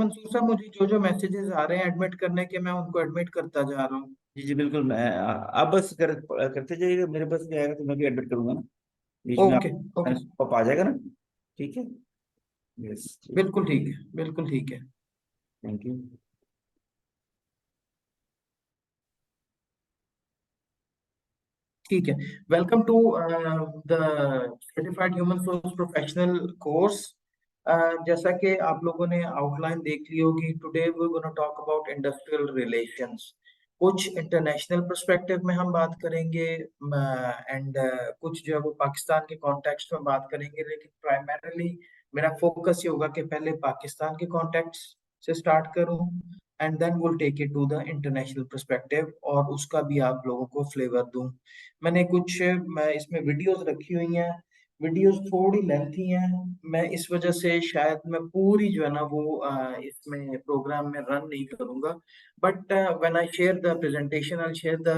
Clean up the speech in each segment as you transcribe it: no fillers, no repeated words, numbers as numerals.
मंसूर साहब, मुझे जो जो मैसेजेस आ रहे हैं एडमिट करने के, मैं उनको एडमिट करता जा रहा हूँ। जी जी बिल्कुल। आप बस करते जाइएगा, मेरे बस में आएगा तो मैं भी एडमिट करूंगा ना, बीच में आप। ओके। ओके। पॉप आ जाएगा ना। ठीक है। यस ठीक। बिल्कुल ठीक है, बिल्कुल ठीक है। Thank you. ठीक है। Welcome to the certified human source professional course. जैसा कि आप लोगों ने आउटलाइन देख ली होगी, today we gonna talk about industrial relations. कुछ इंटरनेशनल पर्सपेक्टिव में हम बात करेंगे, एंड कुछ जो है वो पाकिस्तान के कॉन्टेक्स्ट में बात करेंगे, लेकिन प्राइमरीली मेरा फोकस ये होगा कि पहले पाकिस्तान के कॉन्टेक्स्ट से स्टार्ट करूं, and then will take it to the international perspective और उसका भी आप लोगों को फ्लेवर दूं। मैंने कुछ मैं इसमें वीडियोस रखी हुई हैं। वीडियोस थोड़ी लेंथी हैं, मैं इस वजह से शायद मैं पूरी जो है ना वो इसमें प्रोग्राम में रन नहीं करूंगा। But when I share the presentation I share the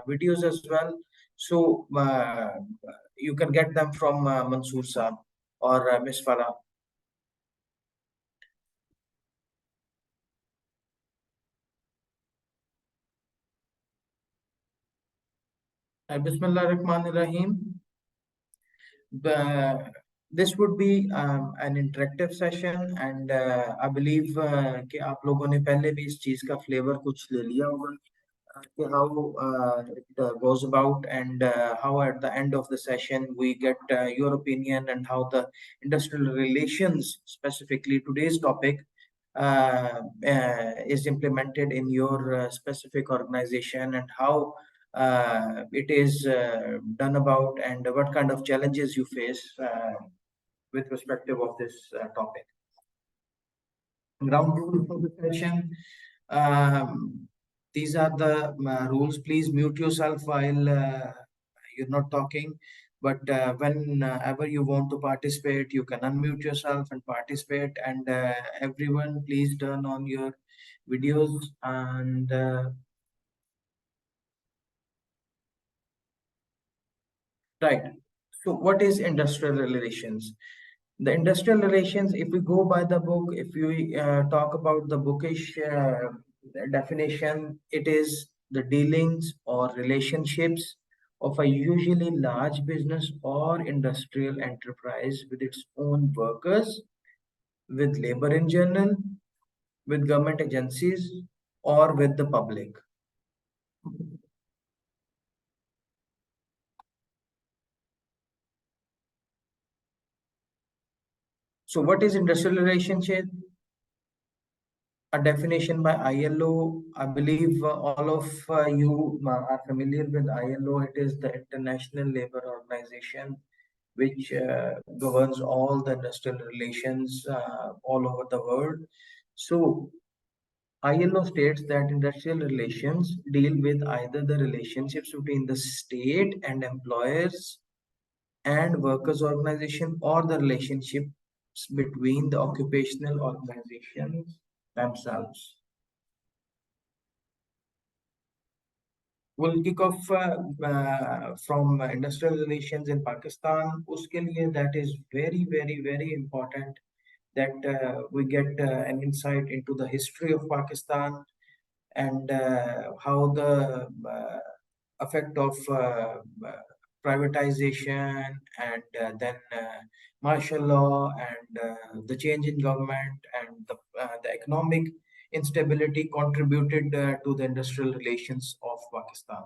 videos as well, so you can get them from Mansoor साहब और मिस फराह। बिस्मिल्लाह रहमान रहीम। This would be an interactive session, and I believe कि आप लोगों ने पहले भी इस चीज़ का फ्लेवर कुछ ले लिया होगा, कि how it goes about, and how at the end of the session we get your opinion and how the industrial relations, specifically today's topic, is implemented in your specific organization, and how it is done about, and what kind of challenges you face with perspective of this topic. Ground rules for the session. Um, these are the rules. Please mute yourself while you're not talking. But whenever you want to participate, you can unmute yourself and participate. And everyone, please turn on your videos. And right. So, what is industrial relations? The industrial relations, if we go by the book, if we talk about the bookish definition, it is the dealings or relationships of a usually large business or industrial enterprise with its own workers, with labor in general, with government agencies, or with the public. So, what is industrial relationship? A definition by ILO. I believe all of you are familiar with ILO. It is the International Labour Organization, which governs all the industrial relations all over the world. So, ILO states that industrial relations deal with either the relationships between the state and employers and workers' organization, or the relationships between the occupational organizations themselves. We'll kick off from industrial relations in Pakistan. Uske liye that is very, very, very important that we get an insight into the history of Pakistan, and how the effect of privatization, and then martial law, and the change in government, and the economic instability contributed to the industrial relations of Pakistan.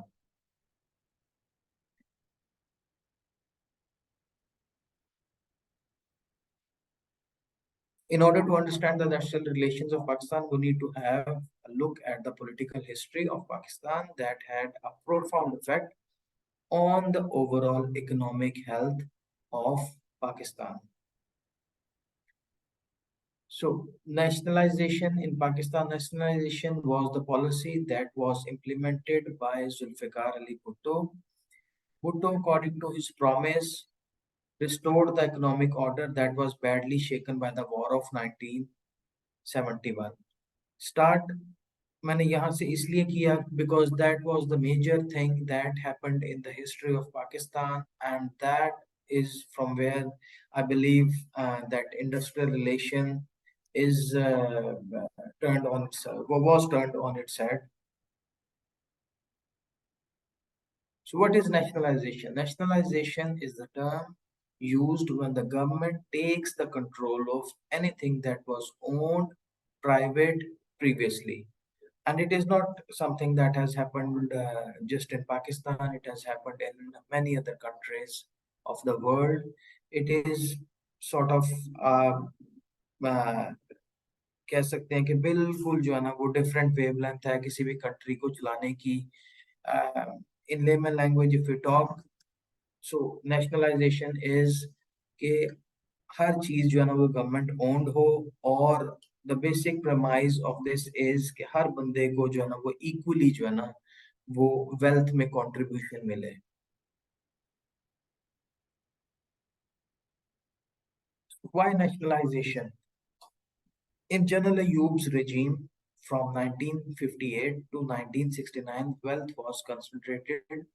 In order to understand the industrial relations of Pakistan, we need to have a look at the political history of Pakistan that had a profound effect on the overall economic health of Pakistan. So, nationalization in Pakistan, nationalization was the policy that was implemented by Zulfikar Ali Bhutto. Bhutto, according to his promise, restored the economic order that was badly shaken by the War of 1971. Start मैंने यहाँ से इसलिए किया because that was the major thing that happened in the history of Pakistan, and that is from where I believe that industrial relation is turned on its was turned on its head. So, what is nationalization? Nationalization is the term used when the government takes the control of anything that was owned private previously. And it is not something that has happened just in Pakistan, it has happened in many other countries of the world. It is sort of uh, uh, कह सकते हैं कि बिल्कुल जो है ना वो different wavelength है किसी भी कंट्री को चलाने की in layman language if you talk so nationalisation is कि हर चीज जो है ना वो गवर्नमेंट ओन्ड हो और the basic promise of this is कि हर बंदे को जो है ना वो इक्वली जो है ना वो वेल्थ में कंट्रीब्यूशन मिले why nationalisation in General Ayub's regime from 1958 to 1969, wealth was concentrated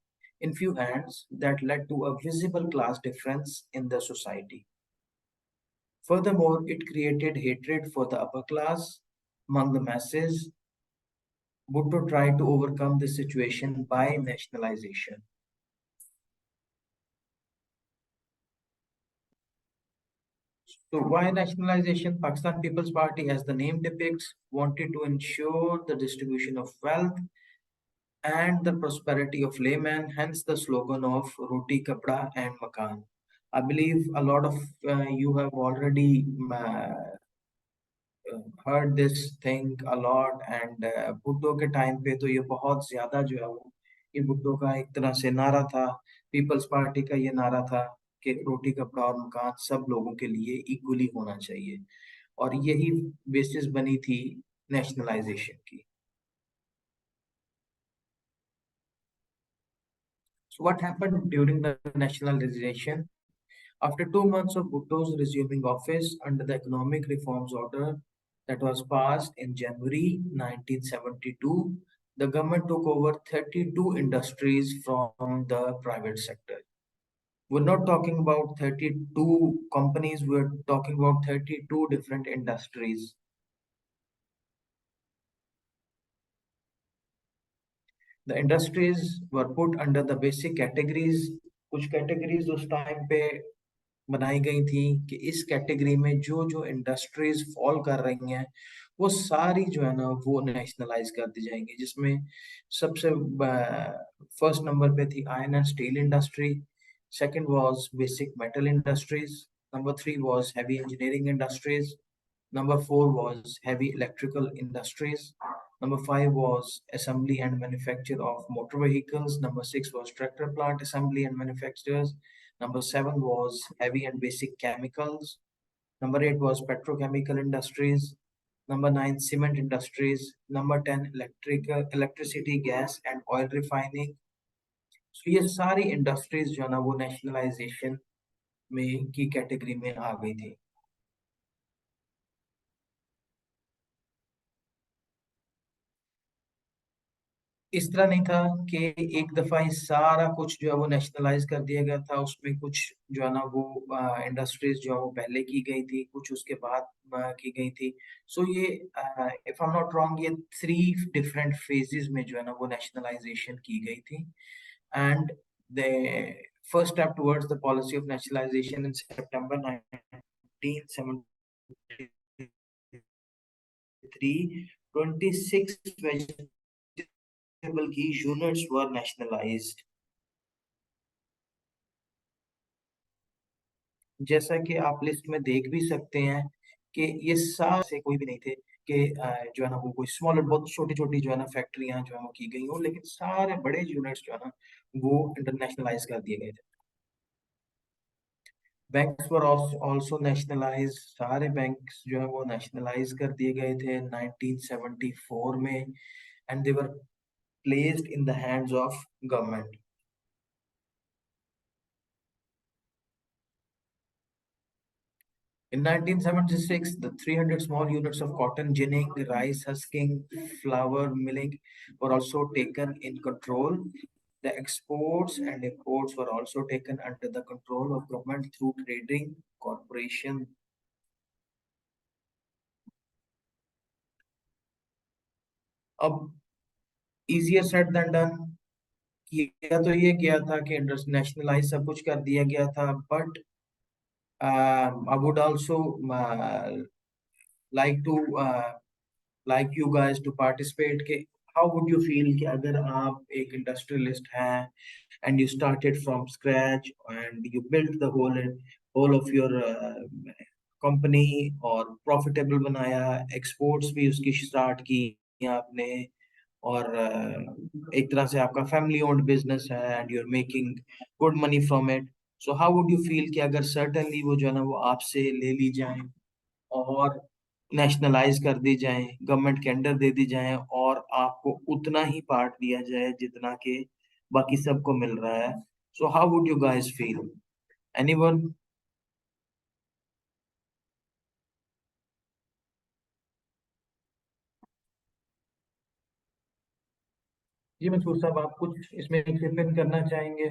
in few hands that led to a visible class difference in the society. Furthermore, it created hatred for the upper class among the masses. Bhutto tried to overcome this situation by nationalization. So, why nationalization? Pakistan People's Party, as the name depicts, wanted to ensure the distribution of wealth and the prosperity of layman, hence the slogan of Roti, Kapda and Makan. I believe a lot of you have already heard this thing a lot and Bhutto के time पे तो ये बहुत ज्यादा जो है वो ये भुट्टो का एक तरह से नारा था पीपल्स पार्टी का ये नारा था कि रोटी कपड़ा और मकान सब लोगों के लिए इक्वली होना चाहिए और यही बेसिस बनी थी नेशनलाइजेशन की. So what happened during the nationalization? After 2 months of Bhutto's resuming office under the Economic Reforms Order that was passed in January 1972, the government took over 32 industries from the private sector. We're not talking about 32 companies, we're talking about 32 different industries. The industries were put under the basic categories. कुछ categories उस time पे बनाई गई थी कि इस category में जो जो इंडस्ट्रीज फॉल कर रही हैं वो सारी जो है ना वो नेशनलाइज कर दी जाएंगी जिसमें सबसे फर्स्ट नंबर पे थी iron and steel industry second was basic metal industries number three was heavy engineering industries number four was heavy electrical industries Number five was assembly and manufacture of motor vehicles. Number six was tractor plant assembly and manufacturers. Number seven was heavy and basic chemicals. Number eight was petrochemical industries. Number nine, cement industries. Number 10, electricity, gas and oil refining. So ये सारी industries जो है ना वो nationalisation में की category में आ गई थी. इस तरह नहीं था कि एक दफा ही सारा कुछ जो है वो नेशनलाइज कर दिया गया था उसमें कुछ जो है ना वो इंडस्ट्रीज जो है वो पहले की गई थी कुछ उसके बाद की गई थी सो ये if I am not wrong ये थ्री डिफरेंट फेजेस में जो है ना वो नेशनलाइजेशन की गई थी and the first step towards the policy of nationalisation in सितंबर 1973 26 की यूनिट्स वर नेशनलाइज्ड. जैसा कि आप लिस्ट में देख भी सकते हैं कि ये सारे से कोई भी नहीं थे कि जो है ना वो कोई स्मॉलर बहुत छोटी छोटी जो है ना फैक्ट्रियां जो है वो की गई हो लेकिन सारे बड़े यूनिट्स जो है ना वो इंटरनेशनलाइज कर दिए गए थे. बैंक्स वर आल्सो नेशनलाइज सारे बैंक्स जो है वो नेशनलाइज कर दिए गए थे 1974 में and they were placed in the hands of government. In 1976, the 300 small units of cotton ginning, rice husking, flour milling were also taken in control. The exports and imports were also taken under the control of government through trading corporation. अब easier said then done, किया तो ये गया था कि nationalise सब कुछ कर दिया गया था, but I would also like to like you guys to participate के how would you feel कि अगर आप एक इंडस्ट्रियलिस्ट हैं and you started from scratch and you built the whole of your company और profitable बनाया, exports भी उसकी start की आपने, और एक तरह से आपका फैमिली ओन्ड बिजनेस है and you are making good money from it, so how would you feel कि अगर सर्टेनली वो जो है ना वो आपसे ले ली जाए और नेशनलाइज कर दी जाए, गवर्नमेंट के अंडर दे दी जाए और आपको उतना ही पार्ट दिया जाए जितना के बाकी सबको मिल रहा है, so how would you guys feel? Anyone? जी मंसूर साहब, आप कुछ इसमें चिप इन करना चाहेंगे?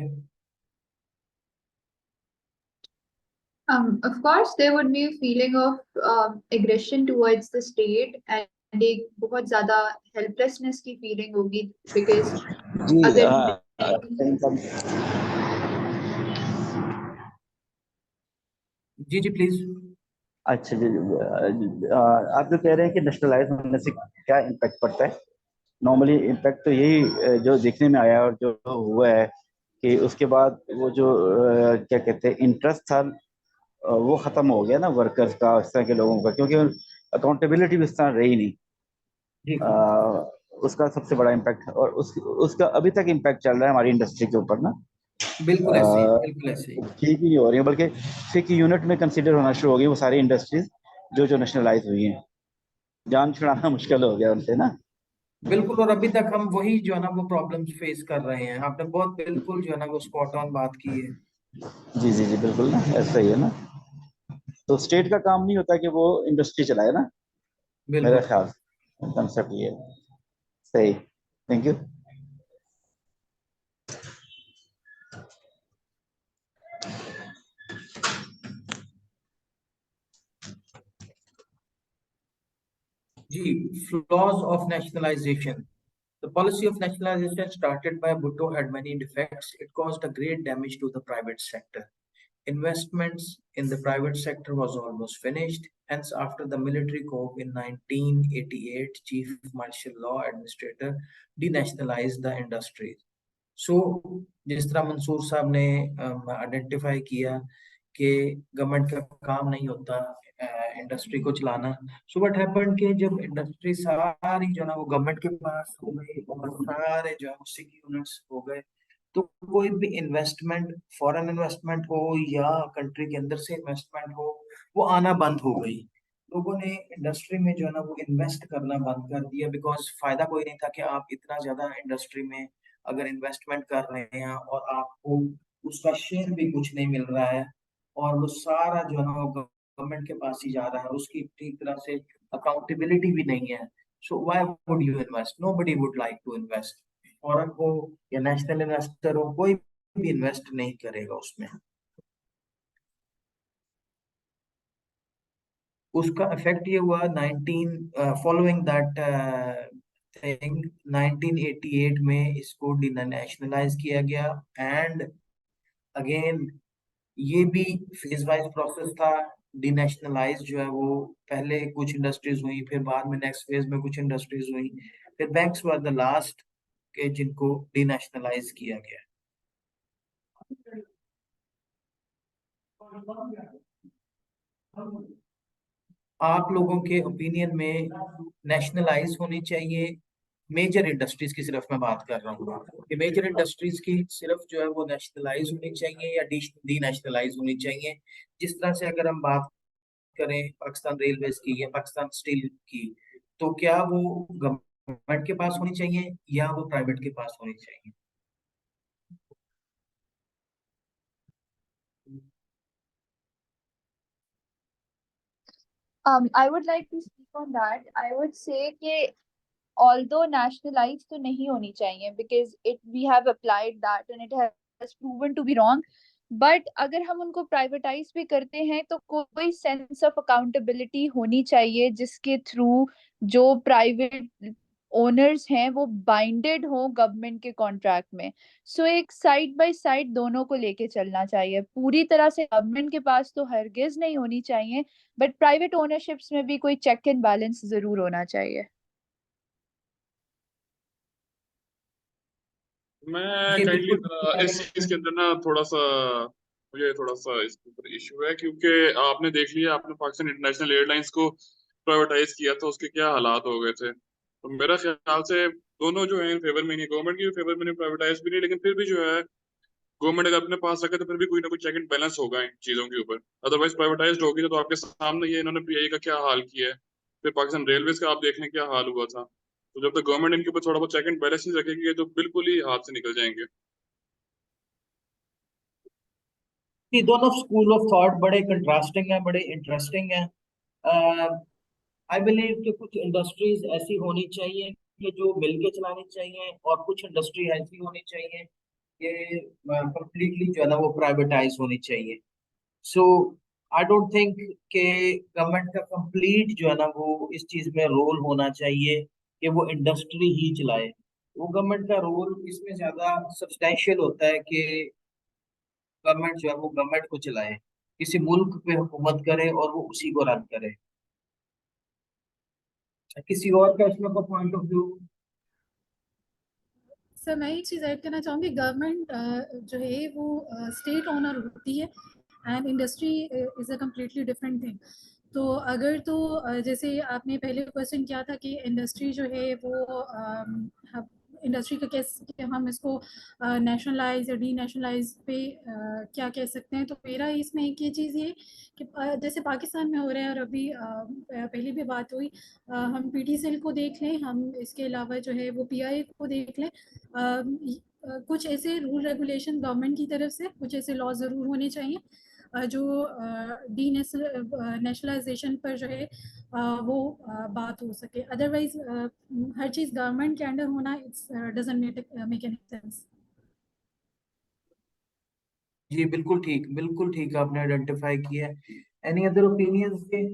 Of course, there would be a feeling of aggression towards the state and एक बहुत ज़्यादा helplessness की feeling होगी because जी अगर कहीं नहीं। का- जी जी प्लीज। अच्छा जी आप जो कह रहे हैं कि नेशनलाइज होने से क्या इम्पैक्ट पड़ता है। नॉर्मली इम्पैक्ट तो यही जो देखने में आया और जो हुआ है कि उसके बाद वो जो क्या कहते हैं इंटरेस्ट था, वो खत्म हो गया ना वर्कर्स का, इस तरह के लोगों का, क्योंकि अकाउंटेबिलिटी भी इस तरह रही नहीं। जी अ, उसका सबसे बड़ा इम्पैक्ट, और उसका अभी तक इम्पैक्ट चल रहा है हमारी इंडस्ट्री के ऊपर ना। बिल्कुल ऐसे ही, अ, बिल्कुल ऐसे ही। ठीक ही नहीं हो रही है, बल्कि फिक यूनिट में कंसीडर होना शुरू हो गई वो सारी इंडस्ट्रीज जो जो नेशनलाइज हुई हैं। जान छुड़ाना मुश्किल हो गया उनसे ना। बिल्कुल, और अभी तक हम वही जो है ना वो प्रॉब्लम्स फेस कर रहे हैं। आपने बहुत बिल्कुल जो है ना वो स्पॉट ऑन बात की है। जी जी जी बिल्कुल ना, ऐसा ही है ना। तो स्टेट का काम नहीं होता कि वो इंडस्ट्री चलाए ना, मेरा बिल्कुल। ख्याल कंसेप्ट ये है। सही। Thank you. G. Flaws of nationalization. The policy of nationalization started by Bhutto had many defects. It caused a great damage to the private sector. Investments in the private sector was almost finished. Hence, after the military coup in 1988, Chief Martial Law Administrator denationalized the industries. सो जिस तरह मंसूर साहब ने identify किया कि government का काम नहीं होता इंडस्ट्री को चलाना, सो व्हाट हैपेंड कि जब इंडस्ट्री सारी जो है ना वो गवर्नमेंट के पास हो गई और सारे जो है उसी की यूनिट्स हो गए, तो कोई भी इन्वेस्टमेंट, फॉरेन इन्वेस्टमेंट हो या कंट्री के अंदर से इन्वेस्टमेंट हो, वो आना बंद हो गई। लोगों ने इंडस्ट्री में जो है ना वो इन्वेस्ट करना बंद कर दिया, बिकॉज फायदा कोई नहीं था कि आप इतना ज्यादा इंडस्ट्री में अगर इन्वेस्टमेंट कर रहे हैं और आपको उसका शेयर भी कुछ नहीं मिल रहा है और वो सारा जो है ना वो गवर्नमेंट के पास ही जा रहा है, उसकी ठीक तरह से अकाउंटेबिलिटी भी नहीं है, so why would you invest? Nobody would like to invest. Foreign हो या नेशनल इन्वेस्टर हो, कोई भी इन्वेस्ट नहीं करेगा उसमें। उसका इफेक्ट ये हुआ 19 फॉलोइंग दैट थिंग, 1988 में इसको डिनेशनलाइज किया गया। एंड अगेन ये भी फेज वाइज प्रोसेस था। डिनेशनलाइज जो है वो पहले कुछ इंडस्ट्रीज हुई, फिर बाद में नेक्स्ट फेज में कुछ इंडस्ट्रीज हुई, फिर बैंक्स वर द लास्ट के जिनको डिनेशनलाइज किया गया। आप लोगों के ओपिनियन में नेशनलाइज होनी चाहिए मेजर इंडस्ट्रीज की, सिर्फ मैं बात कर रहा हूँ कि मेजर इंडस्ट्रीज की सिर्फ जो है वो नेशनलाइज होनी चाहिए या डी नेशनलाइज होनी चाहिए? जिस तरह से अगर हम बात करें पाकिस्तान रेलवेज की या पाकिस्तान स्टील की, तो क्या वो गवर्नमेंट के पास होनी चाहिए या वो प्राइवेट के पास होनी चाहिए? I would like to speak on that. I would say कि although nationalized तो नहीं होनी चाहिए because it we have applied that and it has proven to be wrong. But अगर हम उनको प्राइवेटाइज भी करते हैं तो कोई सेंस ऑफ अकाउंटेबिलिटी होनी चाहिए जिसके थ्रू जो प्राइवेट ओनर्स हैं वो बाइंडेड हो गवर्नमेंट के कॉन्ट्रैक्ट में। सो एक साइड बाय साइड दोनों को लेके चलना चाहिए, पूरी तरह से गवर्नमेंट के पास तो हरगिज नहीं होनी चाहिए, बट प्राइवेट ओनरशिप्स में भी कोई चेक एंड बैलेंस जरूर होना चाहिए। जी मैं काइंडली बिल्कुल ठीक इस चीज है। के अंदर ना थोड़ा सा, मुझे थोड़ा सा इसके ऊपर इशू है, क्योंकि आपने देख लिया, आपने पाकिस्तान इंटरनेशनल एयरलाइंस को प्राइवेटाइज किया तो उसके क्या हालात हो गए थे। तो मेरा ख्याल से दोनों जो है इन फेवर में नहीं, गवर्नमेंट की फेवर में नहीं, प्राइवेटाइज भी नहीं, लेकिन फिर भी जो है गवर्नमेंट अगर अपने पास रखे तो फिर भी कोई ना कोई चेक एंड बैलेंस होगा इन चीजों के ऊपर। अदरवाइज प्राइवेटाइज्ड होगी तो आपके सामने ये इन्होंने पीआई का क्या हाल किया है, फिर पाकिस्तान रेलवेज का आप देख लें क्या हाल हुआ था। तो जब तक गवर्नमेंट इनके ऊपर थोड़ा बहुत चेक एंड बैलेंस नहीं रखेगी तो बिल्कुल ही हाथ से निकल जाएंगे। कि दोनों स्कूल ऑफ थॉट बड़े कंट्रास्टिंग हैं, बड़े इंटरेस्टिंग हैं। आई बिलीव कि कुछ इंडस्ट्रीज ऐसी होनी चाहिए कि जो मिलके चलानी चाहिए, और कुछ इंडस्ट्री ऐसी होनी चाहिए कि कंप्लीटली जो है ना वो प्राइवेटाइज होनी चाहिए। सो आई डोंट थिंक कि गवर्नमेंट का कंप्लीट जो है ना वो इस चीज में रोल होना चाहिए कि वो इंडस्ट्री ही चलाए। वो गवर्नमेंट का रोल इसमें ज्यादा सब्सटैंशियल होता है कि गवर्नमेंट जो है वो गवर्नमेंट को चलाए, किसी मुल्क पे हुकूमत करे और वो उसी को रन करे। किसी और का इसमें कोई पॉइंट ऑफ व्यू? सर मैं एक चीज़ ऐड करना चाहूँगी, गवर्नमेंट जो है वो स्टेट ओनर होती है and industry is a completely different thing. तो अगर तो जैसे आपने पहले क्वेश्चन किया था कि इंडस्ट्री जो है वो इंडस्ट्री का कैसे हम इसको नेशनलाइज या डी नेशनलाइज पे क्या कह सकते हैं। तो मेरा इसमें एक ये चीज़ ये कि जैसे पाकिस्तान में हो रहा है, और अभी पहले भी बात हुई, हम पीटीसीएल को देख लें, हम इसके अलावा जो है वो पीआई को देख लें, कुछ ऐसे रूल रेगुलेशन गवर्नमेंट की तरफ से कुछ ऐसे लॉ ज़रूर होने चाहिए जो डी नेशनलाइजेशन पर जो है वो बात हो सके। अदरवाइज हर चीज़ गवर्नमेंट के अंडर होना it's doesn't make any sense. जी बिल्कुल ठीक आपने आइडेंटिफाई किया है। एनी अदर ओपिनियंस के?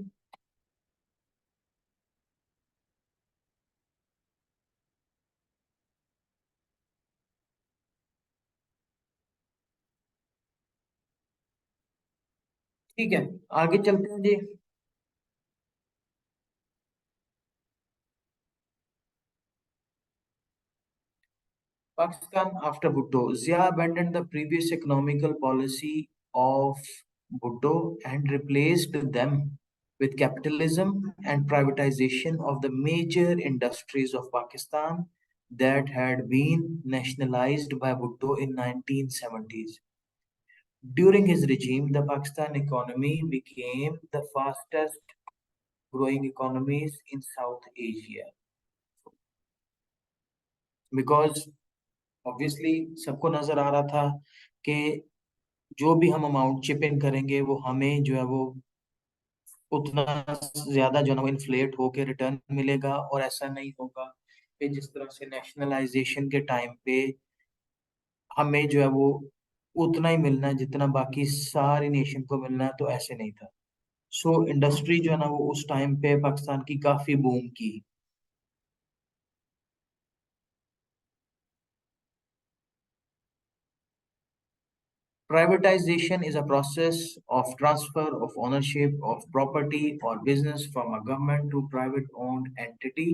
ठीक है, आगे चलते हैं जी। Pakistan after Bhutto. Zia abandoned the previous economical policy of Bhutto and replaced them with capitalism and privatization of the major industries of Pakistan that had been nationalized by Bhutto in 1970s. During his regime, the Pakistan economy became the fastest growing economies in South Asia because obviously सबको नजर आ रहा था कि जो भी हम amount chip इन करेंगे वो हमें जो है वो उतना ज्यादा जो है ना वो इन्फ्लेट होके रिटर्न मिलेगा, और ऐसा नहीं होगा कि जिस तरह से नेशनलाइजेशन के टाइम पे हमें जो है वो उतना ही मिलना है जितना बाकी सारी नेशन को मिलना है, तो ऐसे नहीं था। सो इंडस्ट्री जो है ना वो उस टाइम पे पाकिस्तान की काफी बूम की। Privatization is a process of transfer of ownership of property or business from a government to private owned entity.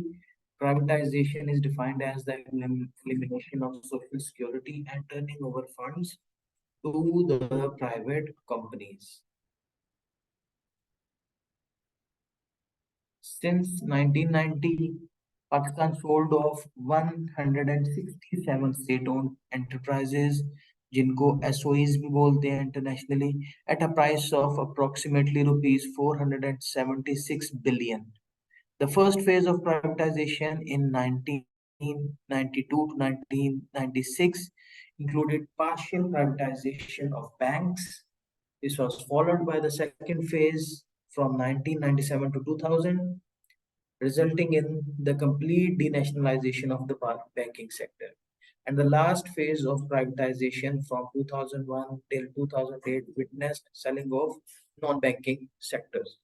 Privatization is defined as the elimination of social security and turning over funds to the private companies. Since 1990, Pakistan sold off 167 state-owned enterprises, जिनको SOEs भी बोलते हैं internationally, at a price of approximately rupees 476 billion. The first phase of privatization in 1992 to 1996 included partial privatization of banks. This was followed by the second phase from 1997 to 2000, resulting in the complete denationalization of the banking sector. And the last phase of privatization from 2001 till 2008 witnessed selling of non-banking sectors.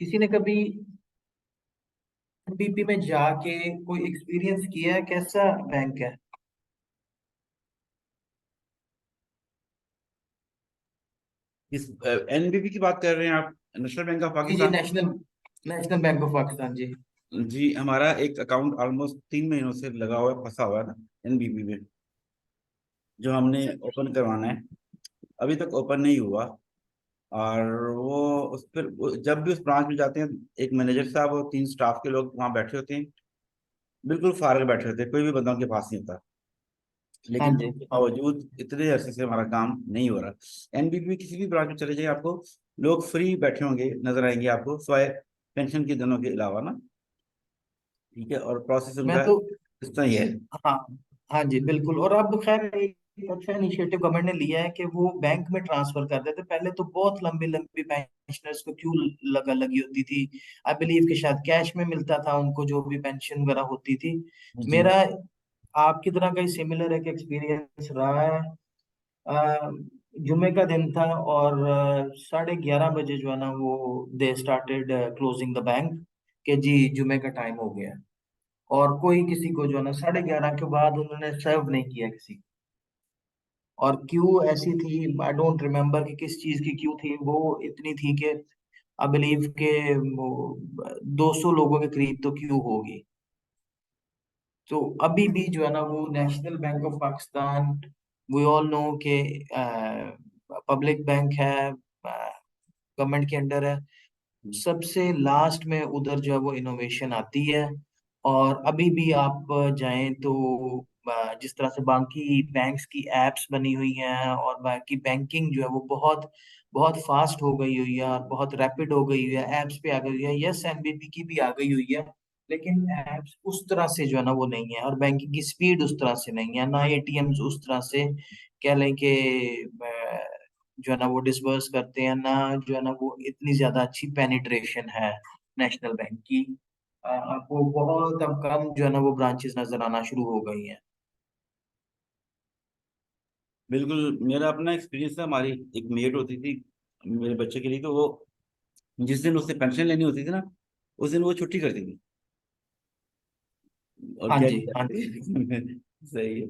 किसी ने कभी NBP में जाके कोई experience किया है? कैसा bank है? इस एनबीपी की बात कर रहे हैं आप, नेशनल बैंक ऑफ जी जी, Pakistan? National national bank of Pakistan जी। जी, हमारा एक अकाउंट ऑलमोस्ट 3 महीनों से लगा हुआ है, फंसा हुआ है ना एनबीपी में, जो हमने अच्छा ओपन करवाना है, अभी तक ओपन नहीं हुआ। और वो उस पर जब भी उस ब्रांच में जाते हैं, एक मैनेजर साहब और 3 स्टाफ के लोग वहाँ बैठे होते हैं, बिल्कुल फारग बैठे होते हैं, कोई भी बंदा उनके पास नहीं होता। हाँ लेकिन जी उसके हाँ जी। बावजूद इतने अरसे से हमारा काम नहीं हो रहा। एनबीपी में किसी भी ब्रांच में चले जाइए, आपको लोग फ्री बैठे होंगे नजर आएंगे आपको, सिवाय पेंशन के दिनों के अलावा ना। ठीक है, और प्रोसेस मैं उनका तो इस तरह ही है। हाँ हाँ जी बिल्कुल। और अब खैर एक अच्छा इनिशिएटिव गवर्नमेंट ने लिया है कि वो बैंक में ट्रांसफर कर देते। पहले तो बहुत लंबी लंबी पेंशनर्स को क्यों लगा लगी होती थी। आई बिलीव कि शायद कैश में मिलता था उनको जो भी पेंशन वगैरह होती थी। जी। मेरा आपकी तरह का ही सिमिलर एक एक्सपीरियंस रहा है। अ, जुमे का दिन था और 11:30 बजे जो है ना वो they started closing the bank, कि जी जुमे का टाइम हो गया है। और कोई किसी को जो है ना 11:30 के बाद उन्होंने सर्व नहीं किया किसी को। और क्यू ऐसी थी, आई डोंट रिमेम्बर कि किस चीज की क्यू थी, वो इतनी थी कि आई बिलीव के वो 200 लोगों के करीब तो क्यू होगी। तो अभी भी जो है ना वो national bank of Pakistan, we all know के पब्लिक बैंक है, गवर्नमेंट के अंडर है, सबसे लास्ट में उधर जो है वो इनोवेशन आती है। और अभी भी आप जाएं तो जिस तरह से बाकी बैंक्स की एप्स बनी हुई हैं और बाकी बैंकिंग जो है वो बहुत बहुत फास्ट हो गई हुई है और बहुत रैपिड हो गई हुई है, एप्स पे आ गई हुई है। यस, एनबीपी की भी आ गई हुई है, लेकिन एप्स उस तरह से जो है ना वो नहीं है, और बैंकिंग की स्पीड उस तरह से नहीं है, ना एटीएम्स उस तरह से कह लें कि जो है ना वो डिसबर्स करते हैं, ना जो है ना वो इतनी ज्यादा अच्छी पेनिट्रेशन है नेशनल बैंक की। आपको बहुत अब कम जो है ना वो ब्रांचेस नजर आना शुरू हो गई हैं। बिल्कुल, मेरा अपना एक्सपीरियंस है। हमारी एक मेट होती थी मेरे बच्चे के लिए, तो वो जिस दिन उससे पेंशन लेनी होती थी ना, उस दिन वो छुट्टी करती थी और हाँ जी कैरी हाँ करती जी। थी। सही है।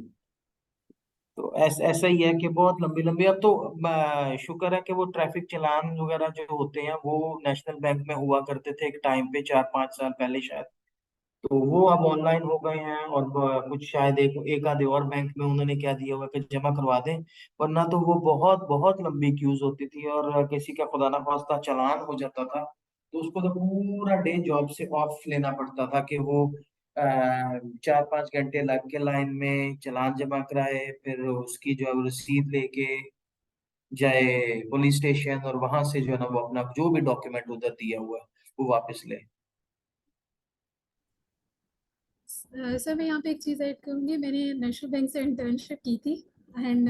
तो ऐसा ही है कि बहुत लंबी लंबी अब तो शुक्र है कि वो ट्रैफिक चालान वगैरह जो होते हैं वो नेशनल बैंक में हुआ करते थे एक टाइम पे, 4-5 साल पहले शायद। तो वो अब ऑनलाइन हो गए हैं, और कुछ शायद एक आधे और बैंक में उन्होंने क्या दिया हुआ कि जमा करवा दें। वरना तो वो बहुत बहुत लंबी क्यूज होती थी, और किसी का खुदा ना खास्ता चालान हो जाता था तो उसको तो पूरा डे जॉब से ऑफ लेना पड़ता था कि वो 4-5 घंटे लग के लाइन में चालान जमा कराए, फिर उसकी जो है वो रसीद लेके जाए पुलिस स्टेशन, और वहां से जो है ना वो अपना जो भी डॉक्यूमेंट उधर दिया हुआ है वो वापस ले। सर मैं यहाँ पे एक चीज़ ऐड करूँगी, मैंने नेशनल बैंक से इंटर्नशिप की थी एंड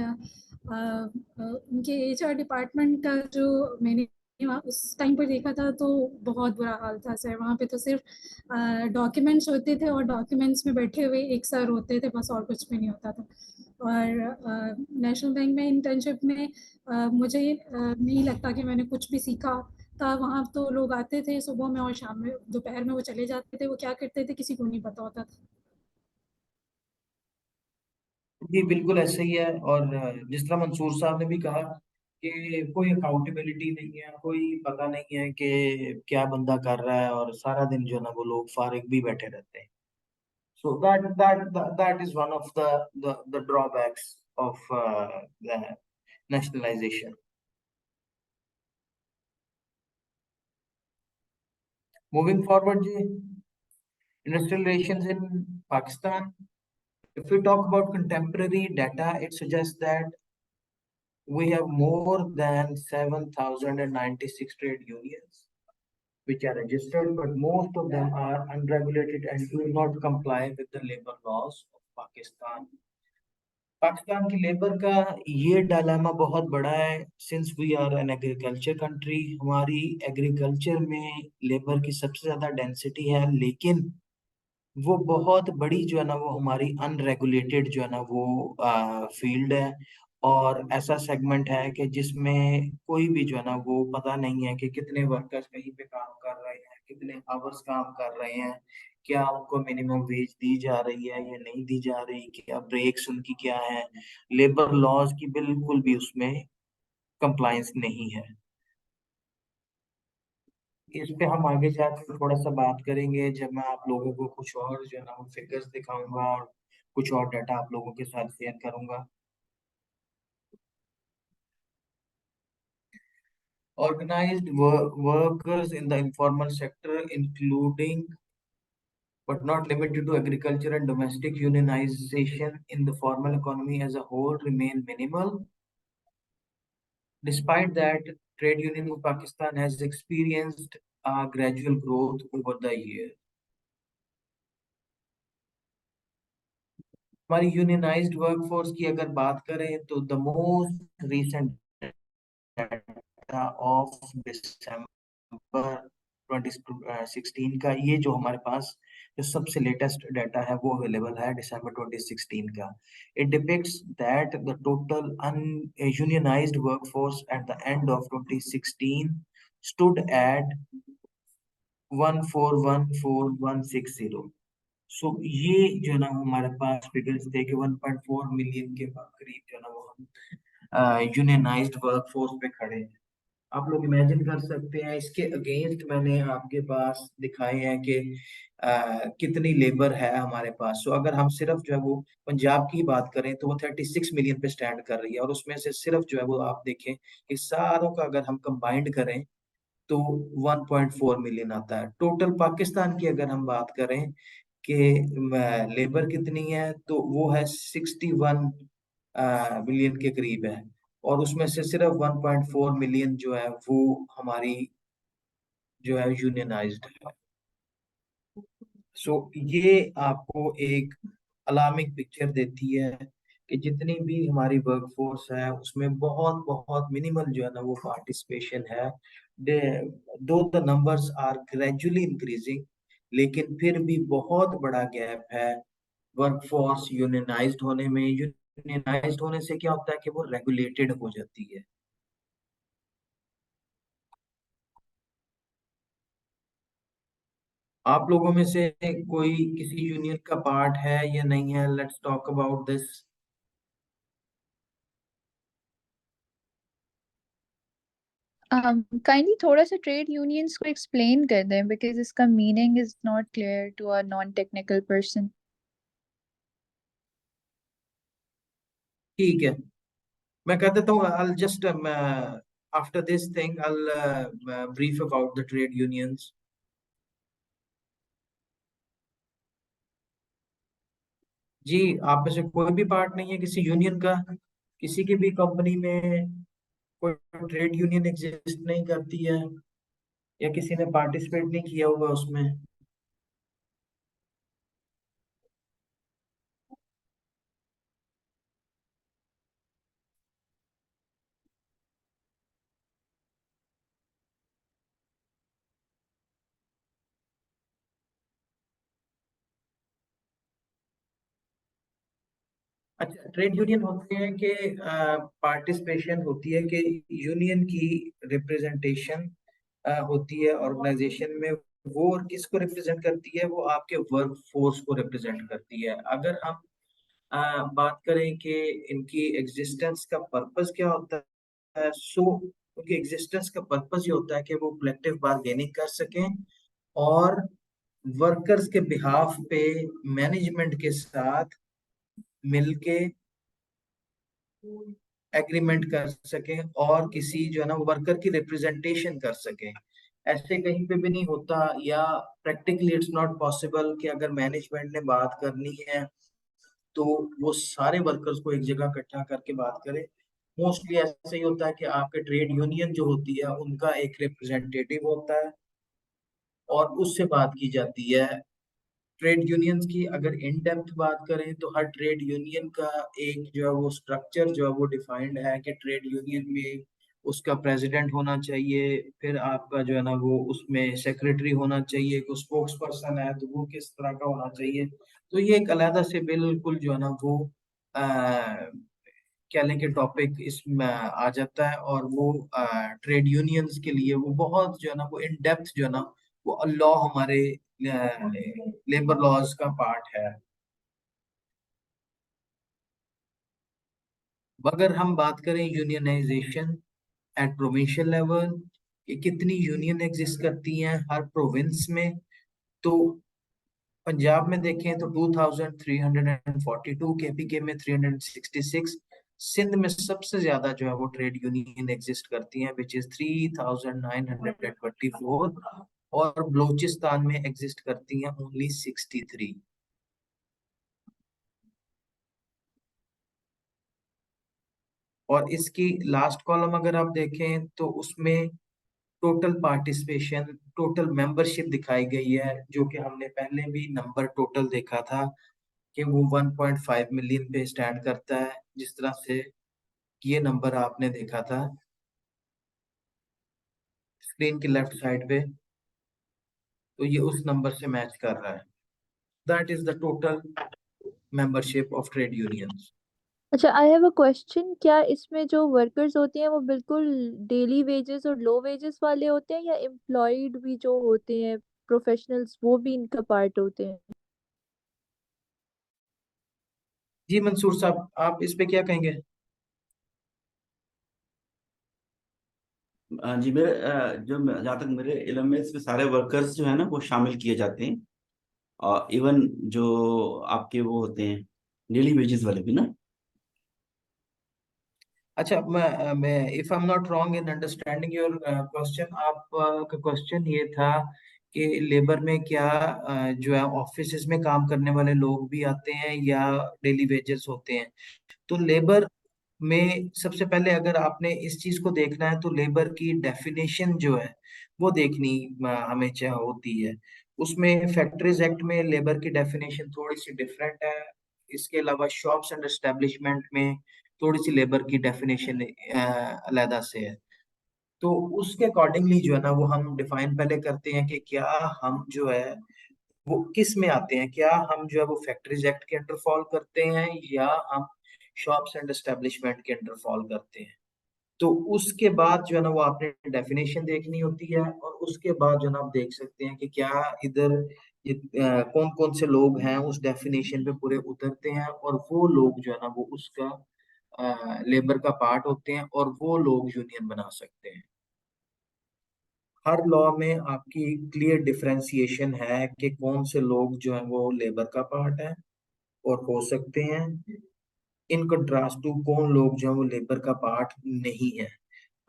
उनके एचआर डिपार्टमेंट का जो मैंने वहाँ उस टाइम पर देखा था तो बहुत बुरा हाल था सर। वहाँ पे तो सिर्फ डॉक्यूमेंट्स होते थे और डॉक्यूमेंट्स में बैठे हुए एक सर होते थे, बस और कुछ भी नहीं होता था। और नेशनल बैंक में इंटर्नशिप में मुझे नहीं लगता कि मैंने कुछ भी सीखा था। वहाँ तो लोग आते थे सुबह में और शाम में, दोपहर में वो चले जाते थे, वो क्या करते थे किसी को नहीं पता होता था। जी बिल्कुल ऐसे ही है। और जिस तरह मंसूर साहब ने भी कहा कि कोई अकाउंटेबिलिटी नहीं है, कोई पता नहीं है कि क्या बंदा कर रहा है, और सारा दिन जो है ना वो लोग फारिग भी बैठे रहते हैं। So that is one of the drawbacks of nationalisation. Moving forward जी, industrial relations in Pakistan. If we talk about contemporary data, it suggests that we have more than 7,096 trade unions which are registered, but most of them are unregulated and do not comply with the labor laws of Pakistan. Pakistan की labour का ये dilemma बहुत बड़ा है, since we are an agriculture country. हमारी agriculture में labour की सबसे ज्यादा डेंसिटी है, लेकिन वो बहुत बड़ी जो है ना वो हमारी अनरेगुलेटेड जो है ना वो फील्ड है। और ऐसा सेगमेंट है कि जिसमें कोई भी जो है ना वो पता नहीं है कि कितने वर्कर्स कहीं पे काम कर रहे हैं, कितने आवर्स काम कर रहे हैं, क्या उनको मिनिमम वेज दी जा रही है या नहीं दी जा रही, क्या ब्रेक्स उनकी क्या है, लेबर लॉज की बिल्कुल भी उसमें कंप्लायंस नहीं है। इस पे हम आगे जाकर थोड़ा सा बात करेंगे जब मैं आप लोगों को कुछ और जो है ना फिगर्स दिखाऊंगा और कुछ और डाटा आप लोगों के साथ शेयर करूंगा। Organized workers in the informal sector, including but not limited to agriculture and domestic unionization in the formal economy as a whole, remain minimal. Despite that, trade union in Pakistan has experienced a gradual growth over the year. हमारी unionised workforce की अगर बात करें तो the most recent data of December 2016 का, ये जो हमारे पास जो सबसे लेटेस्ट डाटा है वो अवेलेबल है दिसंबर 2016 का। It depicts that the total unionized workforce at the end of 2016 stood at 1414160। सो ये जो है ना हमारे पास फिगर्स थे कि 1.4 मिलियन के करीब जो है ना वो हम यूनियनाइज्ड वर्कफोर्स पे खड़े हैं। आप लोग इमेजिन कर सकते हैं, इसके अगेंस्ट मैंने आपके पास दिखाए हैं कि कितनी लेबर है हमारे पास। सो अगर हम सिर्फ जो है वो पंजाब की बात करें तो वो 36 मिलियन पे स्टैंड कर रही है, और उसमें से सिर्फ जो है वो आप देखें कि सारों का अगर हम कंबाइंड करें तो 1.4 मिलियन आता है। टोटल पाकिस्तान की अगर हम बात करें कि लेबर कितनी है तो वो है 61 मिलियन के करीब है, और उसमें से सिर्फ 1.4 मिलियन जो है वो हमारी जो है यूनियनाइज्ड है। सो ये आपको एक अलार्मिंग पिक्चर देती है कि जितनी भी हमारी वर्कफोर्स है उसमें बहुत बहुत मिनिमल जो है ना वो पार्टिसिपेशन है। Though the numbers are gradually increasing, लेकिन फिर भी बहुत बड़ा गैप है वर्कफोर्स यूनियनाइज्ड होने में। यूनियनाइज्ड होने से क्या होता है कि वो रेगुलेटेड हो जाती है। आप लोगों में से कोई किसी यूनियन का पार्ट है या नहीं है? Let's talk about this. Kindly थोड़ा सा ट्रेड यूनियंस को एक्सप्लेन कर दें, बिकॉज इसका meaning is not clear to a non technical person. ठीक है, मैं कह देता हूँ। I'll just after this thing I'll brief about the trade unions. जी, आप में से कोई भी पार्ट नहीं है किसी यूनियन का? किसी की भी कंपनी में कोई ट्रेड यूनियन एग्जिस्ट नहीं करती है, या किसी ने पार्टिसिपेट नहीं किया होगा उसमें? अच्छा, ट्रेड यूनियन होते हैं कि पार्टिसिपेशन होती है कि यूनियन की रिप्रेजेंटेशन होती है ऑर्गेनाइजेशन में। वो और किसको रिप्रेजेंट करती है? वो आपके वर्क फोर्स को रिप्रेजेंट करती है। अगर हम बात करें कि इनकी एग्जिस्टेंस का पर्पस क्या होता है, सो उनकी एग्जिस्टेंस का पर्पस ये होता है कि वो कलेक्टिव बार्गेनिंग कर सकें और वर्कर्स के बिहाफ पे मैनेजमेंट के साथ मिलके एग्रीमेंट कर सकें और किसी जो है ना वर्कर की रिप्रेजेंटेशन कर सकें। ऐसे कहीं पे भी नहीं होता, या प्रैक्टिकली इट्स नॉट पॉसिबल कि अगर मैनेजमेंट ने बात करनी है तो वो सारे वर्कर्स को एक जगह इकट्ठा करके बात करे। मोस्टली ऐसा ही होता है कि आपके ट्रेड यूनियन जो होती है उनका एक रिप्रेजेंटेटिव होता है और उससे बात की जाती है। ट्रेड यूनियंस की अगर इन डेप्थ बात करें तो हर ट्रेड यूनियन का एक जो है वो स्ट्रक्चर जो है वो डिफाइंड है कि ट्रेड यूनियन में उसका प्रेसिडेंट होना चाहिए, फिर आपका जो है ना वो उसमें सेक्रेटरी होना चाहिए, कोई स्पोक्स पर्सन है तो वो किस तरह का होना चाहिए। तो ये एक अलग से बिल्कुल जो है ना वो क्या लें कि टॉपिक इसमें आ जाता है, और वो ट्रेड यूनियंस के लिए वो बहुत जो है ना वो इन डेप्थ जो है ना वो लॉ हमारे लेबर लॉज का पार्ट है। अगर हम बात करें यूनियनाइजेशन एट प्रोविंशियल लेवल, कि कितनी यूनियन एग्जिस्ट करती हैं हर प्रोविंस में, तो पंजाब में देखें तो 2342, केपीके में 366, सिंध में सबसे ज्यादा जो है वो ट्रेड यूनियन एग्जिस्ट करती हैं विच इज 3924, और बलूचिस्तान में एग्जिस्ट करती हैं ओनली 63। और इसकी लास्ट कॉलम अगर आप देखें तो उसमें टोटल पार्टिसिपेशन, टोटल मेंबरशिप दिखाई गई है, जो कि हमने पहले भी नंबर टोटल देखा था कि वो 1.5 मिलियन पे स्टैंड करता है, जिस तरह से ये नंबर आपने देखा था स्क्रीन की लेफ्ट साइड पे, तो ये उस नंबर से मैच कर रहा है। That is the total membership of trade unions. अच्छा, आई हैव अ क्वेश्चन। क्या इसमें जो वर्कर्स होते हैं वो बिल्कुल डेली वेजेस और लो वेजेस वाले होते हैं, या एम्प्लॉयड भी जो होते हैं प्रोफेशनल्स वो भी इनका पार्ट होते हैं? जी मंसूर साहब, आप इस पे क्या कहेंगे? जी मेरे जो जहाँ तक मेरे इल्म में इसमें सारे वर्कर्स जो है ना वो शामिल किए जाते हैं, और इवन जो आपके वो होते हैं डेली वेजेस वाले भी ना। अच्छा, मैं if I am not wrong in understanding your question, आप का क्वेश्चन ये था कि लेबर में क्या जो है ऑफिस में काम करने वाले लोग भी आते हैं या डेली वेजेस होते हैं? तो लेबर में सबसे पहले अगर आपने इस चीज को देखना है तो लेबर की डेफिनेशन जो है वो देखनी हमें चाह होती है। उसमें फैक्ट्रीज एक्ट में लेबर की डेफिनेशन थोड़ी सी डिफरेंट है। इसके अलावा शॉप्स एंड एस्टेब्लिशमेंट में थोड़ी सी लेबर की डेफिनेशन अलहदा से है। तो उसके अकॉर्डिंगली जो है ना वो हम डिफाइन पहले करते हैं कि क्या हम जो है वो किस में आते हैं, क्या हम जो है वो फैक्ट्रीज एक्ट के अंडर फॉल करते हैं या हम शॉप्स एंड एस्टेब्लिशमेंट के अंडर फॉल करते हैं। तो उसके बाद जो है ना वो आपने डेफिनेशन देखनी होती है, और उसके बाद जो है ना आप देख सकते हैं कि क्या इधर कौन कौन से लोग हैं उस डेफिनेशन पे पूरे उतरते हैं, और वो लोग जो है ना वो उसका लेबर का पार्ट होते हैं, और वो लोग यूनियन बना सकते हैं। हर लॉ में आपकी क्लियर डिफरेंशिएशन है कि कौन से लोग जो है वो लेबर का पार्ट है और हो सकते हैं, इन कंट्रास्ट टू कौन लोग जो है वो लेबर का पार्ट नहीं है।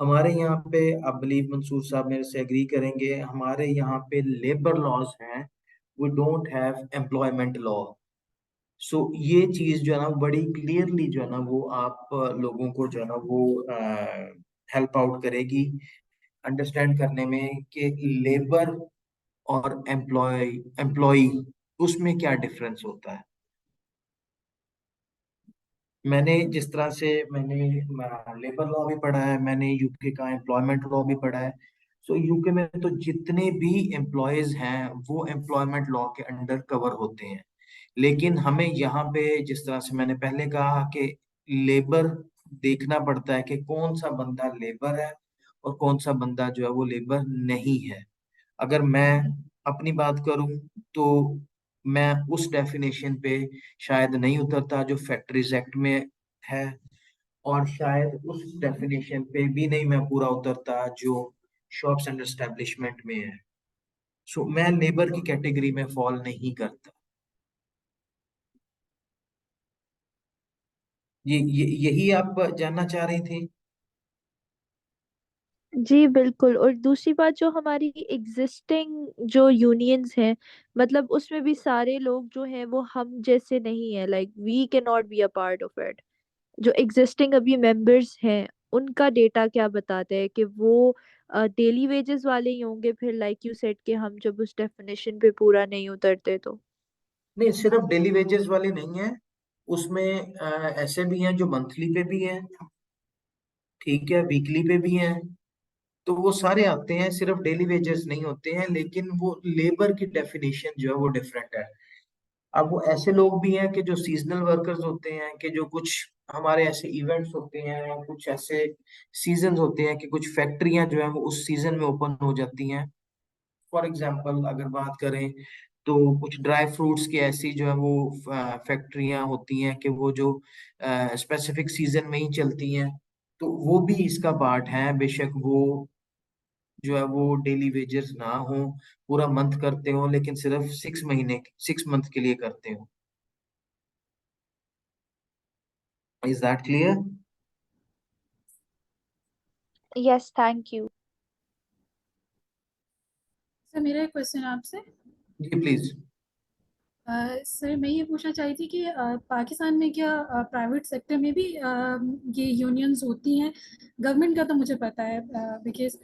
हमारे यहाँ पे आई बिलीव मंसूर साहब मेरे से एग्री करेंगे, हमारे यहाँ पे लेबर लॉज हैं, we don't have employment law. So ये चीज जो है ना बड़ी क्लियरली जो है ना वो आप लोगों को जो है ना वो हेल्प आउट करेगी अंडरस्टैंड करने में कि लेबर और एम्प्लॉय उसमें क्या डिफरेंस होता है। मैंने जिस तरह से मैंने लेबर लॉ भी पढ़ा है, मैंने यूके का एम्प्लॉयमेंट लॉ भी पढ़ा है। सो यूके में तो जितने भी एम्प्लॉयज हैं वो एम्प्लॉयमेंट लॉ के अंडर कवर होते हैं। लेकिन हमें यहाँ पे जिस तरह से मैंने पहले कहा कि लेबर देखना पड़ता है कि कौन सा बंदा लेबर है और कौन सा बंदा जो है वो लेबर नहीं है। अगर मैं अपनी बात करूं तो मैं उस डेफिनेशन पे शायद नहीं उतरता जो फैक्ट्रीज एक्ट में है, और शायद उस डेफिनेशन पे भी नहीं मैं पूरा उतरता जो शॉप्स एंड एस्टेब्लिशमेंट में है। सो मैं लेबर की कैटेगरी में फॉल नहीं करता। यही आप जानना चाह रही थी? जी बिल्कुल। और दूसरी बात, जो हमारी एग्जिस्टिंग जो यूनियंस हैं, मतलब उसमें भी सारे लोग जो हैं वो हम जैसे नहीं है, like we can not be a part of it. जो एग्जिस्टिंग अभी मेंबर्स हैं उनका डेटा क्या बताता है कि वो डेली वेजेस वाले ही होंगे फिर, लाइक यू सेड, कि हम जब उस डेफिनेशन पे पूरा नहीं उतरते तो? नहीं, सिर्फ डेली वेजेस वाले नहीं है, उसमें ऐसे भी हैं जो मंथली पे भी हैं, ठीक है, वीकली पे भी हैं। तो वो सारे आते हैं, सिर्फ डेली वेजेस नहीं होते हैं, लेकिन वो लेबर की डेफिनेशन जो है वो डिफरेंट है। अब वो ऐसे लोग भी हैं कि जो सीजनल वर्कर्स होते हैं, कि जो कुछ हमारे ऐसे इवेंट्स होते हैं, कुछ ऐसे सीजन होते हैं कि कुछ फैक्ट्रियां जो है वो उस सीजन में ओपन हो जाती हैं। फॉर एग्जाम्पल अगर बात करें तो कुछ ड्राई फ्रूट्स की ऐसी जो है वो फैक्ट्रियां होती हैं कि वो जो स्पेसिफिक सीजन में ही चलती हैं। तो वो भी इसका पार्ट है, बेशक वो जो है वो डेली वेजेस ना हो, पूरा मंथ करते हो, लेकिन सिर्फ 6 महीने 6 मंथ के लिए करते हो। Is that clear? Yes, thank you. Sir मेरा एक क्वेश्चन है आपसे। जी प्लीज। सर मैं ये पूछना चाही थी कि पाकिस्तान में क्या प्राइवेट सेक्टर में भी ये यूनियंस होती हैं? गवर्नमेंट का तो मुझे पता है, बिकॉज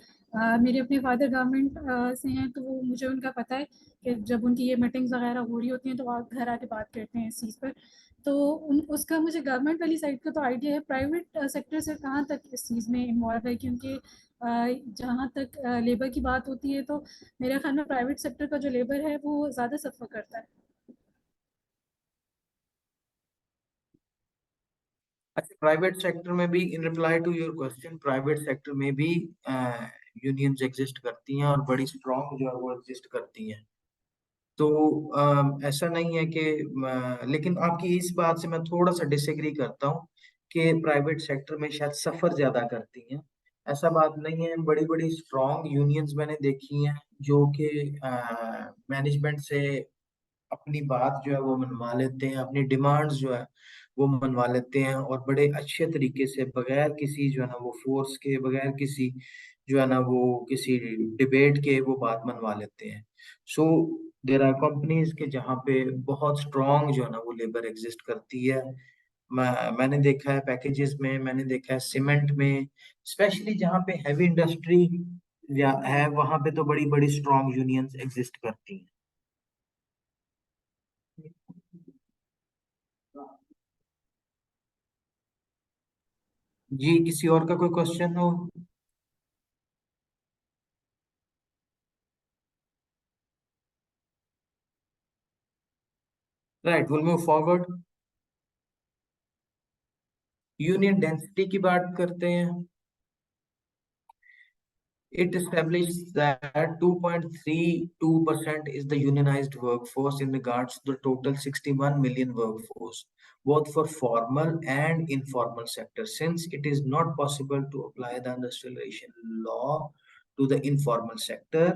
मेरे अपने फादर गवर्नमेंट से हैं, तो वो मुझे उनका पता है कि जब उनकी ये मीटिंग्स वगैरह हो रही होती हैं तो वो घर आके बात करते हैं इस चीज़ पर। तो उन उसका मुझे गवर्नमेंट वाली साइड का तो आइडिया है, प्राइवेट सेक्टर से कहाँ तक इस चीज़ में इन्वॉल्व है? क्योंकि जहाँ तक लेबर की बात होती है तो मेरे ख्याल में प्राइवेट सेक्टर का जो लेबर है वो ज़्यादा सफ़र करता है। अच्छा, प्राइवेट सेक्टर में भी, in reply to your question, private sector में भी यूनियंस एग्जिस्ट करती हैं और बड़ी स्ट्रांग जो है वो एग्जिस्ट करती हैं। तो ऐसा नहीं है कि लेकिन आपकी इस बात से मैं थोड़ा सा डिसएग्री करता हूँ कि प्राइवेट सेक्टर में शायद सफर ज्यादा करती हैं। ऐसा बात नहीं है, बड़ी बड़ी स्ट्रांग यूनियंस मैंने देखी हैं जो कि मैनेजमेंट से अपनी बात जो है वो मनवा लेते हैं, अपनी डिमांड्स जो है वो मनवा लेते हैं, और बड़े अच्छे तरीके से बगैर किसी जो है ना वो फोर्स के, बगैर किसी जो है ना वो किसी डिबेट के वो बात मनवा लेते हैं। सो देर आर कंपनीज के जहाँ पे बहुत स्ट्रांग जो है ना वो लेबर एग्जिस्ट करती है। मैंने देखा है पैकेजेस में, मैंने देखा है सीमेंट में, स्पेशली जहाँ पे हैवी इंडस्ट्री या है वहां पे तो बड़ी बड़ी स्ट्रांग यूनियंस एग्जिस्ट करती हैं। जी, किसी और का कोई क्वेश्चन हो? Right, will move forward. Union density की बात करते हैं। It established that 2.32% is the unionized workforce in regards to the total 61 million workforce, both for formal and informal sector. Since it is not possible to apply the industrial relation law to the informal sector,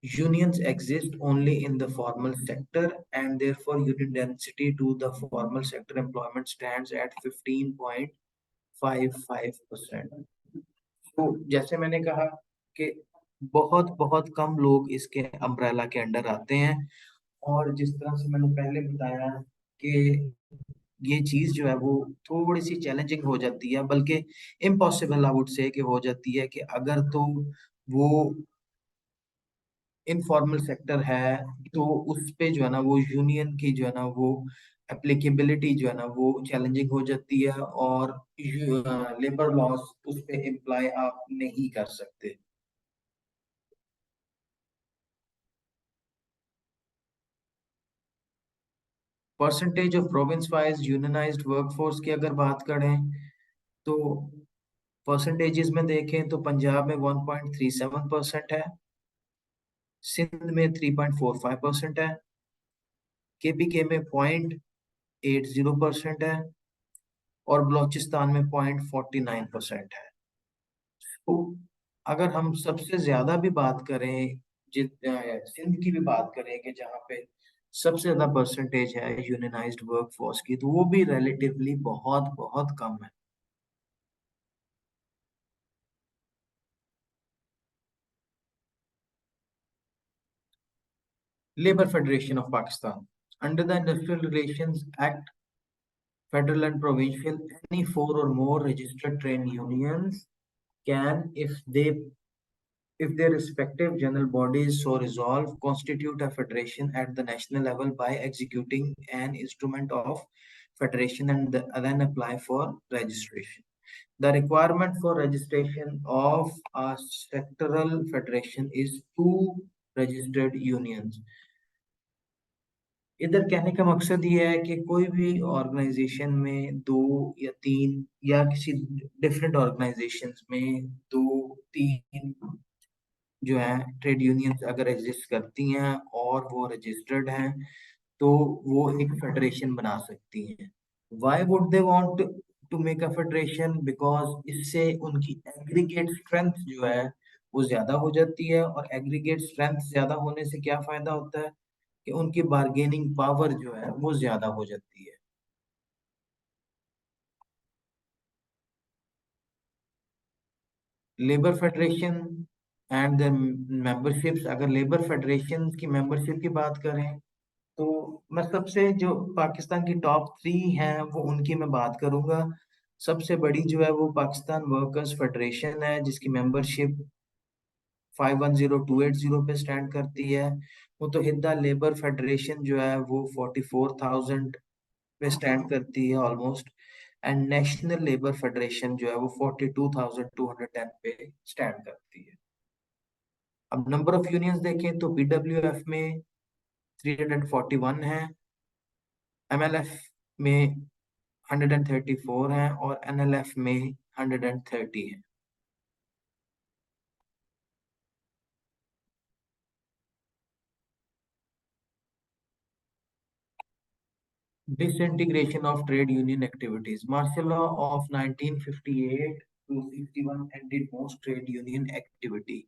unions exist only in the formal sector, and therefore union density to the formal sector employment stands at 15.55%. तो जैसे मैंने कहा कि बहुत बहुत कम लोग इसके umbrella के अंडर आते हैं, और जिस तरह से मैंने पहले बताया कि ये चीज जो है वो थोड़ी सी चैलेंजिंग हो जाती है, बल्कि इम्पॉसिबल आई वुड से कि हो जाती है, कि अगर तो वो इनफॉर्मल सेक्टर है तो उस पे जो है ना वो यूनियन की जो है ना वो एप्लीकेबिलिटी जो है ना वो चैलेंजिंग हो जाती है, और लेबर लॉस उस पे इम्प्लाई आप नहीं कर सकते। Percentage of province wise unionised workforce की अगर बात करें तो परसेंटेजेस में देखें तो पंजाब में 1.37% है, सिंध में 3.45% है, केपीके में 0.80% है, और बलूचिस्तान में 0.49% है। तो अगर हम सबसे ज्यादा भी बात करें, सिंध की भी बात करें कि जहाँ पे सबसे ज्यादा परसेंटेज है यूनियनाइज्ड वर्कफोर्स की, तो वो भी रिलेटिवली बहुत बहुत कम है। Labour Federation of Pakistan. Under the Industrial Relations Act, federal and provincial, any four or more registered trade unions can, if their respective general bodies so resolve, constitute a federation at the national level by executing an instrument of federation and then apply for registration. The requirement for registration of a sectoral federation is two registered unions. इधर कहने का मकसद ये है कि कोई भी organisation में दो या तीन या किसी डिफरेंट ऑर्गेनाइजेशंस में दो तीन जो है ट्रेड यूनियंस अगर एग्जिस्ट करती हैं और वो रजिस्टर्ड हैं तो वो एक फेडरेशन बना सकती हैं। Why would they want to make a federation? Because इससे उनकी एग्रीगेट स्ट्रेंथ जो है वो ज्यादा हो जाती है, और एग्रीगेट स्ट्रेंथ ज्यादा होने से क्या फायदा होता है कि उनकी बार्गेनिंग पावर जो है वो ज्यादा हो जाती है। Labour federation and the memberships, अगर लेबर फेडरेशन की मेंबरशिप की बात करें तो मैं सबसे जो पाकिस्तान की टॉप 3 हैं वो उनकी मैं बात करूंगा। सबसे बड़ी जो है वो पाकिस्तान वर्कर्स फेडरेशन है, जिसकी मेंबरशिप 510280 पे स्टैंड करती है। मुत्तहिदा लेबर फेडरेशन जो है वो 44,000 पे स्टैंड करती है almost. And national labour federation जो है वो 42,210 पे स्टैंड करती है। अब नंबर ऑफ यूनियंस देखें तो पीडब्ल्यूएफ में 341 है, एमएलएफ में 134 है और एनएलएफ में 130 है। Disintegration of trade union activities. Martial law of 1958 to 61 ended most trade union activity.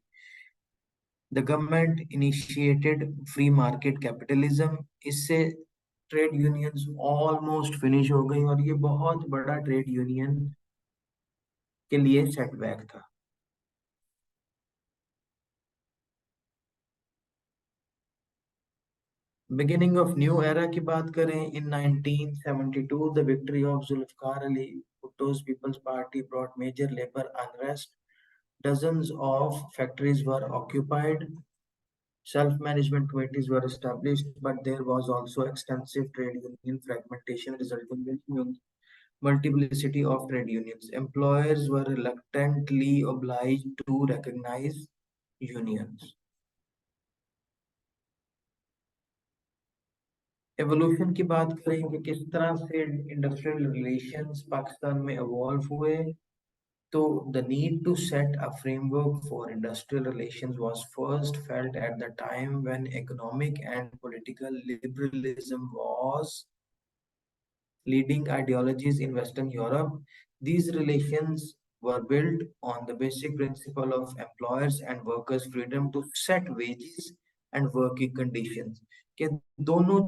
The government initiated free market capitalism. इससे ट्रेड यूनियंस ऑलमोस्ट फिनिश हो गई और ये बहुत बड़ा ट्रेड यूनियन के लिए सेटबैक था। बिगिनिंग ऑफ न्यू एरा की बात करें, in 1972 the victory of Zulfikar Ali Bhutto's Peoples Party brought major labour unrest. Dozens of factories were occupied, self-management committees were established, but there was also extensive trade union fragmentation resulting in multiplicity of trade unions. Employers were reluctantly obliged to recognize unions. Evolution की बात करें कि किस तरह से industrial relations Pakistan में evolve हुए, so the need to set a framework for industrial relations was first felt at the time when economic and political liberalism was leading ideologies in Western Europe. These relations were built on the basic principle of employers and workers' freedom to set wages and working conditions. कि दोनों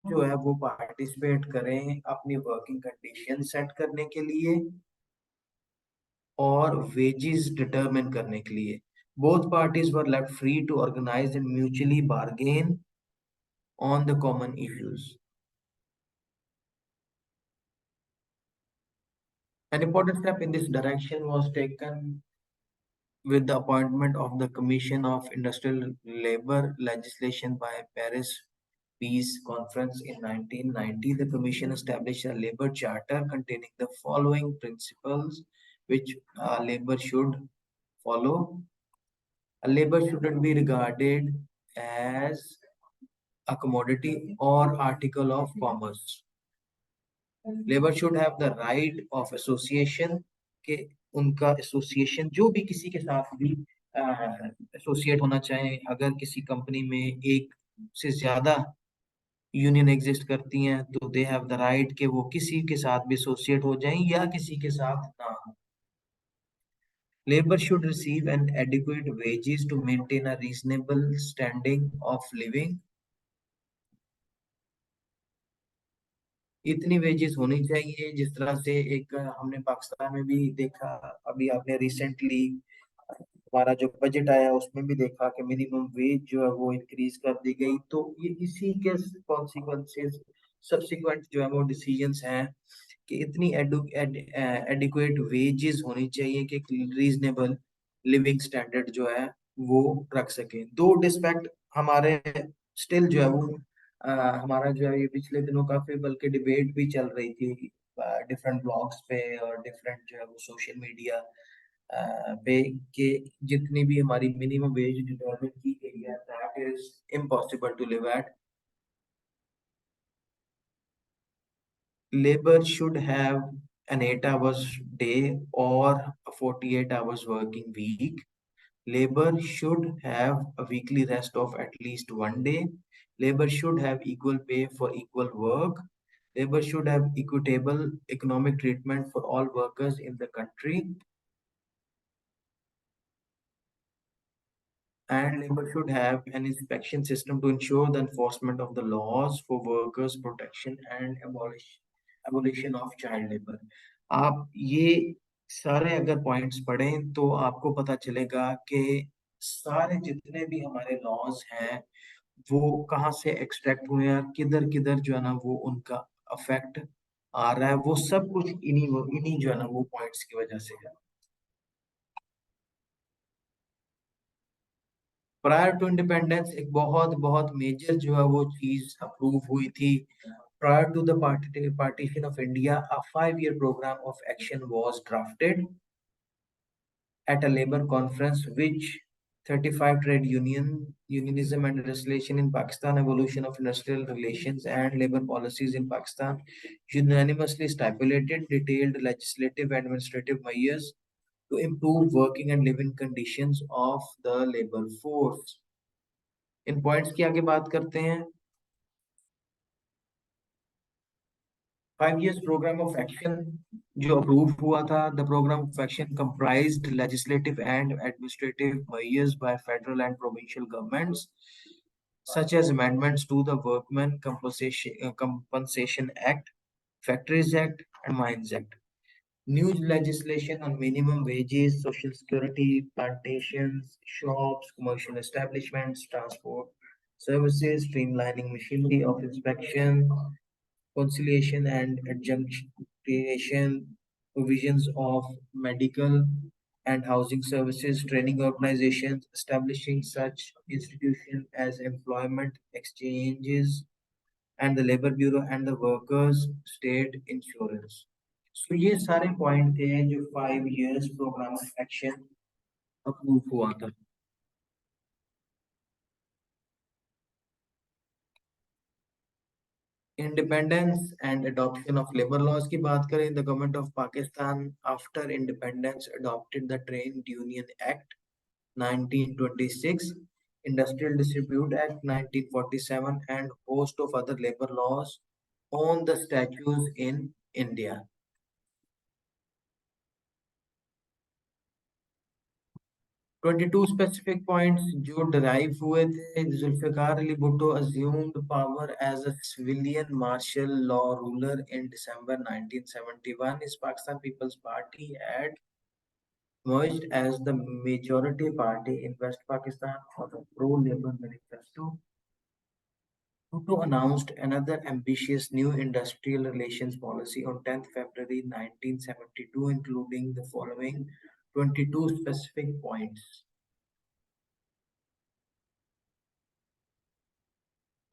जो है वो participate करें अपनी working condition set करने के लिए और वेजेस डिटरमिन करने के लिए। Both parties were left free to organise and mutually bargain on the common issues. An important step in this direction was taken with the appointment of the Commission of Industrial Labor Legislation by Paris Peace Conference in 1990. The Commission established a labor charter containing the following principles which labor should follow. A labor shouldn't be regarded as a commodity or article of commerce. Labor should have the right of association, के उनका association जो भी किसी के साथ भी associate होना चाहे, अगर किसी कंपनी में एक से ज्यादा यूनियन एग्जिस्ट करती हैं तो दे हैव द राइट कि वो किसी के साथ भी एसोसिएट हो जाएं या किसी के साथ ना हो। Labor should receive an adequate wages to maintain a reasonable standing of living. इतनी वेजेस होनी चाहिए जिस तरह से एक हमने पाकिस्तान में भी देखा, अभी आपने रिसेंटली हमारा जो बजट आया उसमें भी देखा कि मिनिमम वेज जो है वो इंक्रीज कर दी गई। तो ये इसी के कॉन्सिक्वेंसेस सब्सिक्वेंट जो है वो डिसीजंस हैं कि इतनी एडिक्वेट वेजेस होनी चाहिए कि रीजनेबल लिविंग स्टैंडर्ड जो है वो रख सके। दो डिस्पेक्ट हमारे स्टिल जो है वो हमारा जो है ये पिछले दिनों काफी बल्कि डिबेट भी चल रही थी डिफरेंट ब्लॉग्स पे और डिफरेंट जो है वो सोशल मीडिया पे, कि जितनी भी हमारी मिनिमम वेज डिटरमिन की गई है that is impossible to live at. labor should have an 8 hours day or a 48 hours working week. Labor should have a weekly rest of at least 1 day. Labor should have equal pay for equal work. Labor should have equitable economic treatment for all workers in the country. And labor should have an inspection system to ensure the enforcement of the laws for workers' protection and abolition of child labor. आप ये सारे अगर points पढ़ें तो आपको पता चलेगा कि सारे जितने भी हमारे लॉज हैं वो कहाँ से एक्सट्रैक्ट हुए हैं, किधर किधर जो है ना वो उनका अफेक्ट आ रहा है, वो सब कुछ इन्हीं जो है ना वो पॉइंट्स की वजह से है। प्रायर टू इंडिपेंडेंस एक बहुत बहुत मेजर जो है वो चीज अप्रूव हुई थी। Prior to the partition of India, a 5-year program of action was drafted at a labor conference which 35 trade unionism and legislation in Pakistan, evolution of industrial relations and labor policies in Pakistan unanimously stipulated detailed legislative and administrative measures to improve working and living conditions of the labor force. In points की आगे बात करते हैं। 5 years program of action जो approve हुआ था, the program of action comprised legislative and administrative measures by federal and provincial governments such as amendments to the Workmen Compensation Act, Factories Act and Mines Act. New legislation on minimum wages, social security, plantations, shops, commercial establishments, transport services, streamlining machinery of inspection, conciliation and adjudication, provisions of medical and housing services, training organizations, establishing such institutions as employment exchanges and the labor bureau and the workers state insurance. So ये सारे point थे जो 5 years programme of action approve हुआ था। Independence and adoption of labour laws की बात करें, the government of Pakistan after independence adopted the trade union act 1926, industrial distribute act 1947 and host of other labor laws on the statutes in India. 22 specific points जो derive हुए थे। Zulfikar Ali Bhutto assumed power as a civilian martial law ruler in December 1971. His Pakistan People's Party had merged as the majority party in West Pakistan for the pro-labor manifesto. Bhutto announced another ambitious new industrial relations policy on 10th February 1972, including the following 22 specific points.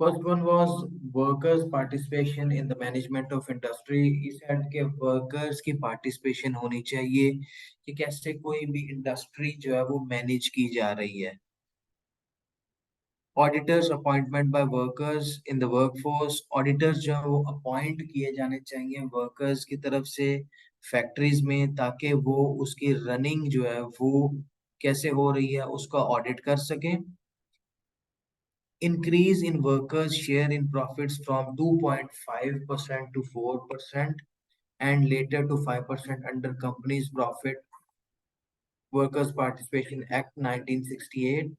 First one was workers' participation in the management of industry. He said कि workers की participation होनी चाहिए कि कैसे कोई भी industry जो है वो manage की जा रही है। Auditors appointment by workers in the workforce. Auditors जो है वो appoint किए जाने चाहिए workers की तरफ से factories में, ताकि वो उसकी running जो है वो कैसे हो रही है उसका audit कर सकें। Increase in workers' share in profits from 2.5% to 4% and later to 5% under Companies Profit Workers Participation Act 1968.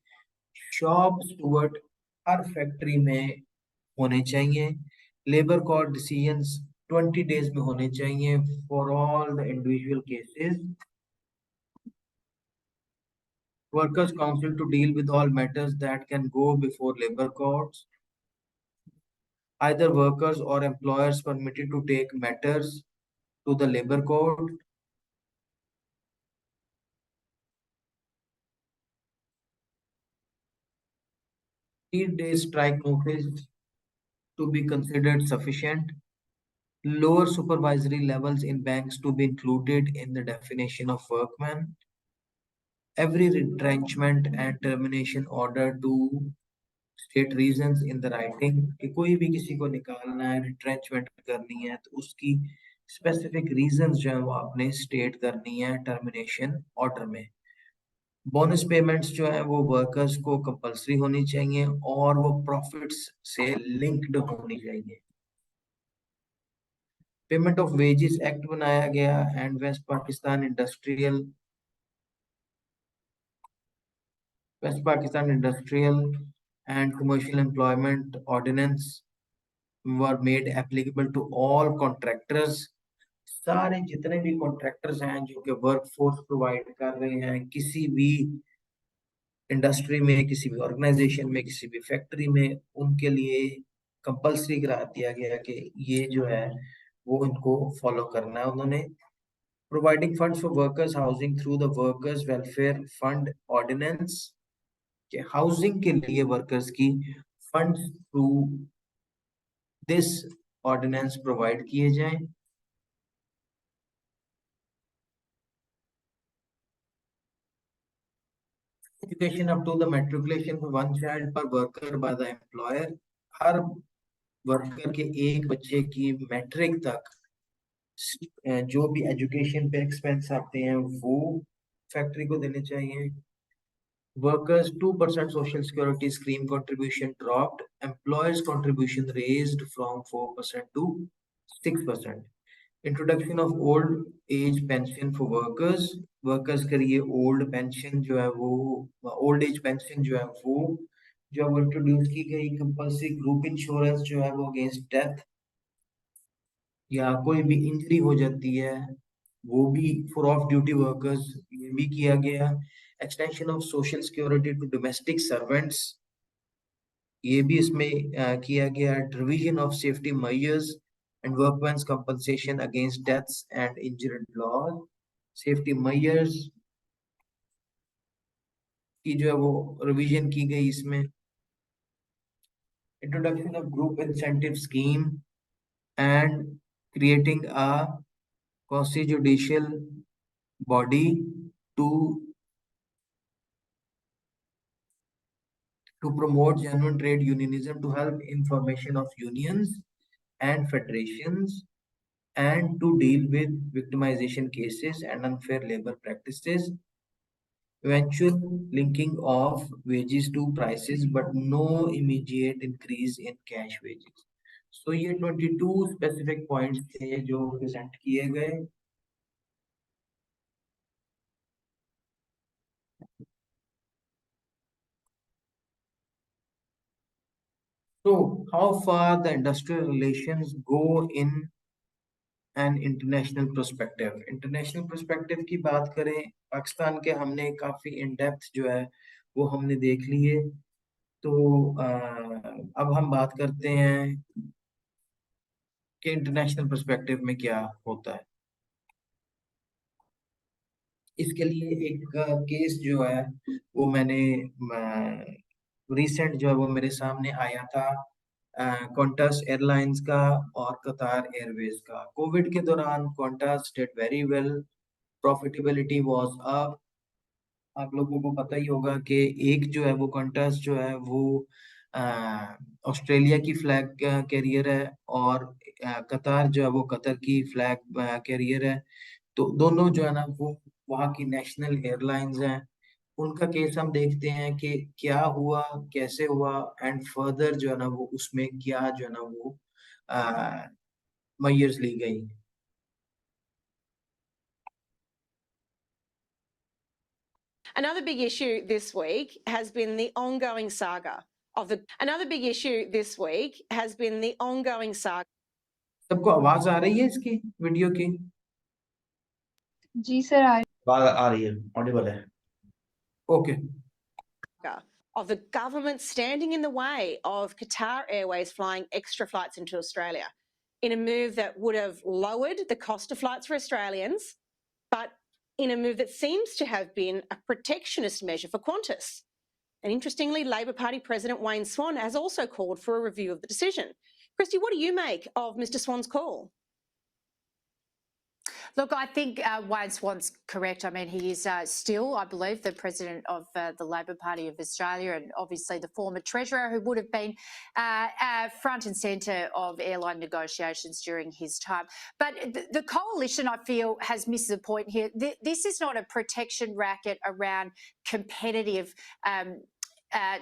Shop steward her factory में होने चाहिए। लेबर कोड डिसीजंस 20 days में होने चाहिए for all the individual cases. Workers' Council to deal with all matters that can go before labor courts. Either workers or employers permitted to take matters to the labor court. 3 days strike notice to be considered sufficient. Lower supervisory levels in banks to be included in the definition of workman. Every retrenchment and termination order to state reasons in the writing कि कोई भी किसी को निकालना है, retrenchment करनी है, तो उसकी स्पेसिफिक रीजंस जो है वो आपने स्टेट करनी है टर्मिनेशन ऑर्डर में। बोनस पेमेंट्स जो है वो वर्कर्स को कंपलसरी होनी चाहिए और वो प्रॉफिट्स से लिंक्ड होनी चाहिए। पेमेंट ऑफ वेजेस एक्ट बनाया गया and west Pakistan industrial and commercial employment ordinance were made applicable to all contractors. सारे जितने भी कॉन्ट्रैक्टर्स हैं जो कि वर्क फोर्स प्रोवाइड कर रहे हैं किसी भी इंडस्ट्री में, किसी भी ऑर्गेनाइजेशन में, किसी भी फैक्ट्री में, उनके लिए कंपलसरी करा दिया गया कि ये जो है वो इनको फॉलो करना है उन्होंने। Providing funds for workers housing through the workers welfare fund ordinance, कि हाउसिंग के लिए वर्कर्स की funds through this ordinance provide किए जाएं। Education up to the matriculation for one child per worker by the employer, हर worker के एक बच्चे की मैट्रिक तक जो भी एजुकेशन पे एक्सपेंस आते हैं वो फैक्ट्री को देने चाहिए। Workers 2% social security scheme contribution dropped, employers contribution raised from 4% to 6%. Introduction of old age pension for workers, workers के लिए ओल्ड पेंशन जो है वो ओल्ड एज पेंशन जो है वो इंट्रोड्यूस की गई। कंपल्सरी ग्रुप इंश्योरेंस जो है वो अगेंस्ट डेथ या कोई भी इंजरी हो जाती है वो भी फॉर ऑफ ड्यूटी वर्कर्स ये भी किया गया। Extension of social security to domestic servants, ये भी इसमें किया गया। Division of safety measures and workmen's compensation against deaths and injured laws, safety measures की जो है वो रिवीजन की गई इसमें। Introduction of group incentive scheme and creating a quasi judicial body to promote genuine trade unionism, to help information of unions and federations, and to deal with victimization cases and unfair labor practices. Eventual linking of wages to prices, but no immediate increase in cash wages. So ये 22 specific points थे जो present किए गए। So, how far the industrial relations go in an international perspective? International perspective की बात करें, पाकिस्तान के हमने काफी इन डेप्थ जो है वो हमने देख लिए। तो अब हम बात करते हैं कि इंटरनेशनल पर्सपेक्टिव में क्या होता है। इसके लिए एक केस जो है वो मैंने रिसेंट जो है वो मेरे सामने आया था, क्वांटस एयरलाइंस का और कतार एयरवेज का। कोविड के दौरान Qantas did very well, profitability was up. आप लोगों को पता ही होगा कि एक जो है वो क्वांटस जो है वो ऑस्ट्रेलिया की फ्लैग कैरियर है और कतार जो है वो कतर की फ्लैग कैरियर है। तो दोनों जो है ना वो वहाँ की नेशनल एयरलाइंस हैं। उनका केस हम देखते हैं कि क्या हुआ, कैसे हुआ एंड फर्दर जो है ना वो उसमें क्या जो है ना वो मेजर्स ली गई। Another big issue this week has been the ongoing saga of the. Another big issue this week has been the ongoing saga. सबको आवाज आ रही है इसकी वीडियो की? जी सर आ रही है, ऑडिबल है। Okay. Of the government standing in the way of Qatar Airways flying extra flights into Australia in a move that would have lowered the cost of flights for Australians, but in a move that seems to have been a protectionist measure for Qantas. And interestingly, Labor Party President Wayne Swan has also called for a review of the decision. Christy, what do you make of Mr Swan's call? Look, I think Wayne Swan's correct. I mean, he is still, I believe, the president of the Labor Party of Australia, and obviously the former treasurer who would have been front and centre of airline negotiations during his time. But the coalition, I feel, has missed the point here. This is not a protection racket around competitive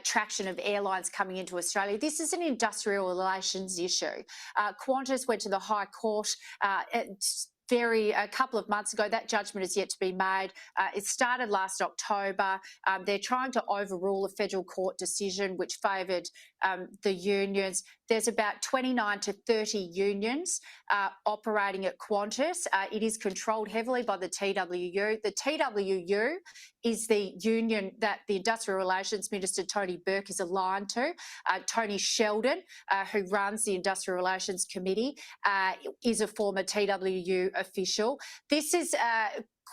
traction of airlines coming into Australia. This is an industrial relations issue. Qantas went to the High Court a couple of months ago. That judgment is yet to be made. It started last October. They're trying to overrule a federal court decision which favoured the unions. There's about 29 to 30 unions operating at Qantas. It is controlled heavily by the TWU. The TWU is the union that the Industrial Relations Minister Tony Burke is aligned to. Tony Sheldon, who runs the Industrial Relations Committee, is a former TWU official. This is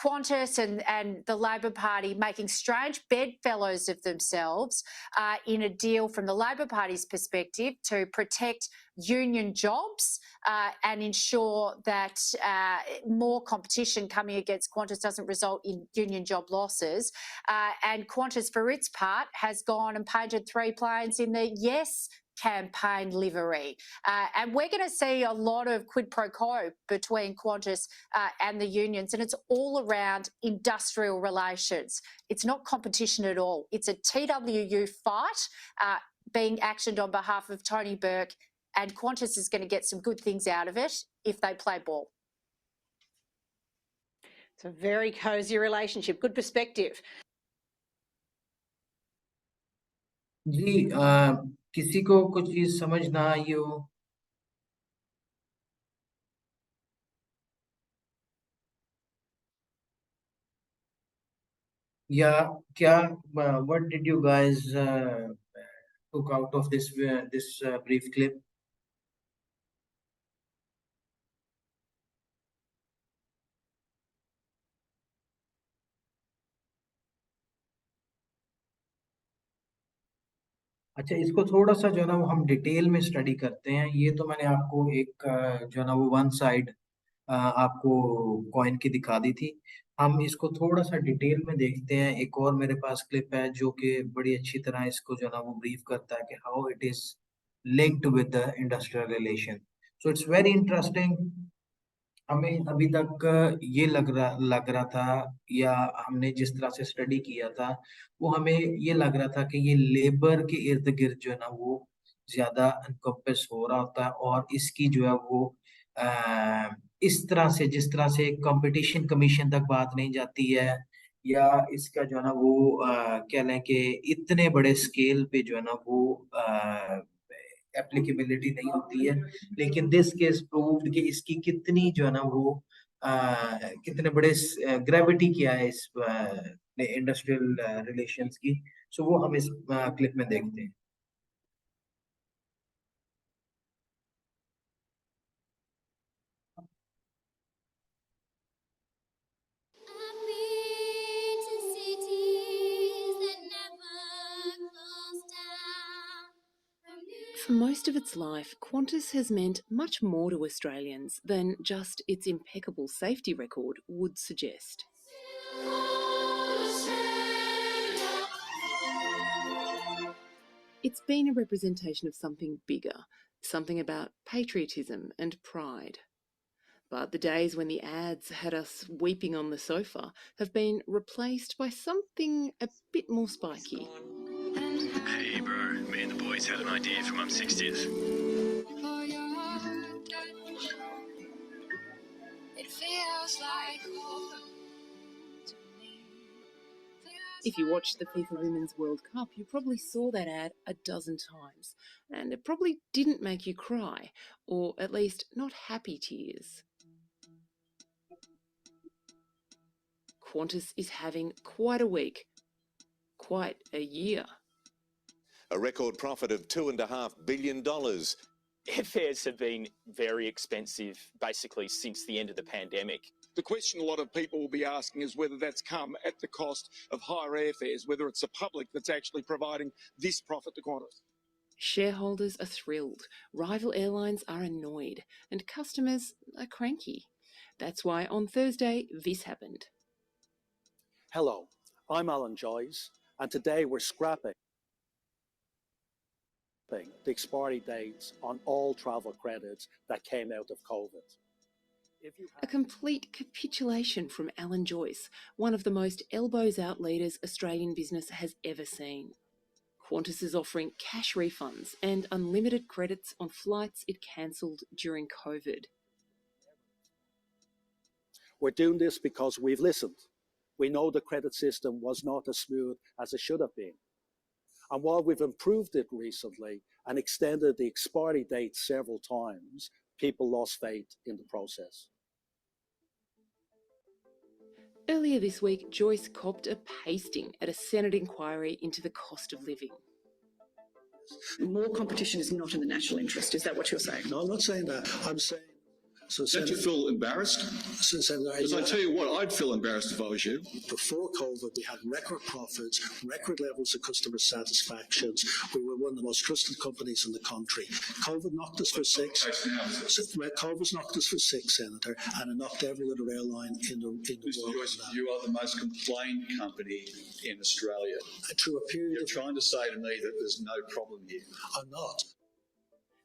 Qantas and the Labor Party making strange bedfellows of themselves in a deal from the Labor Party's perspective to protect union jobs and ensure that more competition coming against Qantas doesn't result in union job losses. And Qantas, for its part, has gone and painted 3 planes in the Yes campaign livery. And we're going to see a lot of quid pro quo between Qantas and the unions, and it's all around industrial relations. It's not competition at all. It's a TWU fight being actioned on behalf of Tony Burke, and Qantas is going to get some good things out of it if they play ball. It's a very cosy relationship. Good perspective. जी किसी को कुछ चीज समझ ना आई हो या क्या what did you guys took out of this brief clip? अच्छा, इसको थोड़ा सा जो है ना वो हम डिटेल में स्टडी करते हैं। ये तो मैंने आपको एक जो है ना वो वन साइड आपको कॉइन की दिखा दी थी। हम इसको थोड़ा सा डिटेल में देखते हैं। एक और मेरे पास क्लिप है जो कि बड़ी अच्छी तरह इसको जो है ना वो ब्रीफ करता है कि how it is linked with the industrial relation. So it's very interesting. हमें अभी तक ये लग रहा था, या हमने जिस तरह से स्टडी किया था वो हमें ये लग रहा था कि ये लेबर के इर्द गिर्द जो है ना वो ज्यादा एनकम्पेस हो रहा होता है, और इसकी जो है वो इस तरह से जिस तरह से कंपटीशन कमीशन तक बात नहीं जाती है, या इसका जो है ना वो कह लें कि इतने बड़े स्केल पे जो है ना वो एप्लीकेबिलिटी नहीं होती है। लेकिन दिस केस प्रूव्ड कि इसकी कितनी जो है ना वो कितने बड़े ग्रेविटी क्या है इस इंडस्ट्रियल रिलेशंस की। सो वो हम इस क्लिप में देखते हैं। For most of its life, Qantas has meant much more to Australians than just its impeccable safety record would suggest. It's been a representation of something bigger, something about patriotism and pride. But the days when the ads had us weeping on the sofa have been replaced by something a bit more spiky. Hey bro, me and the boys had an idea for Mum's 60th. If you watched the FIFA Women's World Cup, you probably saw that ad a dozen times, and it probably didn't make you cry, or at least not happy tears. Qantas is having quite a week, quite a year. A record profit of $2.5 billion. Airfares have been very expensive basically since the end of the pandemic. The question a lot of people will be asking is whether that's come at the cost of higher airfares, whether it's the public that's actually providing this profit to Qantas. Shareholders are thrilled, rival airlines are annoyed, and customers are cranky. That's why on Thursday this happened. Hello, I'm Alan Joyce, and today we're scrapping the expiry dates on all travel credits that came out of COVID. A complete capitulation from Alan Joyce, one of the most elbows-out leaders Australian business has ever seen. Qantas is offering cash refunds and unlimited credits on flights it cancelled during COVID. We're doing this because we've listened. We know the credit system was not as smooth as it should have been. And while we've improved it recently and extended the expiry date several times, people lost faith in the process. Earlier this week, Joyce copped a pasting at a Senate inquiry into the cost of living. More competition is not in the national interest. Is that what you're saying? No, I'm not saying that. I'm saying... So don't you feel embarrassed? Because I tell you what, I'd feel embarrassed if I was you. Before COVID, we had record profits, record levels of customer satisfactions. We were one of the most trusted companies in the country. COVID knocked us for six. COVID's knocked us for six, Senator, and it knocked every other airline in the world. Joyce, you are the most complained company in Australia. Through a period You're trying to say to me that there's no problem here. I'm not.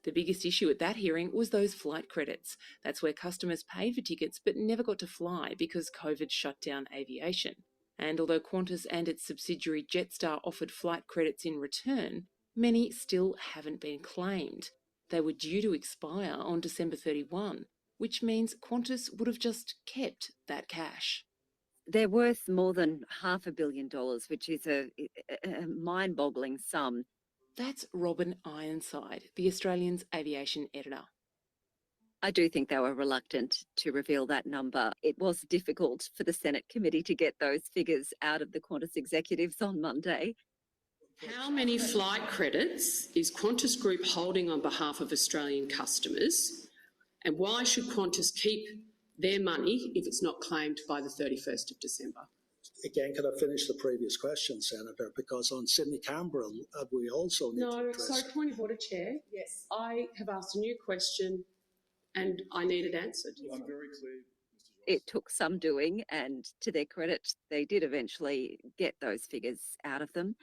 The biggest issue at that hearing was those flight credits. That's where customers paid for tickets but never got to fly because COVID shut down aviation. And although Qantas and its subsidiary Jetstar offered flight credits in return, many still haven't been claimed. They were due to expire on December 31, which means Qantas would have just kept that cash. They're worth more than $500 million, which is a mind-boggling sum. That's Robin Ironside, the Australian's aviation editor. I do think they were reluctant to reveal that number. It was difficult for the Senate committee to get those figures out of the Qantas executives on Monday. How many flight credits is Qantas Group holding on behalf of Australian customers? And why should Qantas keep their money if it's not claimed by the 31st of December? Again, can I finish the previous question, Senator? Because on Sydney-Canberra, we also need to address... No, sorry, point of order, Chair. Yes. I have asked a new question and I need it answered. I'm very clear. It took some doing, and to their credit, they did eventually get those figures out of them.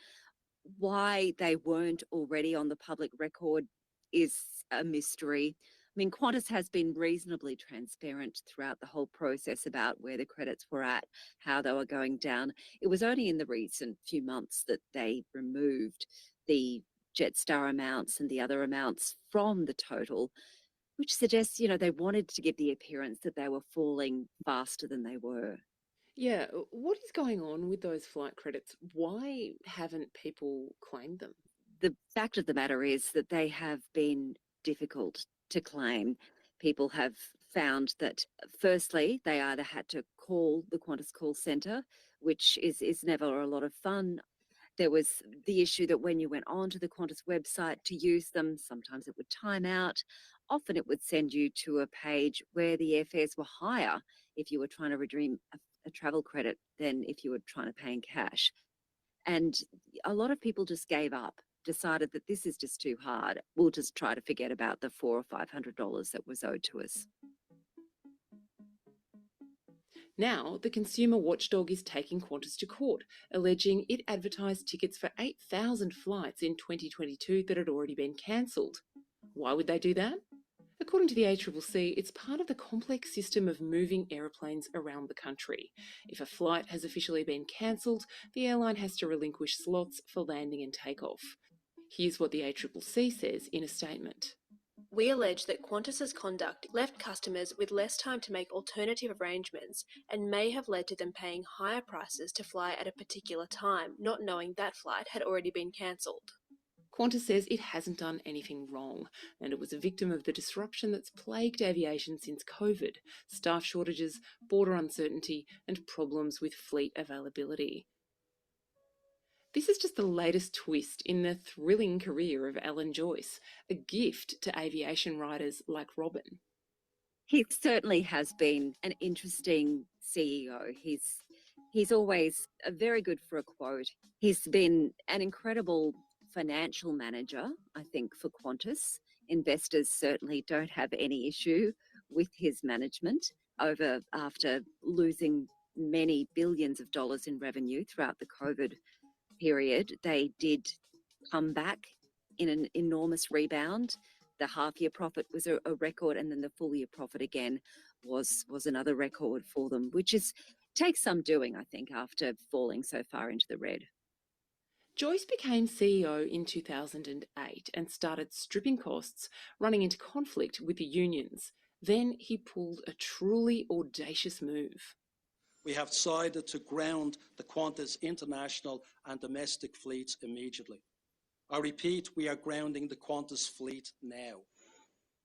Why they weren't already on the public record is a mystery. I mean, Qantas has been reasonably transparent throughout the whole process about where the credits were at, how they were going down. It was only in the recent few months that they removed the Jetstar amounts and the other amounts from the total, which suggests, you know, they wanted to give the appearance that they were falling faster than they were. Yeah, what is going on with those flight credits? Why haven't people claimed them? The fact of the matter is that they have been difficult to claim. People have found that, firstly, they either had to call the Qantas call centre, which is never a lot of fun. There was the issue that when you went onto the Qantas website to use them, sometimes it would time out. Often it would send you to a page where the airfares were higher if you were trying to redeem a travel credit than if you were trying to pay in cash. And a lot of people just gave up, decided that this is just too hard. We'll just try to forget about the $400 or $500 that was owed to us. Now, the consumer watchdog is taking Qantas to court, alleging it advertised tickets for 8,000 flights in 2022 that had already been cancelled. Why would they do that? According to the ACCC, it's part of the complex system of moving aeroplanes around the country. If a flight has officially been cancelled, the airline has to relinquish slots for landing and takeoff. Here's what the ACCC says in a statement. We allege that Qantas's conduct left customers with less time to make alternative arrangements and may have led to them paying higher prices to fly at a particular time, not knowing that flight had already been cancelled. Qantas says it hasn't done anything wrong, and it was a victim of the disruption that's plagued aviation since COVID, staff shortages, border uncertainty, and problems with fleet availability. This is just the latest twist in the thrilling career of Alan Joyce, a gift to aviation writers like Robin. He certainly has been an interesting CEO. He's always very good for a quote. He's been an incredible financial manager, I think, for Qantas. Investors certainly don't have any issue with his management. after losing many billions of dollars in revenue throughout the COVID period. They did come back in an enormous rebound. The half-year profit was a record, and then the full-year profit again was another record for them, which takes some doing, I think, after falling so far into the red. Joyce became CEO in 2008 and started stripping costs, running into conflict with the unions. Then he pulled a truly audacious move. We have decided to ground the Qantas international and domestic fleets immediately. I repeat, we are grounding the Qantas fleet now.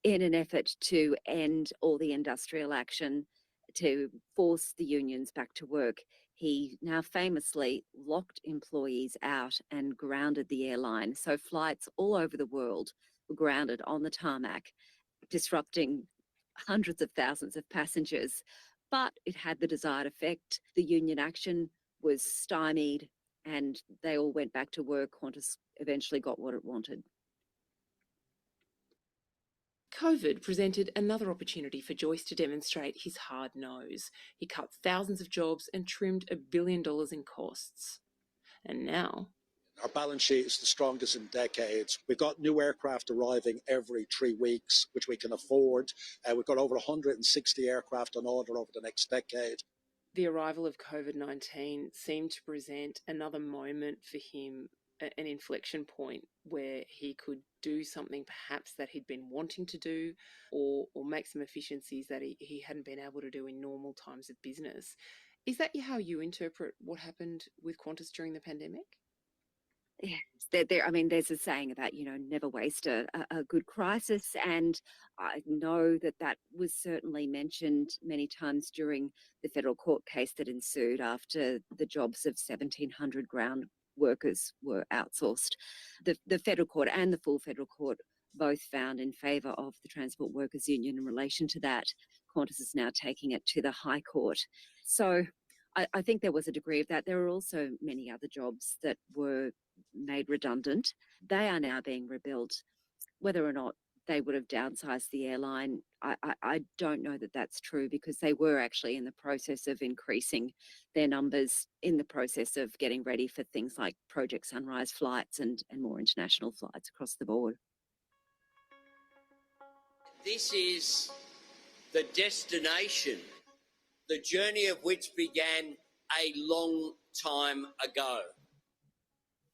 In an effort to end all the industrial action, to force the unions back to work, he now famously locked employees out and grounded the airline. So flights all over the world were grounded on the tarmac, disrupting hundreds of thousands of passengers. But it had the desired effect. The union action was stymied and they all went back to work. Qantas eventually got what it wanted. COVID presented another opportunity for Joyce to demonstrate his hard nose. He cut thousands of jobs and trimmed $1 billion in costs. And now, our balance sheet is the strongest in decades. We've got new aircraft arriving every 3 weeks, which we can afford. We've got over 160 aircraft on order over the next decade. the arrival of COVID-19 seemed to present another moment for him, an inflection point where he could do something perhaps that he'd been wanting to do, or make some efficiencies that he hadn't been able to do in normal times of business. Is that how you interpret what happened with Qantas during the pandemic? Yes, I mean, there's a saying about, never waste a good crisis. And I know that was certainly mentioned many times during the federal court case that ensued after the jobs of 1,700 ground workers were outsourced. The federal court and the full federal court both found in favour of the Transport Workers Union in relation to that. Qantas is now taking it to the High Court. So I think there was a degree of that. There are also many other jobs that were made redundant. They are now being rebuilt. Whether or not they would have downsized the airline, I don't know that that's true, because they were actually in the process of increasing their numbers, in the process of getting ready for things like Project Sunrise flights and more international flights across the board. This is the destination, the journey of which began a long time ago.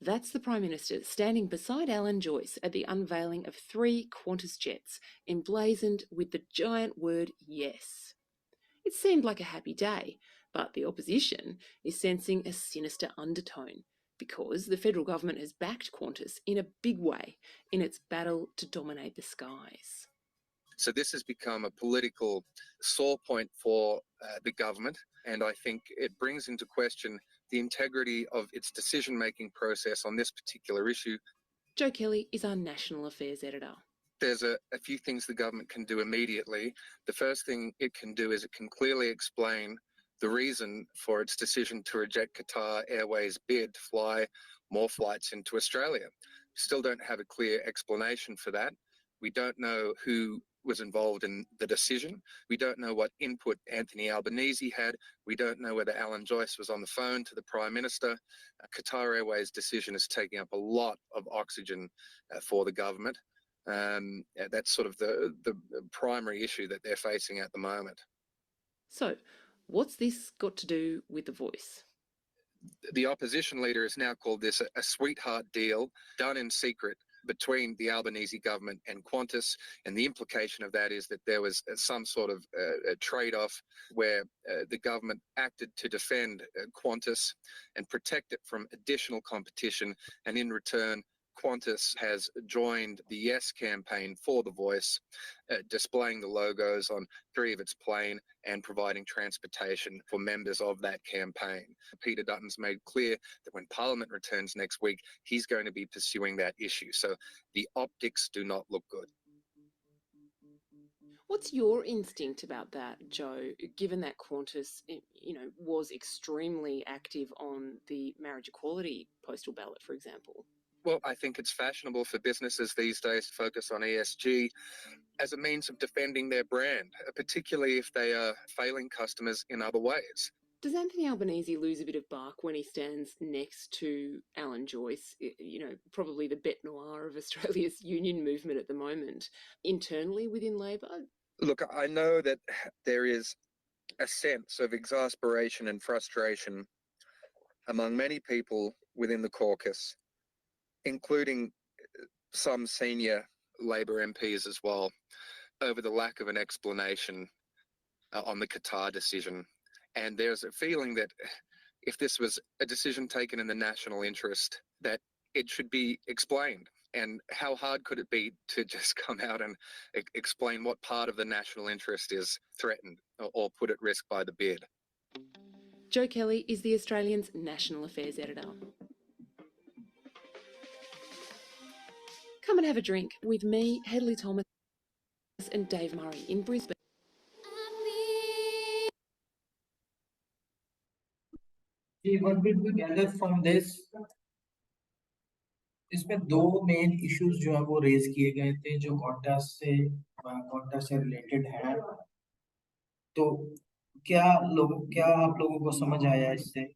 That's the Prime Minister standing beside Alan Joyce at the unveiling of 3 Qantas jets emblazoned with the giant word yes. It seemed like a happy day, but the opposition is sensing a sinister undertone, because the federal government has backed Qantas in a big way in its battle to dominate the skies. So this has become a political sore point for the government, and I think it brings into question the integrity of its decision-making process on this particular issue. Jo Kelly is our National Affairs Editor. There's a few things the government can do immediately. The first thing it can do is it can clearly explain the reason for its decision to reject Qatar Airways' bid to fly more flights into Australia. We still don't have a clear explanation for that. We don't know who was involved in the decision. We don't know what input Anthony Albanese had. We don't know whether Alan Joyce was on the phone to the Prime Minister. Qatar Airways' decision is taking up a lot of oxygen for the government. That's sort of the primary issue that they're facing at the moment. So, what's this got to do with The Voice? The opposition leader has now called this a sweetheart deal done in secret between the Albanese government and Qantas, and the implication of that is that there was some sort of a trade-off where the government acted to defend Qantas and protect it from additional competition, and in return Qantas has joined the Yes campaign for The Voice, displaying the logos on 3 of its plane and providing transportation for members of that campaign. Peter Dutton's made clear that when Parliament returns next week, he's going to be pursuing that issue. So the optics do not look good. What's your instinct about that, Jo, given that Qantas, was extremely active on the marriage equality postal ballot, for example? Well, I think it's fashionable for businesses these days to focus on ESG. as a means of defending their brand, particularly if they are failing customers in other ways. Does Anthony Albanese lose a bit of bark when he stands next to Alan Joyce, you know, probably the bête noire of Australia's union movement at the moment, internally within Labor? Look, I know that there is a sense of exasperation and frustration among many people within the caucus, including some senior Labor MPs as well, over the lack of an explanation on the Qatar decision. And there's a feeling that if this was a decision taken in the national interest, that it should be explained. And how hard could it be to just come out and explain what part of the national interest is threatened or put at risk by the bid? Joe Kelly is the Australian's National Affairs Editor. Come and have a drink with me, Hedley Thomas, and Dave Murray in Brisbane. Ji, what did we gather from this? इसमें दो main issues जो है वो raise किए गए थे जो quanta से रिलेटेड है। तो क्या आप लोगों को समझ आया इससे?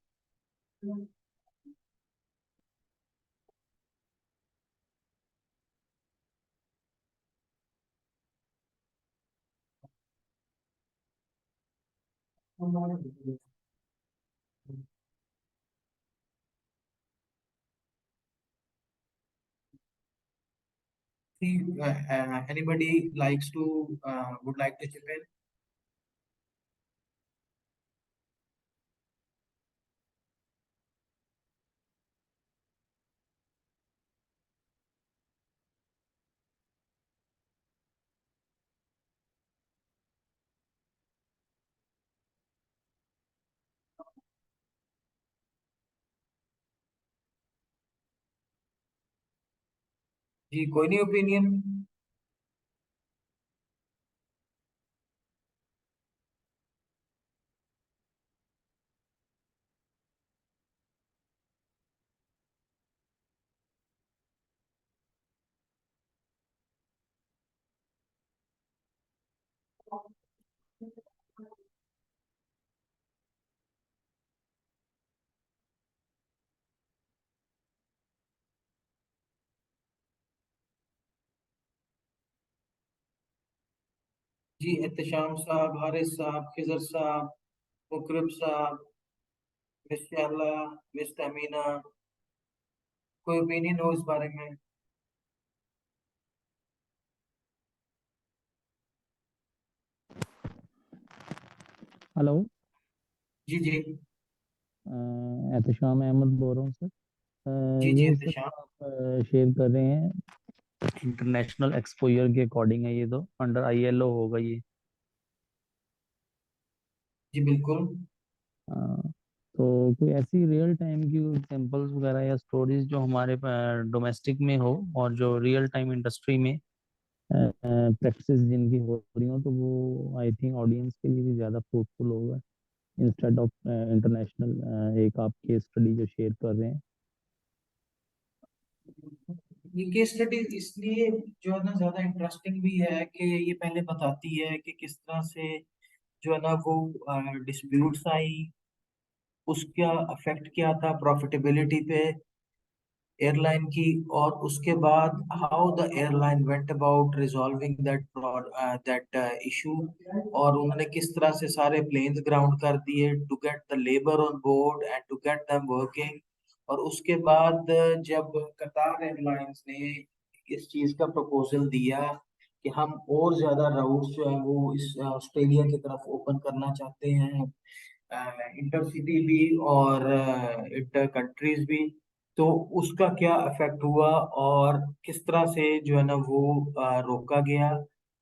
Anybody would like to chip in? जी, कोई नहीं ओपिनियन? जी, एहतशाम साहब, हारिस साहब, खिजर साहब, मुकरम साहब, मिस शाला, मिस तमीना, कोई ओपिनियन हो इस बारे में? हेलो जी जी एहतशाम अहमद बोल रहा हूँ सर। जी जी ये सर एहतशाम। आप शेयर कर रहे हैं इंटरनेशनल एक्सपोजर के अकॉर्डिंग है, ये तो अंडर ILO होगा ये। जी बिल्कुल। तो कोई ऐसी रियल टाइम की एग्जांपल्स वगैरह या स्टोरीज जो हमारे डोमेस्टिक में हो और जो रियल टाइम इंडस्ट्री में प्रैक्टिस जिनकी हो रही हो, तो वो आई थिंक ऑडियंस के लिए भी ज़्यादा फ्रूटफुल होगा इंस्टेड ऑफ इंटरनेशनल एक आप केस स्टडी जो शेयर कर रहे हैं। ये केस स्टडी इसलिए जो है ना ज्यादा इंटरेस्टिंग भी है कि ये पहले बताती है कि किस तरह से जो है ना वो डिस्प्यूट्स आई, उसका अफेक्ट क्या था प्रॉफिटेबिलिटी पे एयरलाइन की, और उसके बाद how the airline went about resolving that issue, और उन्होंने किस तरह से सारे प्लेन्स ग्राउंड कर दिए to get the labour on board and to get them working. और उसके बाद जब कतार एयरलाइंस ने इस चीज का प्रपोजल दिया कि हम और ज्यादा राउट्स जो है वो इस ऑस्ट्रेलिया की तरफ ओपन करना चाहते हैं, इंटरसिटी भी और इंटर कंट्रीज भी, तो उसका क्या इफेक्ट हुआ और किस तरह से जो है ना वो रोका गया।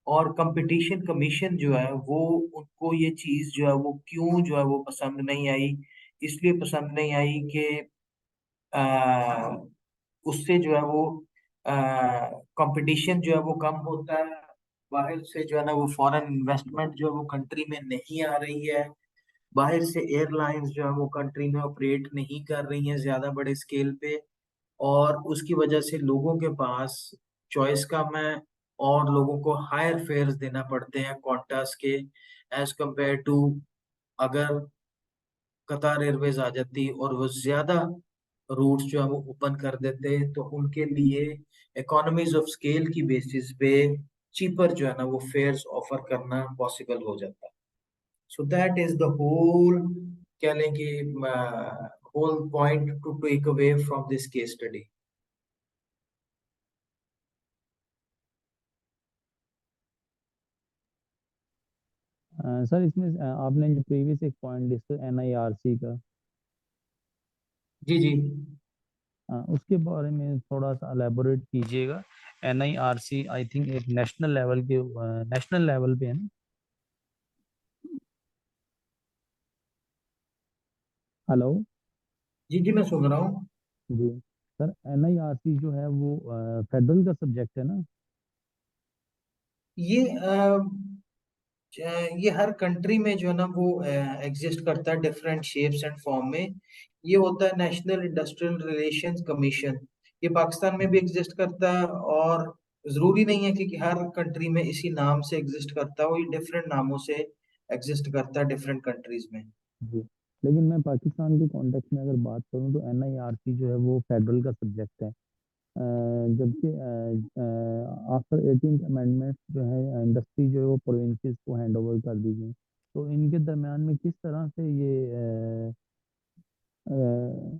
और कंपटीशन कमीशन जो है वो उनको ये चीज जो है वो क्यों जो है वो पसंद नहीं आई, इसलिए पसंद नहीं आई कि उससे जो है वो कंपटीशन जो है वो कम होता है, बाहर से जो है ना वो फॉरेन इन्वेस्टमेंट जो है वो कंट्री में नहीं आ रही है, बाहर से एयरलाइंस जो है वो कंट्री में ऑपरेट नहीं कर रही हैं ज्यादा बड़े स्केल पे, और उसकी वजह से लोगों के पास चॉइस कम है, और लोगों को हायर फेयर्स देना पड़ते हैं क्वांटास के, एज कंपेयर टू अगर कतार एयरवेज आ जाती और वो ज्यादा रूट्स जो है वो ओपन कर देते, तो उनके लिए इकोनॉमीज ऑफ स्केल की बेसिस पे चीपर जो है ना वो फेयर्स ऑफर करना पॉसिबल हो जाता है। So that is the whole, कह लें कि whole point to take away from this case study. Sir इसमें आपने जो प्रीवियस एक पॉइंट डिस्कस NIRC का, जी जी, उसके बारे में थोड़ा सा एलेबोरेट कीजिएगा। NIRC आई थिंक एक नेशनल लेवल पे है ना? हेलो। जी जी, मैं सुन रहा हूँ। जी सर, NIRC जो है वो फेडरल का सब्जेक्ट है ना? ये ये हर कंट्री में जो है ना वो एग्जिस्ट करता है डिफरेंट शेप्स एंड फॉर्म में। ये होता है नेशनल इंडस्ट्रियल रिलेशंस कमीशन। ये पाकिस्तान में भी एग्जिस्ट करता है, और जरूरी नहीं है कि हर कंट्री में इसी नाम से एग्जिस्ट करता है, वो ये डिफरेंट नामों से एग्जिस्ट करता है डिफरेंट कंट्रीज में। जी, लेकिन मैं पाकिस्तान के कॉन्टेक्स्ट में अगर बात करूं तो NIRC जो है वो फेडरल का सब्जेक्ट है, जबकि आफ्टर 18th अमेंडमेंट जो है इंडस्ट्री जो है वो प्रोविंसेस को हैंड ओवर कर दी गई। तो इनके दरमियान में किस तरह से ये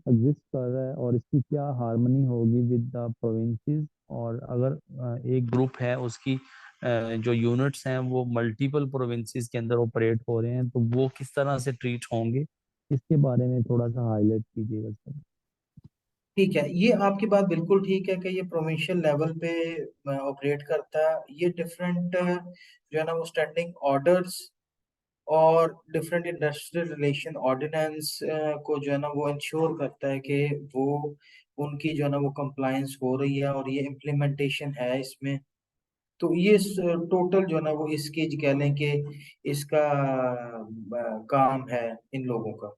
एग्जिस्ट कर रहा है और इसकी क्या हार्मनी होगी विद द प्रोविंसेस, और अगर एक ग्रुप है उसकी जो यूनिट्स हैं वो मल्टीपल प्रोविंसेस के अंदर ऑपरेट हो रहे हैं, तो वो किस तरह से ट्रीट होंगे, इसके बारे में थोड़ा सा हाईलाइट कीजिएगा सर। ठीक है, ये आपकी बात बिल्कुल ठीक है कि ये प्रोविंशियल लेवल पे ऑपरेट करता है। ये डिफरेंट जो है ना वो स्टैंडिंग ऑर्डर्स और डिफरेंट इंडस्ट्रियल रिलेशन ऑर्डिनेंस को जो है ना वो इंश्योर करता है कि वो उनकी जो है ना वो कंप्लायंस हो रही है, और ये इम्प्लीमेंटेशन है इसमें। तो ये टोटल जो है ना वो इसकी कह लें कि इसका काम है इन लोगों का।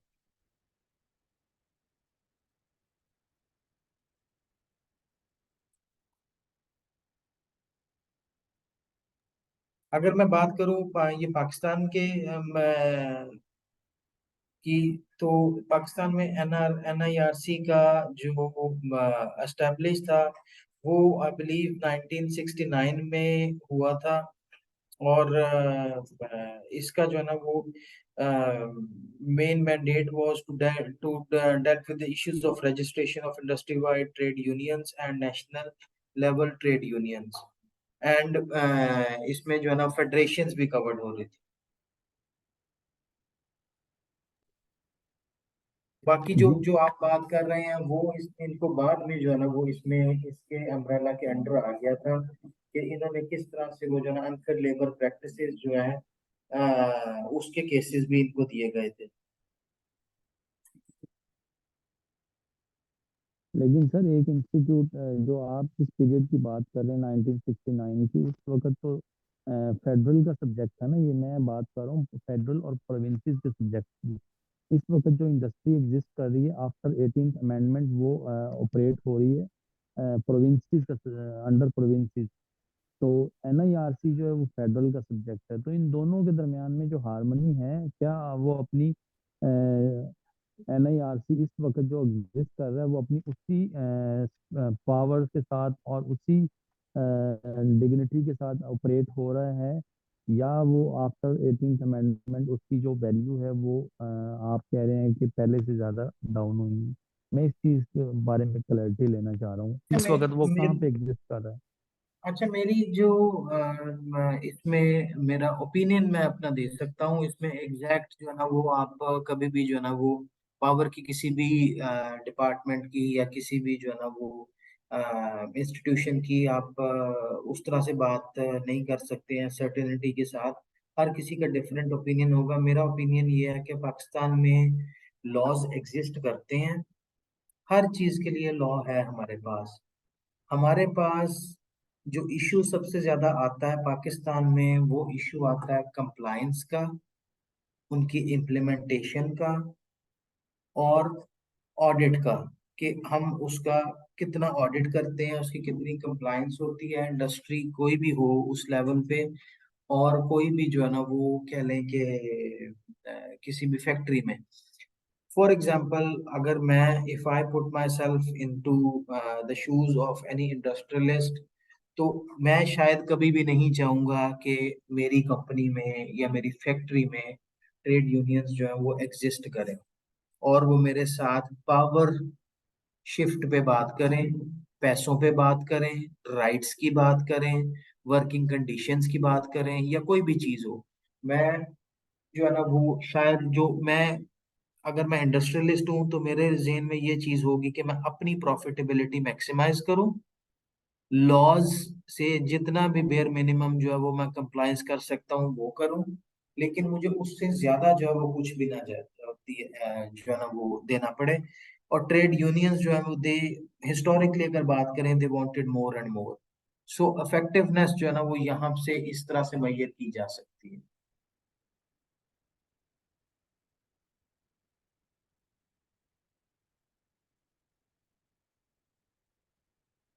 अगर मैं बात करूं ये पाकिस्तान के की, तो पाकिस्तान में NIRC का जो एस्टेब्लिश था वो आई बिलीव 1969 में हुआ था। और इसका जो है ना वो main mandate was to dealt with the issues of registration of industry wide trade unions and national level trade unions, and इसमें जो है ना फेडरेशंस भी कवर्ड हो रही थी। बाकी जो जी जो आप बात कर रहे हैं वो इनको बाद में जो है ना वो इसमें इसके अम्ब्रेला के अंडर आ गया था कि इन्होंने किस तरह से वो जो है ना अनफेयर लेबर प्रैक्टिसेस जो है उसके केसेस भी इनको दिए गए थे। लेकिन सर एक इंस्टीट्यूट जो आप जिस पीरियड की बात कर रहे हैं 1969 की, उस वक्त तो फेडरल का सब्जेक्ट था ना, ये मैं बात कर रहा हूँ फेडरल और प्रोविंसेस के सब्जेक्ट की। इस वक्त जो इंडस्ट्री एग्जिस्ट कर रही है आफ्टर 18th अमेंडमेंट वो ऑपरेट हो रही है प्रोविंसेस का, अंडर प्रोविंसेस। तो NIRC जो है वो फेडरल का सब्जेक्ट है, तो इन दोनों के दरमियान में जो हार्मनी है, क्या वो अपनी NIRC इस वक्त जो एग्जिस्ट कर रहा है वो अपनी उसी पावर के साथ और उसी डिग्निटी के साथ ऑपरेट हो रहा है, या वो आफ्टर 18th अमेंडमेंट उसकी जो वैल्यू है वो आप कह रहे हैं कि पहले से ज़्यादा डाउन हुई है? मैं इस चीज़ के बारे में क्लैरिटी लेना चाह रहा हूँ, इस वक्त वो कहाँ पे एग्जिस्ट कर रहा है? अच्छा, मेरी जो इसमें मेरा ओपिनियन मैं अपना दे सकता हूँ। इसमें एग्जैक्ट जो है ना वो आप कभी भी जो है ना वो पावर की किसी भी डिपार्टमेंट की या किसी भी जो है ना वो इंस्टीट्यूशन की आप उस तरह से बात नहीं कर सकते हैं सर्टेनिटी के साथ। हर किसी का डिफरेंट ओपिनियन होगा। मेरा ओपिनियन ये है कि पाकिस्तान में लॉज एग्जिस्ट करते हैं, हर चीज के लिए लॉ है हमारे पास। हमारे पास जो इशू सबसे ज्यादा आता है पाकिस्तान में, वो इशू आता है कंप्लायंस का, उनकी इम्प्लीमेंटेशन का, और ऑडिट का, कि हम उसका कितना ऑडिट करते हैं, उसकी कितनी कंप्लायंस होती है, इंडस्ट्री कोई भी हो उस लेवल पे, और कोई भी जो है ना वो कह लें कि किसी भी फैक्ट्री में। फॉर एग्जाम्पल, अगर मैं if I put myself into the shoes of any industrialist, तो मैं शायद कभी भी नहीं चाहूंगा कि मेरी कंपनी में या मेरी फैक्ट्री में ट्रेड यूनियंस जो है वो एग्जिस्ट करें, और वो मेरे साथ पावर शिफ्ट पे बात करें, पैसों पे बात करें, राइट्स की बात करें, वर्किंग कंडीशंस की बात करें, या कोई भी चीज हो। मैं जो है ना वो शायद जो मैं अगर मैं इंडस्ट्रियलिस्ट हूं तो मेरे जेन में ये चीज होगी कि मैं अपनी प्रॉफिटेबिलिटी मैक्सिमाइज करूं, लॉज से जितना भी बेयर मिनिमम जो है वो मैं कंप्लायंस कर सकता हूँ वो करूँ, लेकिन मुझे उससे ज्यादा जो है वो कुछ भी ना जाए जो है ना वो देना पड़े। और ट्रेड यूनियंस जो है वो दे हिस्टोरिकली अगर बात करें, they wanted more and more. So effectiveness जो है ना वो यहाँ से इस तरह से मैयर की जा सकती है।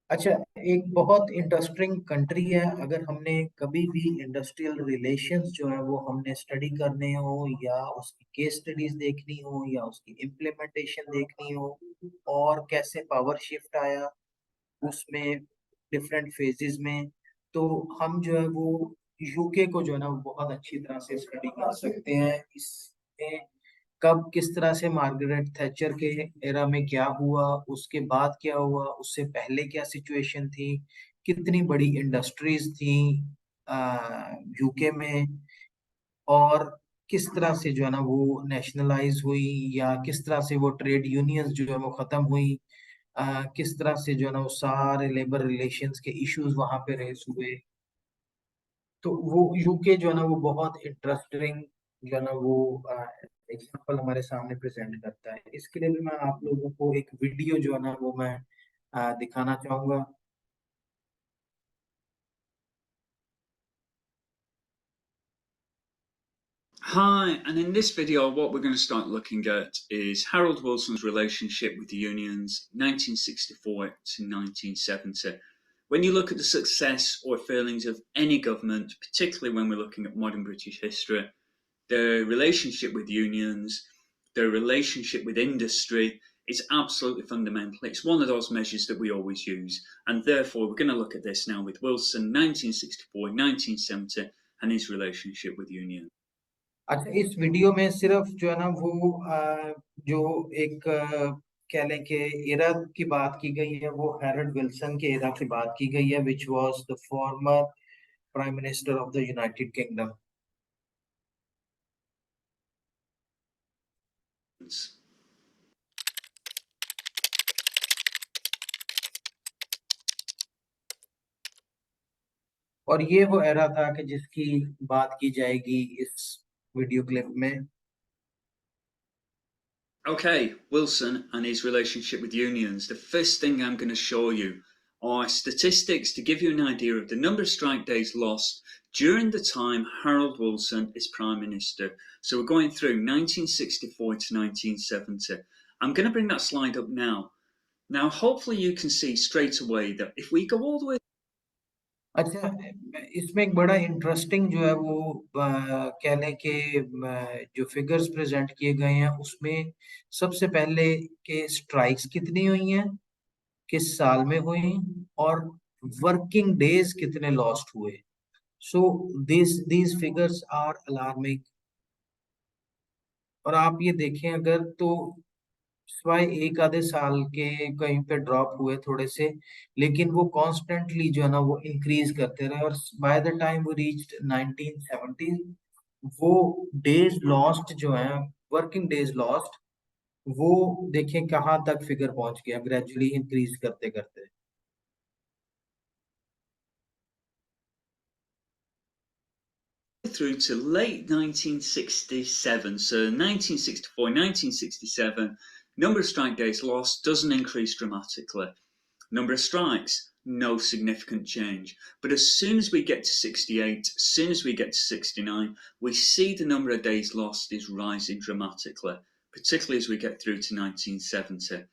अच्छा, एक बहुत इंटरेस्टिंग कंट्री है, अगर हमने कभी भी इंडस्ट्रियल रिलेशंस जो है वो हमने स्टडी करने हो, या उसकी केस स्टडीज देखनी हो, या उसकी इम्प्लीमेंटेशन देखनी हो, और कैसे पावर शिफ्ट आया उसमें डिफरेंट फेजेस में, तो हम जो है वो यूके को जो है ना वो बहुत अच्छी तरह से स्टडी कर सकते हैं। इसमें कब किस तरह से मार्गरेट थैचर के एरा में क्या हुआ, उसके बाद क्या हुआ, उससे पहले क्या सिचुएशन थी, कितनी बड़ी इंडस्ट्रीज थी यूके में, और किस तरह से जो है ना वो नेशनलाइज हुई, या किस तरह से वो ट्रेड यूनियंस जो है वो खत्म हुई, किस तरह से जो है ना वो सारे लेबर रिलेशंस के इश्यूज वहां पे रेस हुए। तो वो यूके जो है ना वो बहुत इंटरेस्टिंग जो है ना वो एग्जांपल हमारे सामने प्रेजेंट करता है। इसके लिए भी मैं आप लोगों को एक वीडियो जो है ना वो मैं दिखाना चाहूंगा। Hi, and in this video what we're going to start looking at is Harold Wilson's relationship with the unions 1964 to 1970. When you look at the success or failings of any government, particularly when we're looking at modern British history, their relationship with unions, their relationship with industry is absolutely fundamental. It's one of those measures that we always use, and therefore we're going to look at this now with Wilson 1964, 1970 and his relationship with unions. अच्छा, इस video में सिर्फ जो है ना वो जो एक कह लें कि एरा की बात की गई है, वो हैरोल्ड विल्सन के एरा की बात की गई है, which was the former prime minister of the United kingdom. और ये वो एरा था कि जिसकी बात की जाएगी इस वीडियो क्लिप में। Okay, Wilson and his relationship with unions. The first thing I'm going to show you are statistics to give you an idea of the number of strike days lost during the time Harold Wilson is Prime Minister. So we're going through 1964 to 1970. I'm going to bring that slide up now. Now, hopefully you can see straight away that if we go all the way... अच्छा, इसमें एक बड़ा interesting जो है वो कह लें कि जो फिगर्स प्रेजेंट किए गए हैं उसमें सबसे पहले के स्ट्राइक्स कितनी हुई हैं, किस साल में हुई, और वर्किंग डेज कितने लॉस्ट हुए। सो these फिगर्स आर अलार्मिंग। और आप ये देखें अगर तो सिवाय एक आधे साल के कहीं पे ड्रॉप हुए थोड़े से, लेकिन वो कॉन्स्टेंटली जो है ना वो इंक्रीज करते रहे, और बाय द टाइम वो रीच्ड 1970, वो डेज लॉस्ट जो है, वर्किंग डेज लॉस्ट, वो देखें कहाँ तक फिगर पहुंच गया, ग्रेजुअली इंक्रीज करते करते। through to late 1967. So 1964, 1967, number of strike days lost doesn't increase dramatically. Number of strikes, no significant change. But as soon as we get to 68, as soon as we get to 69, we see the number of days lost is rising dramatically, particularly as we get through to 1970.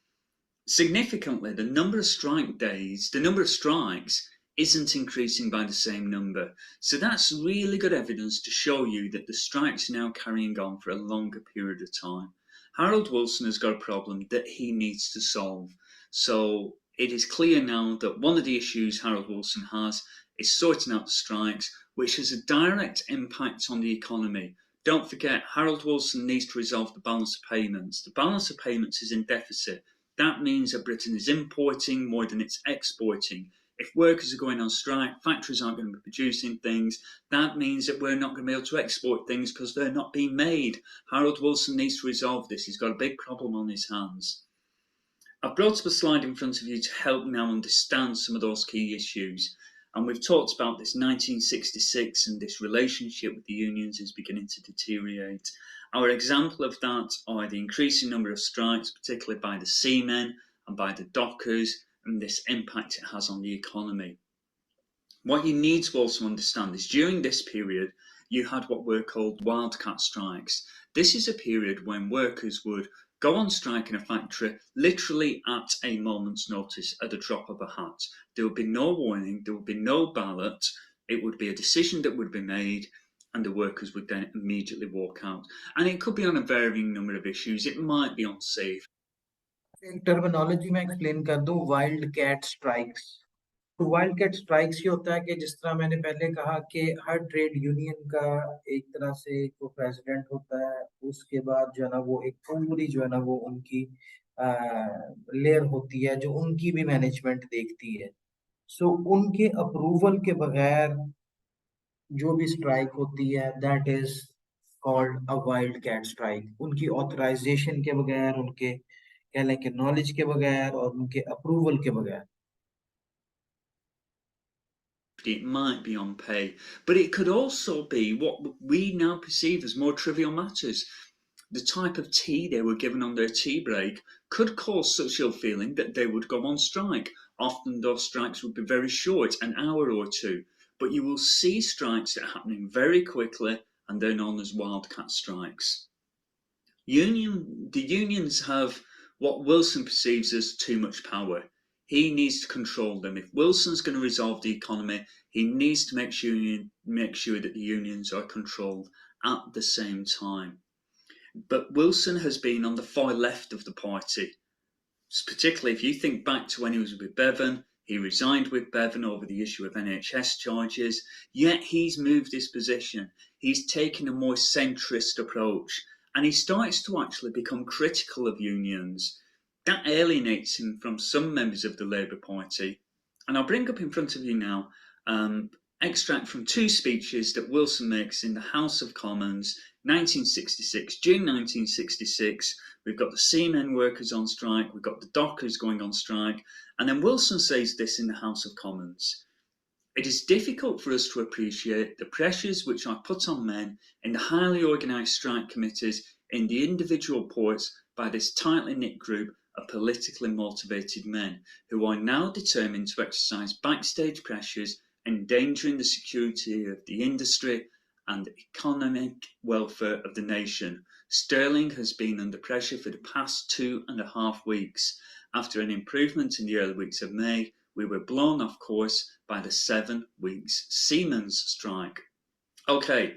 Significantly, the number of strike days, the number of strikes isn't increasing by the same number. So that's really good evidence to show you that the strikes are now carrying on for a longer period of time. Harold Wilson has got a problem that he needs to solve. So it is clear now that one of the issues Harold Wilson has is sorting out the strikes, which has a direct impact on the economy. Don't forget, Harold Wilson needs to resolve the balance of payments. The balance of payments is in deficit. That means that Britain is importing more than it's exporting. If workers are going on strike, factories aren't going to be producing things. That means that we're not going to be able to export things because they're not being made. Harold Wilson needs to resolve this. He's got a big problem on his hands. I've brought up a slide in front of you to help now understand some of those key issues. And we've talked about this 1966 and this relationship with the unions is beginning to deteriorate. Our example of that are the increasing number of strikes, particularly by the seamen and by the dockers, and this impact it has on the economy. What you need to also understand is during this period, you had what were called wildcat strikes. This is a period when workers would go on strike in a factory literally at a moment's notice, at the drop of a hat. There would be no warning, there would be no ballot, it would be a decision that would be made, and the workers would then immediately walk out. And it could be on a varying number of issues. It might be unsafe. एक terminology में explain कर दूं, wild cat strikes. तो wild cat strikes ये होता है कि जिस तरह मैंने पहले कहा कि हर ट्रेड यूनियन का एक तरह से एक प्रेसिडेंट होता है, उसके बाद जो है ना वो एक पूरी जो है ना वो उनकी लेयर होती है जो उनकी भी मैनेजमेंट देखती है। सो उनके अप्रूवल के बगैर जो भी स्ट्राइक होती है that is called a wildcat strike. उनकी ऑथराइजेशन के बगैर, उनके कह लें कि नॉलेज के बगैर और उनके अप्रूवल के बगैर। It might be on pay, but it could also be what we now perceive as more trivial matters. The type of tea they were given on their tea break could cause such ill feeling that they would go on strike. Often those strikes would be very short, an hour or two, but you will see strikes that are happening very quickly, and they're known as wildcat strikes. The unions have what Wilson perceives as too much power. He needs to control them. If Wilson's going to resolve the economy, he needs to make sure that the unions are controlled at the same time. But Wilson has been on the far left of the party, particularly if you think back to when he was with Bevan. He resigned with Bevan over the issue of NHS charges, yet he's moved his position. He's taken a more centrist approach, and he starts to actually become critical of unions. That alienates him from some members of the Labour Party. And I'll bring up in front of you now extract from two speeches that Wilson makes in the House of Commons, 1966, June 1966. We've got the seamen workers on strike, we've got the dockers going on strike, and then Wilson says this in the House of Commons. It is difficult for us to appreciate the pressures which are put on men in the highly organised strike committees in the individual ports by this tightly knit group of politically motivated men who are now determined to exercise backstage pressures, endangering the security of the industry and the economic welfare of the nation. Sterling has been under pressure for the past 2.5 weeks. After an improvement in the early weeks of May, we were blown off course by the 7 weeks Siemens strike. Okay,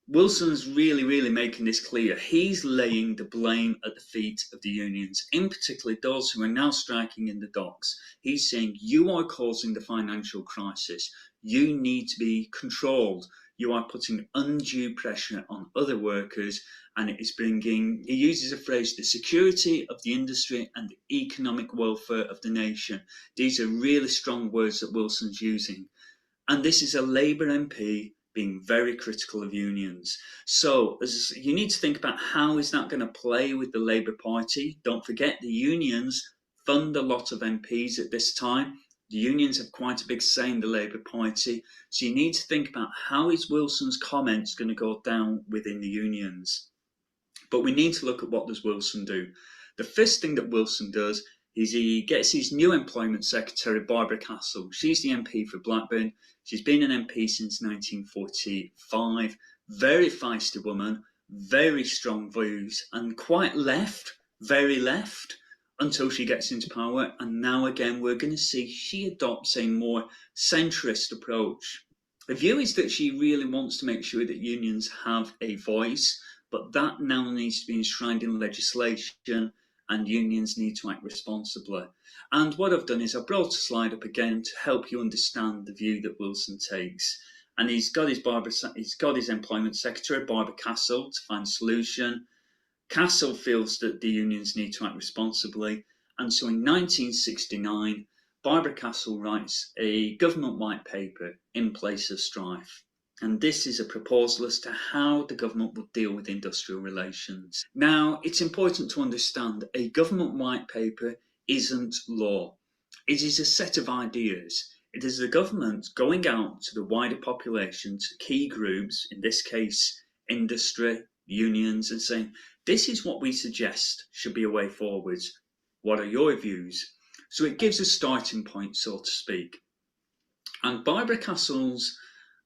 Wilson's really making this clear. He's laying the blame at the feet of the unions, in particular those who are now striking in the docks. He's saying, you are causing the financial crisis. You need to be controlled. You are putting undue pressure on other workers, and it is bringing, he uses a phrase, the security of the industry and the economic welfare of the nation. These are really strong words that Wilson's using. And this is a Labour MP being very critical of unions. So you need to think about how is that going to play with the Labour Party. Don't forget the unions fund a lot of MPs at this time. The unions have quite a big say in the Labour Party. So you need to think about how is Wilson's comments going to go down within the unions. But we need to look at what does Wilson do. The first thing that Wilson does is he gets his new employment secretary, Barbara Castle. She's the MP for Blackburn. She's been an MP since 1945. Very feisty woman, very strong views, and quite left, very left. until she gets into power. And now again, we're going to see she adopts a more centrist approach. The view is that she really wants to make sure that unions have a voice, but that now needs to be enshrined in legislation, and unions need to act responsibly. And what I've done is I've brought a slide up again to help you understand the view that Wilson takes. And he's got his employment secretary, Barbara Castle, to find a solution. Castle feels that the unions need to act responsibly, and so in 1969, Barbara Castle writes a government white paper, In Place of Strife. And this is a proposal as to how the government would deal with industrial relations. Now, it's important to understand a government white paper isn't law. It is a set of ideas. It is the government going out to the wider population, to key groups, in this case, industry, unions, and saying, this is what we suggest should be a way forward. What are your views? So it gives a starting point, so to speak. And Barbara Castle's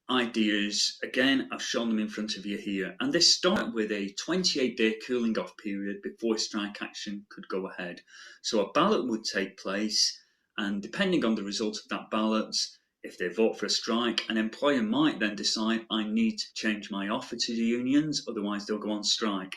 ideas, again, I've shown them in front of you here, and they start with a 28-day cooling off period before strike action could go ahead. So a ballot would take place, and depending on the result of that ballot, if they vote for a strike, an employer might then decide, I need to change my offer to the unions, otherwise they'll go on strike.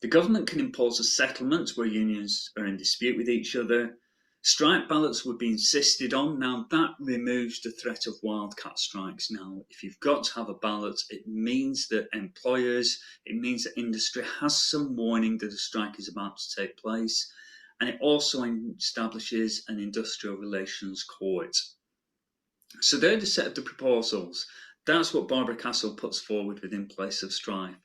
The government can impose a settlement where unions are in dispute with each other. Strike ballots would be insisted on. Now that removes the threat of wildcat strikes. Now, if you've got to have a ballot, it means that it means that industry has some warning that a strike is about to take place. And it also establishes an industrial relations court. So they're the set of the proposals. That's what Barbara Castle puts forward with In Place of Strife.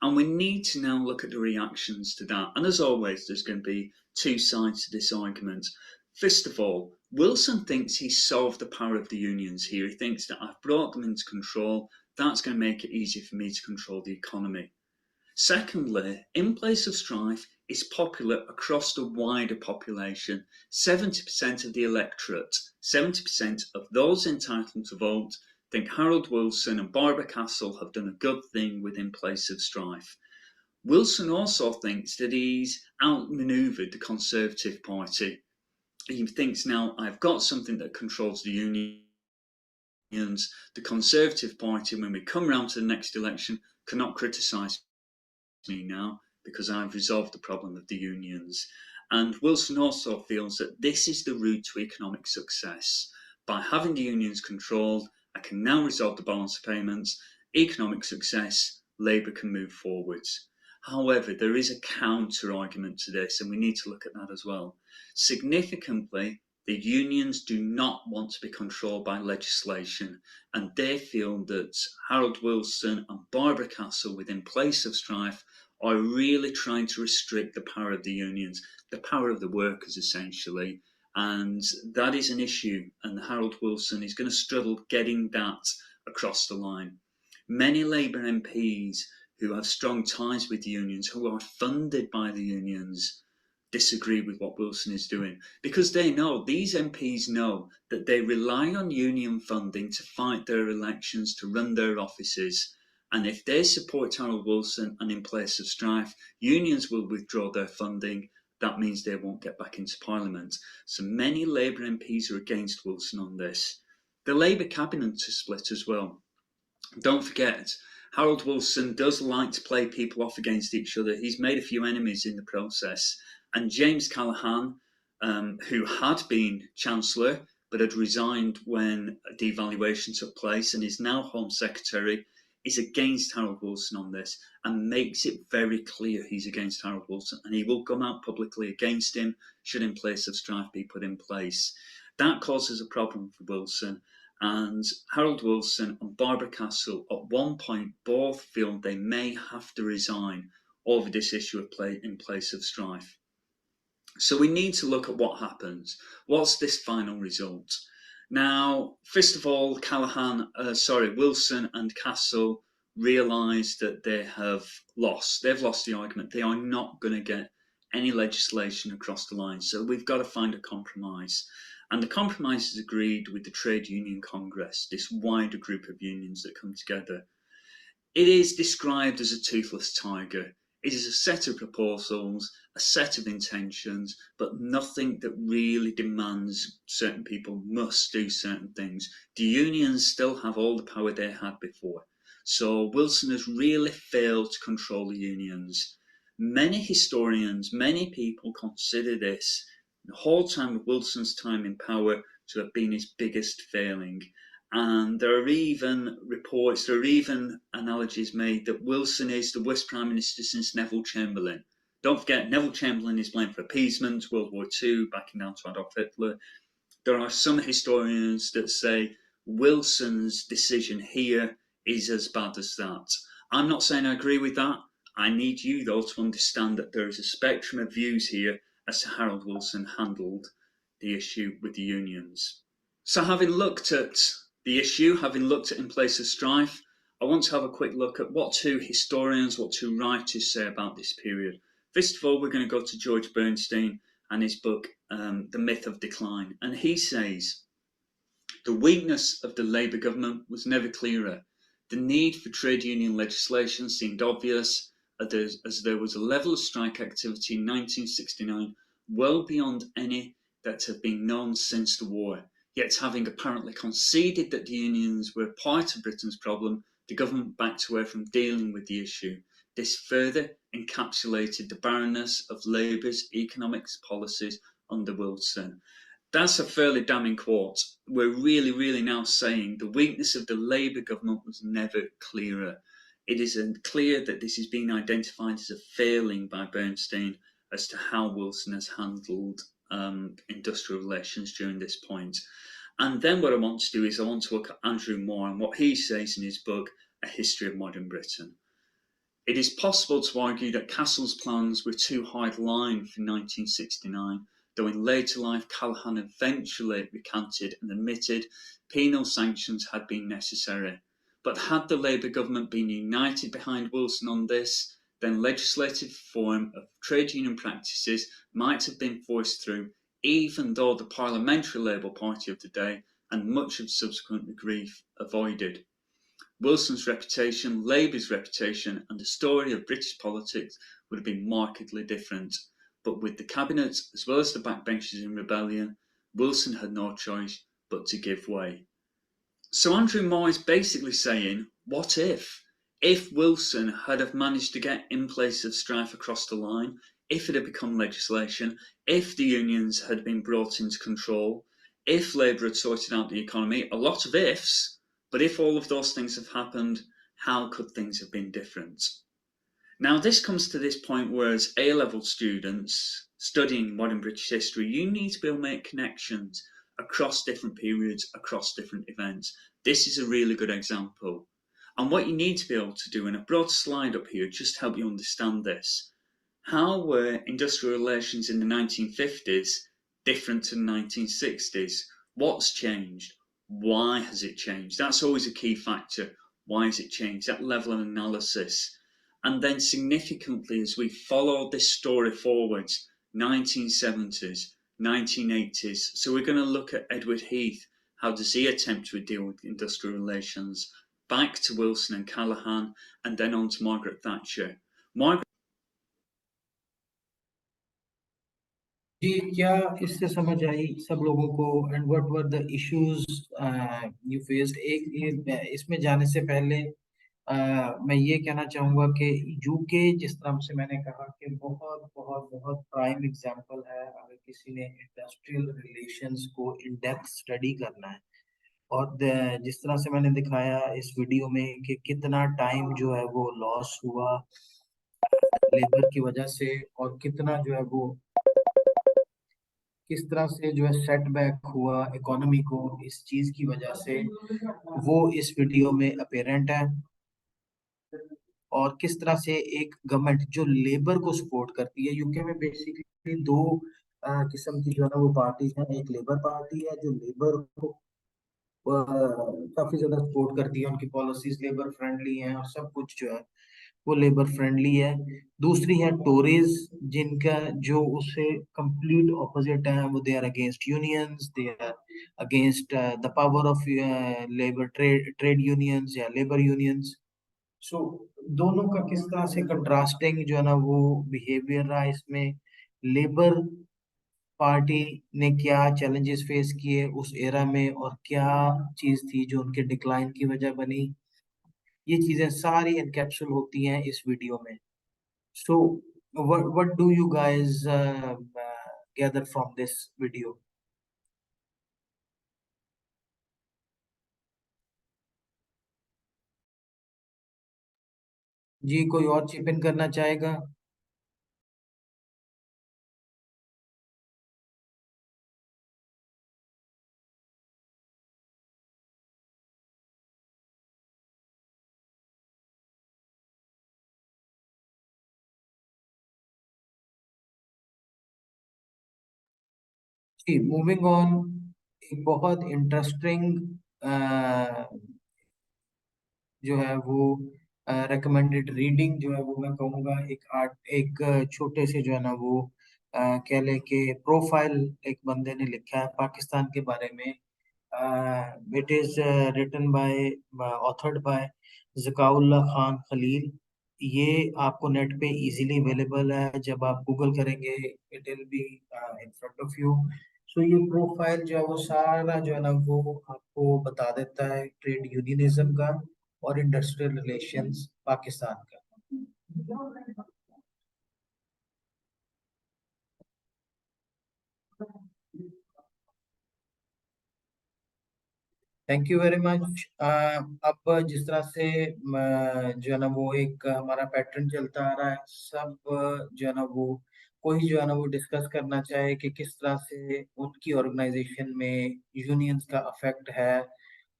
And we need to now look at the reactions to that. And as always, there's going to be two sides to this argument. First of all, Wilson thinks he's solved the power of the unions here. He thinks that I've brought them into control. That's going to make it easier for me to control the economy. Secondly, In Place of Strife is popular across the wider population. 70% of the electorate, 70% of those entitled to vote, think Harold Wilson and Barbara Castle have done a good thing with In Place of Strife. Wilson also thinks that he's outmanoeuvred the Conservative Party. He thinks now, I've got something that controls the unions. The Conservative Party, when we come round to the next election, cannot criticise me now because I've resolved the problem of the unions. And Wilson also feels that this is the route to economic success. By having the unions controlled, I can now resolve the balance of payments, economic success, Labour can move forwards. However, there is a counter argument to this, and we need to look at that as well. Significantly, the unions do not want to be controlled by legislation, and they feel that Harold Wilson and Barbara Castle, within Place of Strife, are really trying to restrict the power of the unions, the power of the workers, essentially. And that is an issue, and Harold Wilson is going to struggle getting that across the line. Many Labour MPs who have strong ties with the unions, who are funded by the unions, disagree with what Wilson is doing, because they know, these MPs know, that they rely on union funding to fight their elections, to run their offices. And if they support Harold Wilson and In Place of Strife, unions will withdraw their funding. That means they won't get back into Parliament. So many Labour MPs are against Wilson on this. The Labour cabinet is split as well. Don't forget, Harold Wilson does like to play people off against each other. He's made a few enemies in the process. And James Callaghan, who had been Chancellor but had resigned when devaluation took place and is now Home Secretary, is against Harold Wilson on this and makes it very clear he's against Harold Wilson, and he will come out publicly against him should In Place of Strife be put in place. That causes a problem for Wilson, and Harold Wilson and Barbara Castle at one point both feel they may have to resign over this issue of In Place of Strife. So we need to look at what happens. What's this final result? Now, first of all, Wilson and Castle realise that they have lost. They've lost the argument. They are not going to get any legislation across the line. So we've got to find a compromise. And the compromise is agreed with the Trade Union Congress, this wider group of unions that come together. It is described as a toothless tiger. It is a set of proposals, a set of intentions, but nothing that really demands certain people must do certain things. The unions still have all the power they had before. So Wilson has really failed to control the unions. Many historians, many people consider this, the whole time of Wilson's time in power, to have been his biggest failing. And there are even reports, there are even analogies made that Wilson is the worst Prime Minister since Neville Chamberlain. Don't forget, Neville Chamberlain is blamed for appeasement, World War II, backing down to Adolf Hitler. There are some historians that say Wilson's decision here is as bad as that. I'm not saying I agree with that. I need you, though, to understand that there is a spectrum of views here as to Harold Wilson handled the issue with the unions. So having looked at the issue, having looked at In Place of Strife, I want to have a quick look at what two historians, what two writers say about this period. First of all, we're going to go to George Bernstein and his book, The Myth of Decline. And he says, the weakness of the Labour government was never clearer. The need for trade union legislation seemed obvious, as there was a level of strike activity in 1969 well beyond any that had been known since the war. Yet, having apparently conceded that the unions were part of Britain's problem, the government backed away from dealing with the issue. This further encapsulated the barrenness of Labour's economics policies under Wilson. That's a fairly damning quote. We're really now saying the weakness of the Labour government was never clearer. It is clear that this is being identified as a failing by Bernstein as to how Wilson has handled industrial relations during this point. And then what I want to do is I want to look at Andrew Moore and what he says in his book, A History of Modern Britain. It is possible to argue that Castle's plans were too hard-line for 1969, though in later life Callaghan eventually recanted and admitted penal sanctions had been necessary. But had the Labour government been united behind Wilson on this, then legislative reform of trade union practices might have been forced through, even though the parliamentary Labour Party of the day and much of subsequent grief avoided. Wilson's reputation, Labour's reputation, and the story of British politics would have been markedly different. But with the cabinet, as well as the backbenchers in rebellion, Wilson had no choice but to give way. So Andrew Moore is basically saying, what if? If Wilson had have managed to get In Place of Strife across the line, if it had become legislation, if the unions had been brought into control, if Labour had sorted out the economy, a lot of ifs, but if all of those things have happened, how could things have been different? Now, this comes to this point where, as A-level students studying modern British history, you need to be able to make connections across different periods, across different events. This is a really good example. And what you need to be able to do, and a broad slide up here, just to help you understand this. How were industrial relations in the 1950s different to the 1960s? What's changed? Why has it changed? That's always a key factor. Why has it changed? That level of analysis. And then significantly, as we follow this story forwards, 1970s, 1980s. So we're going to look at Edward Heath. How does he attempt to deal with industrial relations? Back to Wilson and Callaghan, and then on to Margaret Thatcher. जी, क्या इससे समझ आई सब लोगों को? And what were the issues you faced? इसमें जाने से पहले मैं ये कहना चाहूँगा कि यूके, जिस तरह से मैंने कहा कि बहुत बहुत बहुत प्राइम एग्जांपल है अगर किसी ने इंडस्ट्रियल रिलेशंस को इन डेप्थ स्टडी करना है। और जिस तरह से मैंने दिखाया इस वीडियो में कि कितना टाइम जो है वो लॉस हुआ लेबर की वजह से, और कितना जो है वो किस तरह से जो है सेटबैक हुआ इकोनॉमी को इस चीज की वजह से, वो इस वीडियो में अपेरेंट है। और किस तरह से एक गवर्नमेंट जो लेबर को सपोर्ट करती है, यूके में बेसिकली दो किस्म की जो है ना वो पार्टीज हैं। एक लेबर पार्टी है जो लेबर को काफी ज्यादा सपोर्ट करती है, उनकी पॉलिसीज लेबर फ्रेंडली हैं और सब कुछ जो है वो लेबर फ्रेंडली है। दूसरी है टोरीज, जिनका जो उससे कंप्लीट ऑपोजिट है, वो they are against unions, they are against the power of labour trade unions या लेबर यूनियंस। सो दोनों का किस तरह से कंट्रास्टिंग जो है ना वो बिहेवियर रहा इसमें। लेबर पार्टी ने क्या चैलेंजेस फेस किए उस एरा में और क्या चीज थी जो उनके डिक्लाइन की वजह बनी, ये चीजें सारी एनकैप्सूल होती हैं इस वीडियो में। So what do you guys gather from this video? जी, कोई और चिप इन करना चाहेगा? जी, मूविंग ऑन। एक बहुत इंटरेस्टिंग जो है वो रिकमेंडेड रीडिंग जो है वो मैं कहूँगा, एक छोटे से जो है ना वो कह ले के प्रोफाइल एक बंदे ने लिखा है पाकिस्तान के बारे में। It is written by authored by Zakaullah Khan Khalil. ये आपको नेट पे इजीली अवेलेबल है, जब आप गूगल करेंगे it will be in front of you. So ये प्रोफाइल जो है वो सारा जो है ना वो आपको बता देता है ट्रेड यूनियनिज्म का और इंडस्ट्रियल रिलेशंस पाकिस्तान का। Thank you very much. अब जिस तरह से जो है ना वो एक हमारा पैटर्न चलता आ रहा है, सब जो है ना वो कोई जो है ना वो डिस्कस करना चाहे कि किस तरह से उनकी ऑर्गेनाइजेशन में यूनियंस का अफेक्ट है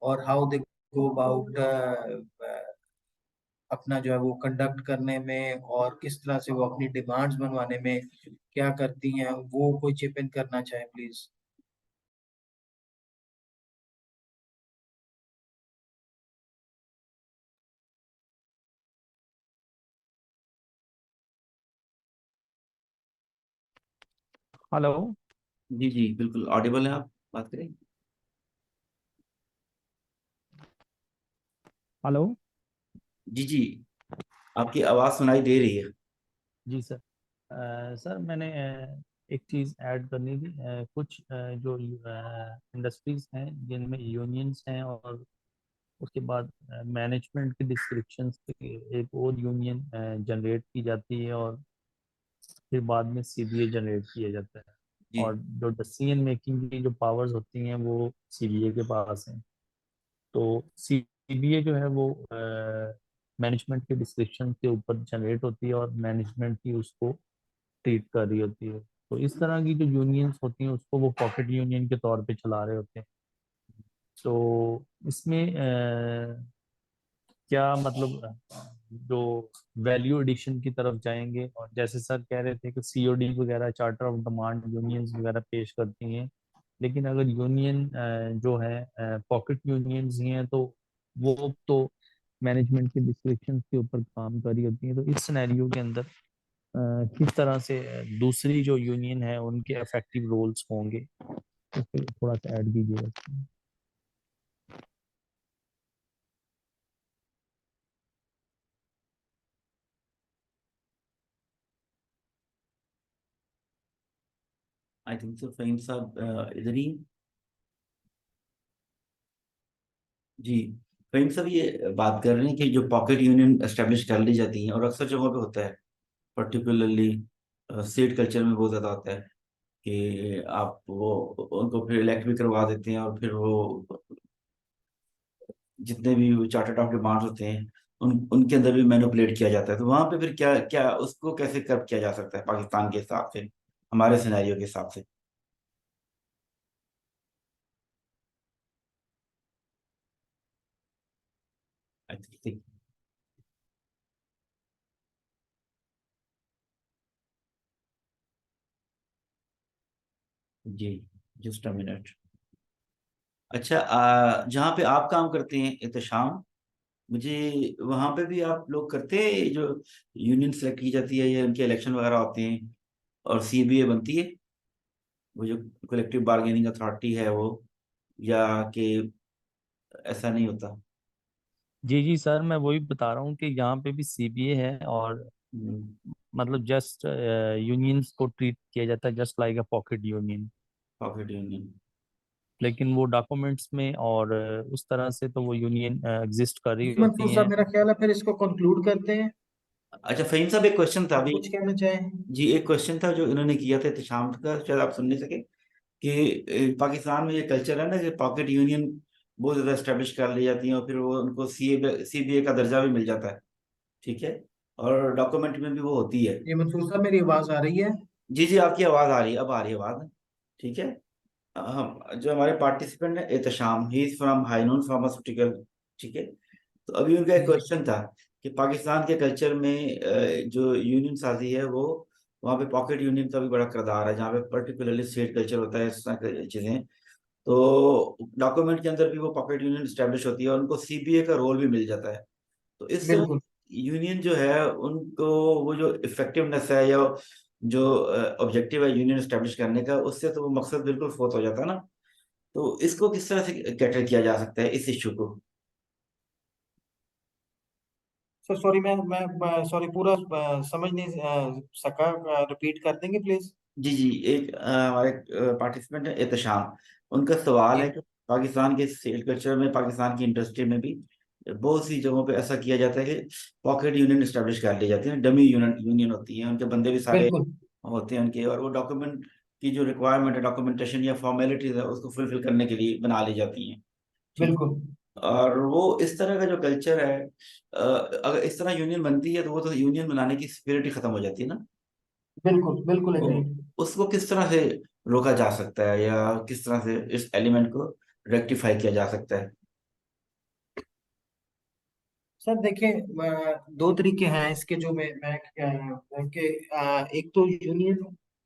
और हाउ दे गो अबाउट अपना जो है वो कंडक्ट करने में और किस तरह से वो अपनी डिमांड्स बनवाने में क्या करती हैं, वो कोई चिप इन करना चाहे प्लीज। हेलो। जी जी बिल्कुल ऑडिबल है, आप बात करें। हेलो। जी जी, आपकी आवाज सुनाई दे रही है। जी सर। सर मैंने एक चीज़ ऐड करनी थी। कुछ जो इंडस्ट्रीज हैं जिनमें यूनियंस हैं और उसके बाद मैनेजमेंट के डिस्क्रिप्शंस पे एक और यूनियन जनरेट की जाती है और फिर बाद में सीबीए जनरेट किया जाता है। जी और जो डिसीजन मेकिंग की जो पावर्स होती हैं वो सीबीए के पास हैं। तो सीबीए जो है वो मैनेजमेंट के डिस्क्रिप्शन के ऊपर जनरेट होती है और मैनेजमेंट ही उसको ट्रीट कर रही होती है। तो इस तरह की जो यूनियंस होती हैं उसको वो पॉकेट यूनियन के तौर पे चला रहे होते हैं। तो इसमें क्या मतलब जो वैल्यू एडिशन की तरफ जाएंगे, और जैसे सर कह रहे थे कि सीओडी वगैरह चार्टर ऑफ डिमांड यूनियंस वगैरह पेश करती हैं, लेकिन अगर यूनियन जो है पॉकेट यूनियंस ही हैं तो वो तो मैनेजमेंट के डिस्क्रिप्शन के ऊपर काम कर रही होती हैं। तो इस सिनेरियो के अंदर किस तरह से दूसरी जो यूनियन है उनके इफेक्टिव रोल्स होंगे, तो फिर थोड़ा सा ऐड कीजिएगा। आई थिंक सो फहीम साहब इधर ही। जी, फहीम साहब ये बात कर रहे हैं कि जो पॉकेट यूनियन एस्टेब्लिश कर ली जाती हैं और अक्सर जगहों पे होता है, पर्टिकुलरली स्टेट कल्चर में बहुत ज्यादा होता है कि आप वो उनको फिर इलेक्ट भी करवा देते हैं और फिर वो जितने भी चार्टर्ड ऑफ डिमांड्स होते हैं उनके अंदर भी मैनिपुलेट किया जाता है। तो वहां पे फिर क्या क्या उसको कैसे कर्व किया जा सकता है पाकिस्तान के हिसाब से, हमारे सिनेरियो के हिसाब से? I think. जी, जस्ट अ मिनट। अच्छा, जहाँ पे आप काम करते हैं एहतशाम, मुझे वहां पे भी आप लोग करते हैं ये जो यूनियन सेलेक्ट की जाती है या उनके इलेक्शन वगैरह होते हैं और सीबीए बनती है, वो जो कलेक्टिव बार्गेनिंग अथॉरिटी है वो, या कि ऐसा नहीं होता? जी जी सर, मैं वही बता रहा हूँ कि यहाँ पे भी सीबीए है, और मतलब जस्ट यूनियंस को ट्रीट किया जाता है just like a pocket union. Pocket union. लेकिन वो डॉक्यूमेंट्स में और उस तरह से तो वो यूनियन एग्जिस्ट कर रही जी होती मंसूर साहब, हैं। मेरा ख्याल है फिर इसको कंक्लूड करते हैं। अच्छा फहीम साहब, एक क्वेश्चन था आप अभी। कुछ कहना चाहें? जी, एक क्वेश्चन था जो इन्होंने किया था इत्तेशाम का, शायद आप सुन नहीं सके, कि पाकिस्तान में ये कल्चर है ना कि पॉकेट यूनियन बहुत ज्यादा स्टेब्लिश कर ली जाती है, और फिर वो उनको सीबीए का दर्जा भी मिल जाता है। ठीक है, और डॉक्यूमेंट में भी वो होती है। जी मंसूर साहब, मेरी आवाज आ रही है? जी जी, आपकी आवाज आ रही है, अब आ रही है आवाज। ठीक है। हम जो हमारे पार्टिसिपेंट है Ehtesham, he is from Highnoon pharmaceutical. ठीक है। तो अभी उनका एक जी जी। क्वेश्चन था कि पाकिस्तान के कल्चर में जो यूनियन साजी है वो, वहाँ पे पॉकेट यूनियन का भी बड़ा किरदार है, जहाँ पे पर्टिकुलरली स्टेट कल्चर होता है, इस तरह की चीजें। तो डॉक्यूमेंट के अंदर भी वो पॉकेट यूनियन स्टैब्लिश होती है और उनको सीबीए का रोल भी मिल जाता है। तो इससे वो बिल्कुल यूनियन जो है उनको, वो जो इफेक्टिवनेस है या जो ऑब्जेक्टिव है यूनियन स्टैब्लिश करने का, उससे तो वो मकसद बिल्कुल फोत हो जाता है ना। तो इसको किस तरह से कैटर किया जा सकता है, इस इश्यू को? सर सॉरी, मैं सॉरी पूरा समझ नहीं सका। रिपीट कर देंगे प्लीज? जी जी, एक हमारे पार्टिसिपेंट है एहतशाम, उनका सवाल जी है कि पाकिस्तान के सेल कल्चर में, पाकिस्तान की इंडस्ट्री में भी बहुत सी जगहों पे ऐसा किया जाता है कि पॉकेट यूनियन स्टैब्लिश कर ली जाती है, डमी यूनियन यूनियन होती है, उनके बंदे भी सारे बिल्कुल होते हैं उनके, और वो डॉक्यूमेंट की जो रिक्वायरमेंट है, डॉक्यूमेंटेशन या फॉर्मेलिटीज है, उसको फुलफिल करने के लिए बना ली जाती हैं। ठीक। बिल्कुल और वो इस तरह का जो कल्चर है, अगर इस तरह यूनियन बनती है तो वो तो यूनियन बनाने की स्पिरिट ही खत्म हो जाती है ना। बिल्कुल बिल्कुल तो एग्री। उसको किस तरह से रोका जा सकता है, या किस तरह से इस एलिमेंट को रेक्टिफाई किया जा सकता है? सर देखिए, दो तरीके हैं इसके, जो कि एक तो यूनियन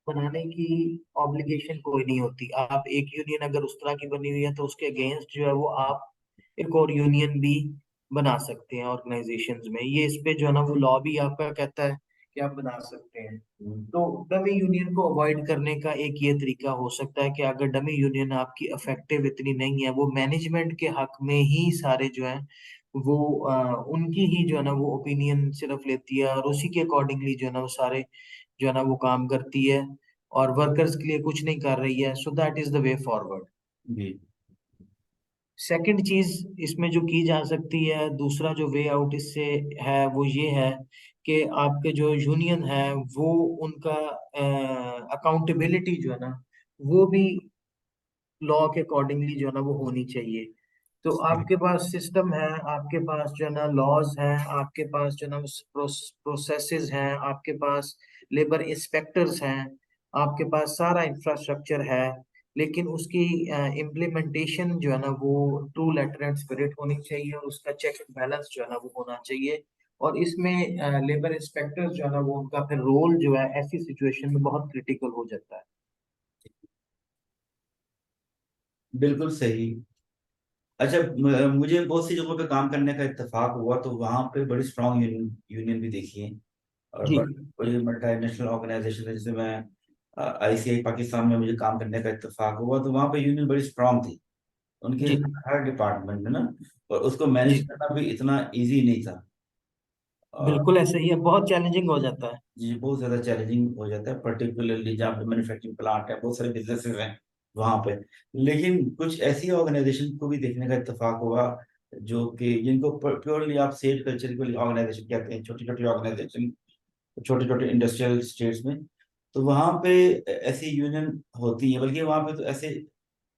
बनाने की ऑब्लिगेशन कोई नहीं होती। आप एक यूनियन अगर उस तरह की बनी हुई है तो उसके अगेंस्ट जो है वो आप एक और यूनियन भी बना सकते हैं ऑर्गेनाइजेशंस में। ये इस पे जो है ना वो लॉ भी आपका कहता है कि आप बना सकते हैं। तो डमी यूनियन को अवॉइड करने का एक ये तरीका हो सकता है कि अगर डमी यूनियन आपकी इफेक्टिव इतनी नहीं है, वो मैनेजमेंट के हक में ही सारे जो है वो उनकी ही जो है ना वो ओपिनियन सिर्फ लेती है, और उसी के अकॉर्डिंगली जो है ना वो सारे जो है ना वो काम करती है, और वर्कर्स के लिए कुछ नहीं कर रही है। So that is the way forward. जी सेकंड चीज इसमें जो की जा सकती है, दूसरा जो वे आउट इससे है वो ये है कि आपके जो यूनियन है वो उनका अकाउंटेबिलिटी जो है ना वो भी लॉ के अकॉर्डिंगली जो है ना वो होनी चाहिए। तो आपके पास सिस्टम है, आपके पास जो है ना लॉज हैं, आपके पास जो है ना प्रोसेसेस हैं, आपके पास लेबर इंस्पेक्टर्स हैं, आपके पास सारा इंफ्रास्ट्रक्चर है, लेकिन उसकी इम्प्लीमेंटेशन जो है ना वो ट्रू लेटर एंड स्पिरिट होनी चाहिए, और उसका चेक एंड बैलेंस जो है ना वो होना चाहिए। और इसमें लेबर इंस्पेक्टर्स जो है ना वो उनका फिर रोल जो है ऐसी सिचुएशन में बहुत क्रिटिकल हो जाता है। बिल्कुल सही। अच्छा, मुझे बहुत सी जगहों पे काम करने का इत्तेफाक हुआ, तो वहाँ पे बड़ी स्ट्रांग यूनियन यूनियन भी देखी है। और जी बड़ी मल्टीनेशनल ऑर्गेनाइजेशन है, जैसे मैं आईसीआई पाकिस्तान में मुझे काम करने का इत्तेफाक हुआ, तो वहाँ पे यूनियन बड़ी स्ट्रांग थी उनके जी हर डिपार्टमेंट में ना। और उसको मैनेज जी करना भी इतना इजी नहीं था। और बिल्कुल ऐसा ही है, बहुत चैलेंजिंग हो जाता है। जी, बहुत ज्यादा चैलेंजिंग हो जाता है, पर्टिकुलरली जहाँ पे मैन्युफैक्चरिंग प्लांट है, बहुत सारे बिजनेसेस हैं वहाँ पे। लेकिन कुछ ऐसी ऑर्गेनाइजेशन को भी देखने का इत्तेफाक हुआ जो कि जिनको प्योरली आप सेल कल्चरल ऑर्गेनाइजेशन कहते हैं, छोटी छोटी ऑर्गेनाइजेशन, छोटे छोटे इंडस्ट्रियल स्टेट्स में। तो वहाँ पे ऐसी यूनियन होती है, बल्कि वहाँ पे तो ऐसे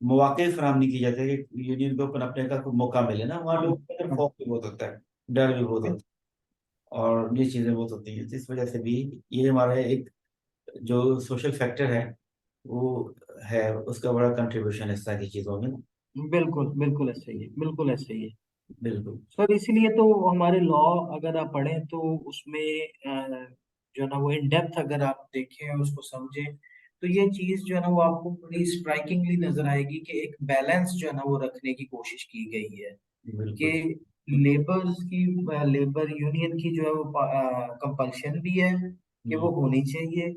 मौके फराहम नहीं किए जाते कि यूनियन को पनपने का कोई मौका मिले ना। वहाँ लोगों के अंदर खौफ भी बहुत होता है, डर भी बहुत होता है, और ये चीजें बहुत होती हैं। तो इस वजह से भी ये हमारा एक जो सोशल फैक्टर है वो है, उसका बड़ा कंट्रीब्यूशन है इस तरह की चीजों में ना। बिल्कुल बिल्कुल ऐसा ही है, बिल्कुल ऐसा ही है। बिल्कुल। सर इसलिए तो हमारे लॉ अगर आप पढ़ें तो उसमें जो है ना वो इन डेप्थ अगर आप देखें और उसको समझें, तो ये चीज जो है ना वो आपको बड़ी स्ट्राइकिंगली नजर आएगी कि एक बैलेंस जो है ना वो रखने की कोशिश की गई है कि बिल्कुल। लेबर्स की, लेबर यूनियन की जो है वो कंपल्शन भी है कि वो होनी चाहिए।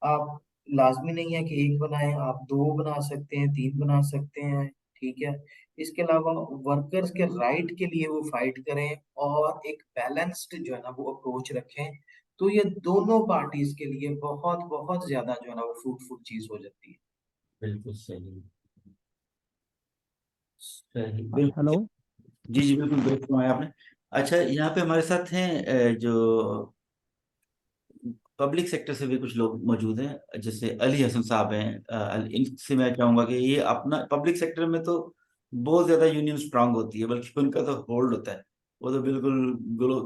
आप लाजमी नहीं है कि एक बनाए, आप दो बना सकते हैं, तीन बना सकते हैं। ठीक है। इसके अलावा वर्कर्स के राइट के लिए वो फाइट करें और एक बैलेंस्ड जो है ना वो अप्रोच रखें, तो ये दोनों पार्टीज के लिए बहुत बहुत ज्यादा जो है ना वो फ्रूटफुल चीज हो जाती है। बिल्कुल सही, सही, बिल्कुल। हेलो। जी जी, बिल्कुल बिल्कुल सुनाया आपने। अच्छा, यहाँ पे हमारे साथ हैं जो पब्लिक सेक्टर से भी कुछ लोग मौजूद हैं, जैसे अली हसन साहब हैं। इनसे मैं चाहूंगा कि ये अपना पब्लिक सेक्टर में तो बहुत ज्यादा यूनियन स्ट्रांग होती है, बल्कि उनका तो होल्ड होता है। वो तो बिल्कुल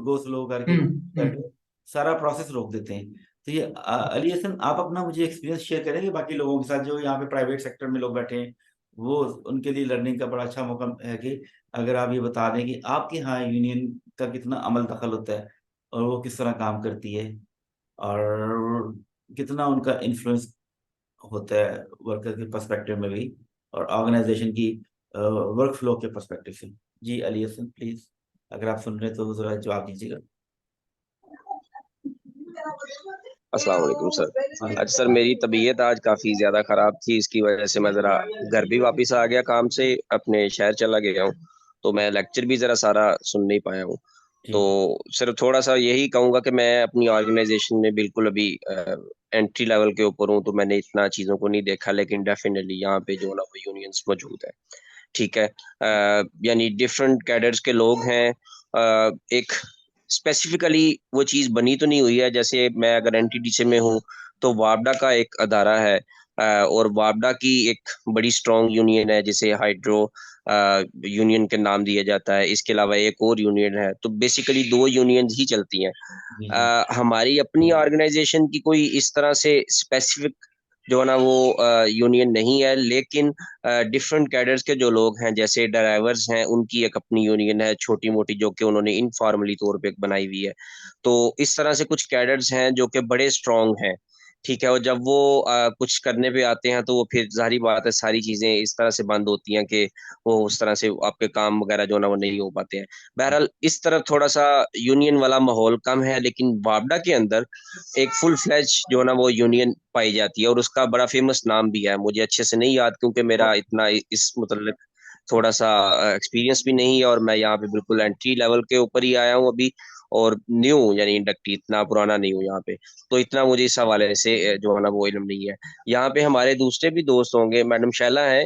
गो स्लो करके हम्म। करके सारा प्रोसेस रोक देते हैं। तो ये अली हसन, आप अपना मुझे एक्सपीरियंस शेयर करेंगे बाकी लोगों के साथ जो यहाँ पे प्राइवेट सेक्टर में लोग बैठे हैं, वो उनके लिए लर्निंग का बड़ा अच्छा मौका है कि अगर आप ये बता दें कि आपके यहाँ यूनियन का कितना अमल दखल होता है और वो किस तरह काम करती है, और कितना उनका इन्फ्लुएंस होता है वर्कर के पर्सपेक्टिव में भी और ऑर्गेनाइजेशन की वर्क फ्लो के पर्सपेक्टिव से। जी अली हसन, प्लीज अगर आप सुन रहे हैं तो जरा जवाब दीजिएगा। अस्सलाम वालेकुम सर। अच्छा सर, मेरी तबीयत आज काफ़ी ज़्यादा ख़राब थी, इसकी वजह से मैं ज़रा घर भी वापस आ गया काम से, अपने शहर चला गया हूँ, तो मैं लेक्चर भी ज़रा सारा सुन नहीं पाया हूँ। तो सर थोड़ा सा यही कहूँगा कि मैं अपनी ऑर्गेनाइजेशन में बिल्कुल अभी एंट्री लेवल के ऊपर हूँ, तो मैंने इतना चीज़ों को नहीं देखा, लेकिन डेफिनेटली यहाँ पे जो ना वो यूनियंस मौजूद है। ठीक है। यानी डिफरेंट कैडर्स के लोग हैं। एक स्पेसिफिकली वो चीज़ बनी तो नहीं हुई है, जैसे मैं अगर एनटीडीसी में हूँ तो वापडा का एक अदारा है, और वापडा की एक बड़ी स्ट्रॉन्ग यूनियन है जिसे हाइड्रो यूनियन के नाम दिया जाता है। इसके अलावा एक और यूनियन है, तो बेसिकली दो यूनियन ही चलती हैं। हमारी अपनी ऑर्गेनाइजेशन की कोई इस तरह से स्पेसिफिक जो है ना वो यूनियन नहीं है, लेकिन डिफरेंट कैडर्स के जो लोग हैं, जैसे ड्राइवर्स हैं, उनकी एक अपनी यूनियन है छोटी मोटी, जो कि उन्होंने इनफॉर्मली तौर पे बनाई हुई है। तो इस तरह से कुछ कैडर्स हैं जो कि बड़े स्ट्रांग हैं। ठीक है। और जब वो कुछ करने पे आते हैं तो वो फिर जाहिर बात है सारी चीजें इस तरह से बंद होती हैं कि वो उस तरह से आपके काम वगैरह जो ना वो नहीं हो पाते हैं। बहरहाल इस तरफ थोड़ा सा यूनियन वाला माहौल कम है, लेकिन वापडा के अंदर एक फुल फ्लैज जो ना वो यूनियन पाई जाती है, और उसका बड़ा फेमस नाम भी है, मुझे अच्छे से नहीं याद क्योंकि मेरा इतना इस मतलब थोड़ा सा एक्सपीरियंस भी नहीं है, और मैं यहाँ पे बिल्कुल एंट्री लेवल के ऊपर ही आया हूँ अभी, और न्यू यानी इंडक्टी, इतना पुराना नहीं हूँ यहाँ पे। तो इतना मुझे इस हवाले से जो है ना वो इल्म नहीं है। यहाँ पे हमारे दूसरे भी दोस्त होंगे, मैडम शैला हैं,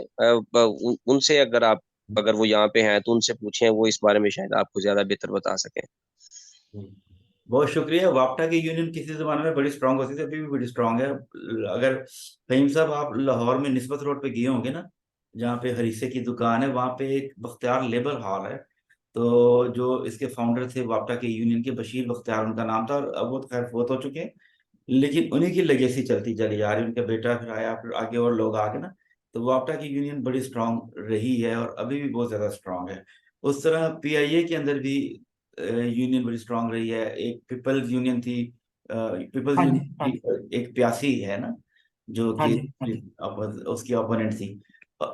उनसे अगर वो यहाँ पे हैं तो उनसे पूछें, वो इस बारे में शायद आपको ज्यादा बेहतर बता सकें। बहुत शुक्रिया। वापटा की यूनियन किसी जमाने में बड़ी स्ट्रांग होती थी, अभी भी बड़ी स्ट्रांग है। अगर फहीम साहब आप लाहौर में निस्बत रोड पे गए होंगे ना, जहाँ पे हरीसे की दुकान है, वहाँ पे एक बख्तियार लेबर हॉल है। तो जो इसके फाउंडर थे वापटा के यूनियन के, बशीर बख्तियार उनका नाम था, और अब वो तो खैर फोत हो चुके हैं, लेकिन उन्हीं की लेगेसी चलती चली जा रही है। उनका बेटा फिर आया, फिर आगे और लोग आ गए ना, तो वापटा की यूनियन बड़ी स्ट्रांग रही है और अभी भी बहुत ज्यादा स्ट्रांग है। उस तरह पीआईए के अंदर भी यूनियन बड़ी स्ट्रांग रही है। एक पीपल्स यूनियन थी, पीपल्स हाँ यूनियन जी, हाँ जी, की एक प्यासी है ना, जो हाँ कि जी, हाँ जी, उसकी ओपोनेंट थी।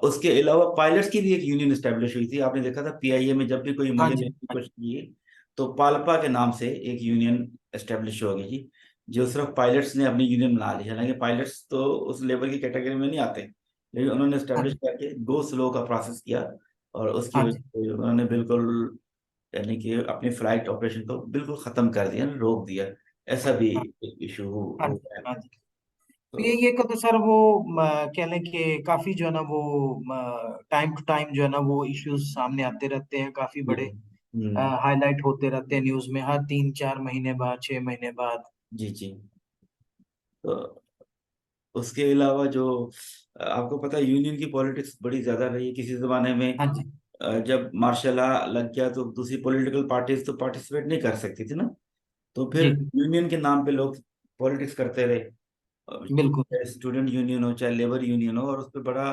उसके अलावा पायलट्स की भी एक यूनियन एस्टेब्लिश हुई थी। आपने देखा था पीआईए में जब भी कोई हाँ मजे जी, लेने की कोशिश की, तो पालपा के नाम से एक यूनियन एस्टेब्लिश होगी जी, जो सिर्फ पायलट्स ने अपनी यूनियन बना ली। हालांकि पायलट्स तो उस लेबर की कैटेगरी में नहीं आते, लेकिन उन्होंने हाँ एस्टेब्लिश जी, करके गो स्लो का प्रोसेस किया, और उसकी हाँ वजह जी, से उन्होंने बिल्कुल, यानी कि अपनी फ्लाइट ऑपरेशन को बिल्कुल खत्म कर दिया, रोक दिया। ऐसा भी हाँ इशू हाँ जी, हुआ है। हाँ जी। तो ये का तो सर वो कह लें कि काफी जो है ना वो टाइम टू टाइम जो है ना वो इश्यूज सामने आते रहते हैं, काफी बड़े हम्म, हाईलाइट होते रहते हैं न्यूज में, हर 3-4 महीने बाद, 6 महीने बाद। जी जी। तो उसके अलावा जो आपको पता है यूनियन की पॉलिटिक्स बड़ी ज्यादा रही है किसी जमाने में। हाँ जी, जब मार्शल लॉ लग गया तो दूसरी पॉलिटिकल पार्टीज तो पार्टिसिपेट नहीं कर सकती थी ना, तो फिर जी, यूनियन के नाम पे लोग पॉलिटिक्स करते रहे। बिल्कुल। चाहे स्टूडेंट यूनियन हो, चाहे लेबर यूनियन हो, और उस पर बड़ा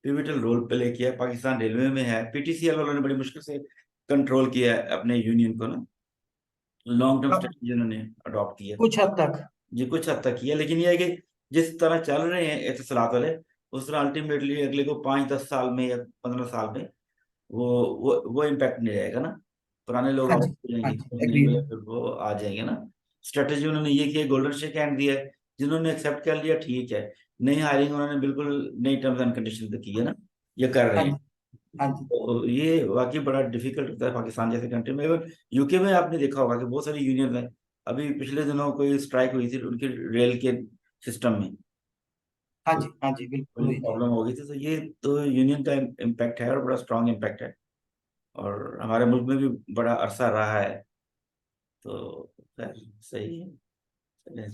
पिविटल रोल प्ले किया है। पाकिस्तान रेलवे में है, पीटीसीएल वालों ने बड़ी मुश्किल से कंट्रोल किया है अपने यूनियन को ना, लॉन्ग टर्म अब स्ट्रेटेजी उन्होंने अडॉप्ट किया। कुछ हद तक। जी कुछ हद तक किया, लेकिन यह है कि जिस तरह चल रहे हैं एतसलात वाले, उस तरह अल्टीमेटली अगले को 5-10 साल में या 15 साल में वो वो इम्पैक्ट नहीं रहेगा ना। पुराने लोग हाँ आउट जी, हो हाँ जाएंगे, जी, कुछ नहीं एग्री मिले है। फिर वो आ जाएंगे ना। स्ट्रेटेजी उन्होंने ये किया, गोल्डन शेक हैंड दिया है, जिन्होंने एक्सेप्ट कर लिया ठीक है। नई हायरिंग उन्होंने बिल्कुल नई टर्म्स एंड कंडीशन पे की है ना, ये कर रहे हाँ हैं। जी, हाँ जी। तो ये वाकई बड़ा डिफिकल्ट होता है पाकिस्तान जैसे कंट्री में। इवन यूके में आपने देखा होगा कि बहुत सारी यूनियन है। अभी पिछले दिनों कोई स्ट्राइक हुई थी उनके रेल के सिस्टम में, हाँ जी, बिल्कुल बड़ी हुई थी। प्रॉब्लम हो गई थी। तो ये तो यूनियन का इम्पैक्ट है और बड़ा स्ट्रांग इम्पैक्ट है, और हमारे मुल्क में भी बड़ा अरसा रहा है। तो खैर सही है। चलें।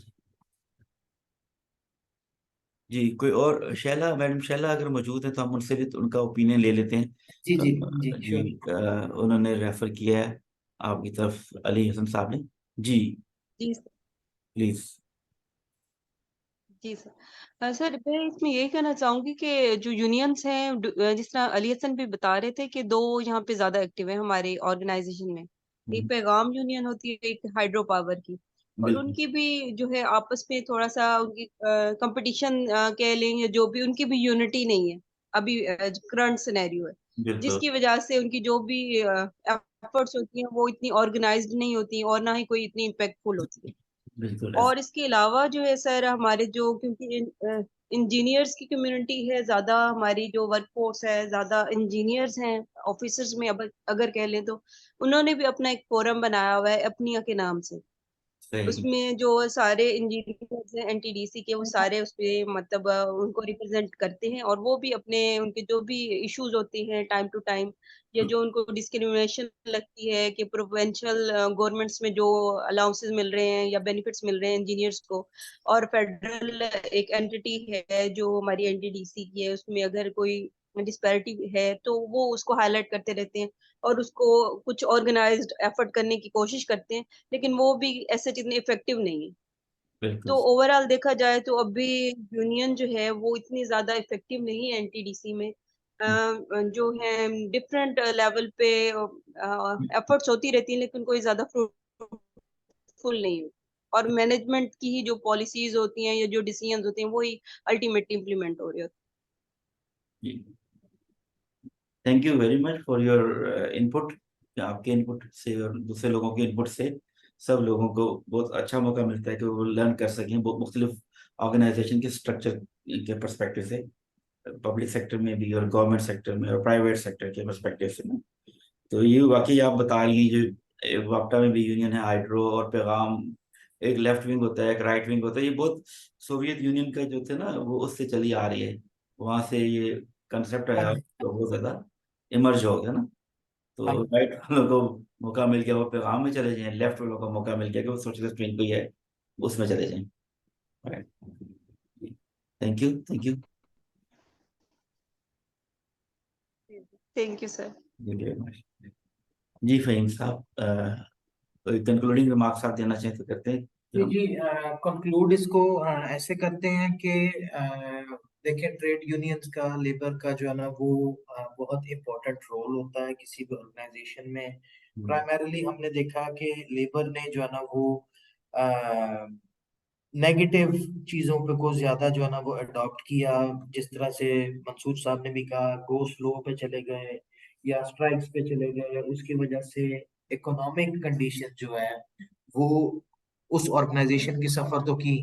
जी, कोई और शैला, मैडम शैला अगर मौजूद है तो हम उनसे भी तो उनका ओपिनियन ले लेते हैं। जी जी जी, जी, श्योर। उन्होंने रेफर किया है आपकी तरफ, अली हसन साहब ने। जी जी प्लीज। जी सर। सर मैं इसमें यही कहना चाहूंगी कि जो यूनियंस हैं, जिस तरह अली हसन भी बता रहे थे कि दो यहाँ पे ज्यादा एक्टिव है हमारे ऑर्गेनाइजेशन में। एक पैगाम यूनियन होती है, एक हाइड्रो पावर की। और बिल्कुल उनकी भी जो है आपस में थोड़ा सा उनकी कंपटीशन कह लें, या जो भी उनकी भी यूनिटी नहीं है अभी, करंट सिनेरियो है, बिल्कुल जिसकी वजह से उनकी जो भी एफर्ट्स होती हैं वो इतनी ऑर्गेनाइज्ड नहीं होती, और ना ही कोई इतनी इम्पैक्टफुल होती है। बिल्कुल और इसके अलावा जो है सर, हमारे जो, क्योंकि इंजीनियर्स की कम्युनिटी है ज्यादा, हमारी जो वर्क फोर्स है ज्यादा इंजीनियर्स हैं ऑफिसर्स में, अब अगर कह लें तो उन्होंने भी अपना एक फोरम बनाया हुआ है अपनिया के नाम से। सही। उसमें जो सारे इंजीनियर्स हैं एनटीडीसी के, वो सारे उसपे मतलब उनको रिप्रेजेंट करते हैं, और वो भी अपने उनके जो भी इश्यूज होते हैं टाइम टू टाइम, या जो उनको डिस्क्रिमिनेशन लगती है कि प्रोविंशियल गवर्नमेंट्स में जो अलाउंसेस मिल रहे हैं या बेनिफिट्स मिल रहे हैं इंजीनियर्स को, और फेडरल एक एंटिटी है जो हमारी एनटीडीसी की है, उसमें अगर कोई डिस्पैरिटी है तो वो उसको हाईलाइट करते रहते हैं, और उसको कुछ ऑर्गेनाइज्ड एफर्ट करने की कोशिश करते हैं, लेकिन वो भी ऐसे इतने इफेक्टिव नहीं है। बिल्कुल तो ओवरऑल देखा जाए तो अभी यूनियन जो है वो इतनी ज्यादा इफेक्टिव नहीं है एनटीडीसी में। जो है डिफरेंट लेवल पे एफर्ट्स होती रहती हैं, लेकिन कोई ज्यादा फ्रूटफुल नहीं है। और मैनेजमेंट की ही जो पॉलिसीज होती हैं या जो डिसीजंस होते हैं वही अल्टीमेटली इम्प्लीमेंट हो रहे होते जी, thank you very much for your input. आपके इनपुट से और दूसरे लोगों के इनपुट से सब लोगों को बहुत अच्छा मौका मिलता है कि वो लर्न कर सकें बहुत मुख्तलिफ ऑर्गेनाइजेशन के स्ट्रक्चर के परस्पेक्टिव से, पब्लिक सेक्टर में भी और गवर्नमेंट सेक्टर में और प्राइवेट सेक्टर के परस्पेक्टिव से ना। तो ये वाकई आप बता रही हैं, जो वापटा में भी यूनियन है हाइड्रो और पैगाम, एक लेफ्ट विंग होता है एक राइट विंग होता है। ये बहुत सोवियत यूनियन का जो थे ना वो उससे चली आ रही है, वहां से ये कंसेप्ट हाँ आया जी। तो बहुत ज्यादा इमर्ज हो गया ना। हाँ तो जी। राइट वालों को मौका मिल गया वो पैगाम में चले जाएं, लेफ्ट वालों को मौका मिल गया कि वो सोशलिस्ट विंग को ही है उसमें चले जाएं। Right, thank you thank you. हैं। Thank you sir. जी फहीम साहब, कंक्लूडिंग रिमार्क्स आप देना चाहें तो करते हैं कि जी हम। जी, कंक्लूड इसको ऐसे करते हैं कि देखिए, ट्रेड यूनियंस का, लेबर का जो है ना वो बहुत इम्पोर्टेंट रोल होता है किसी भी ऑर्गेनाइजेशन में। प्राइमरीली हमने देखा कि लेबर ने जो है ना वो नेगेटिव चीजों पे को ज्यादा जो है ना वो अडॉप्ट किया। जिस तरह से मंसूर साहब ने भी कहा, गो स्लो पे चले गए या स्ट्राइक्स पे चले गए, उसकी वजह से इकोनॉमिक कंडीशन जो है वो उस ऑर्गेनाइजेशन की सफर तो की,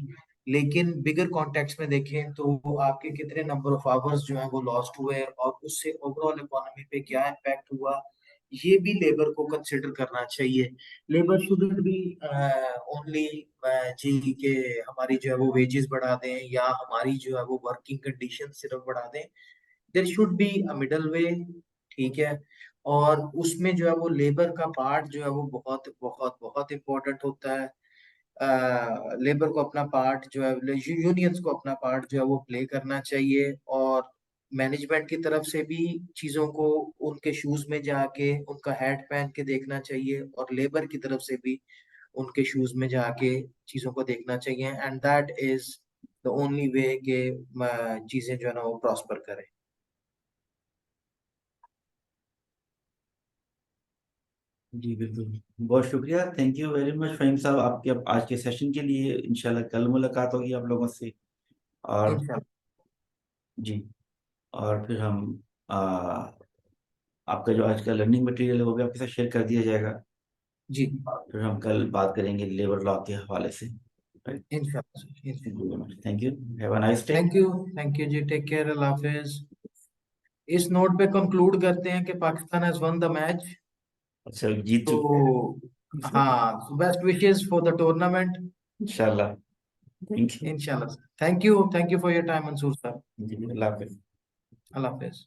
लेकिन बिगर कॉन्टेक्स्ट में देखें तो आपके कितने नंबर ऑफ आवर्स जो है वो लॉस्ट हुए, और उससे ओवरऑल इकोनॉमी पे क्या इम्पैक्ट हुआ, ये भी लेबर को कंसिडर करना चाहिए। लेबर शुडंट बी ओनली जी के हमारी जो है वो वेजेस बढ़ा दें या हमारी जो है वो वर्किंग कंडीशन सिर्फ बढ़ा दें। There should be a middle way, ठीक है। और उसमें जो है वो लेबर का पार्ट जो है वो बहुत बहुत बहुत इम्पोर्टेंट होता है। लेबर को अपना पार्ट जो है, यूनियंस को अपना पार्ट जो है वो प्ले करना चाहिए, और मैनेजमेंट की तरफ से भी चीजों को उनके शूज में जाके उनका हैट पहन के देखना चाहिए, और लेबर की तरफ से भी उनके शूज में जाके चीजों को देखना चाहिए, and that is the only way के चीजें जो है ना वो प्रॉस्पर करें। जी बिल्कुल, बहुत शुक्रिया, thank you very much Faheem साहब आपके आज के सेशन के लिए। इंशाल्लाह कल मुलाकात होगी आप लोगों से। और इंशाल्लाह। जी, और फिर हम आपका जो आज का लर्निंग मटेरियल है वो भी आपके साथ शेयर कर दिया जाएगा। जी फिर हम कल बात करेंगे लेबर लॉ के हवाले से। राइट, इंशाल्लाह। Thank you, have a nice day. Thank you जी, टेक केयर, अल्लाह हाफिज। इस नोट पे कंक्लूड करते हैं कि Pakistan has won the match. अच्छा, जीत तो चुके हैं हाँ, best wishes for the tournament इंशाल्लाह। थैंक यू इंशाल्लाह। Thank you for your time Mansoor साहब। जी, अल्लाह हाफिज। अल्लाह हाफिज।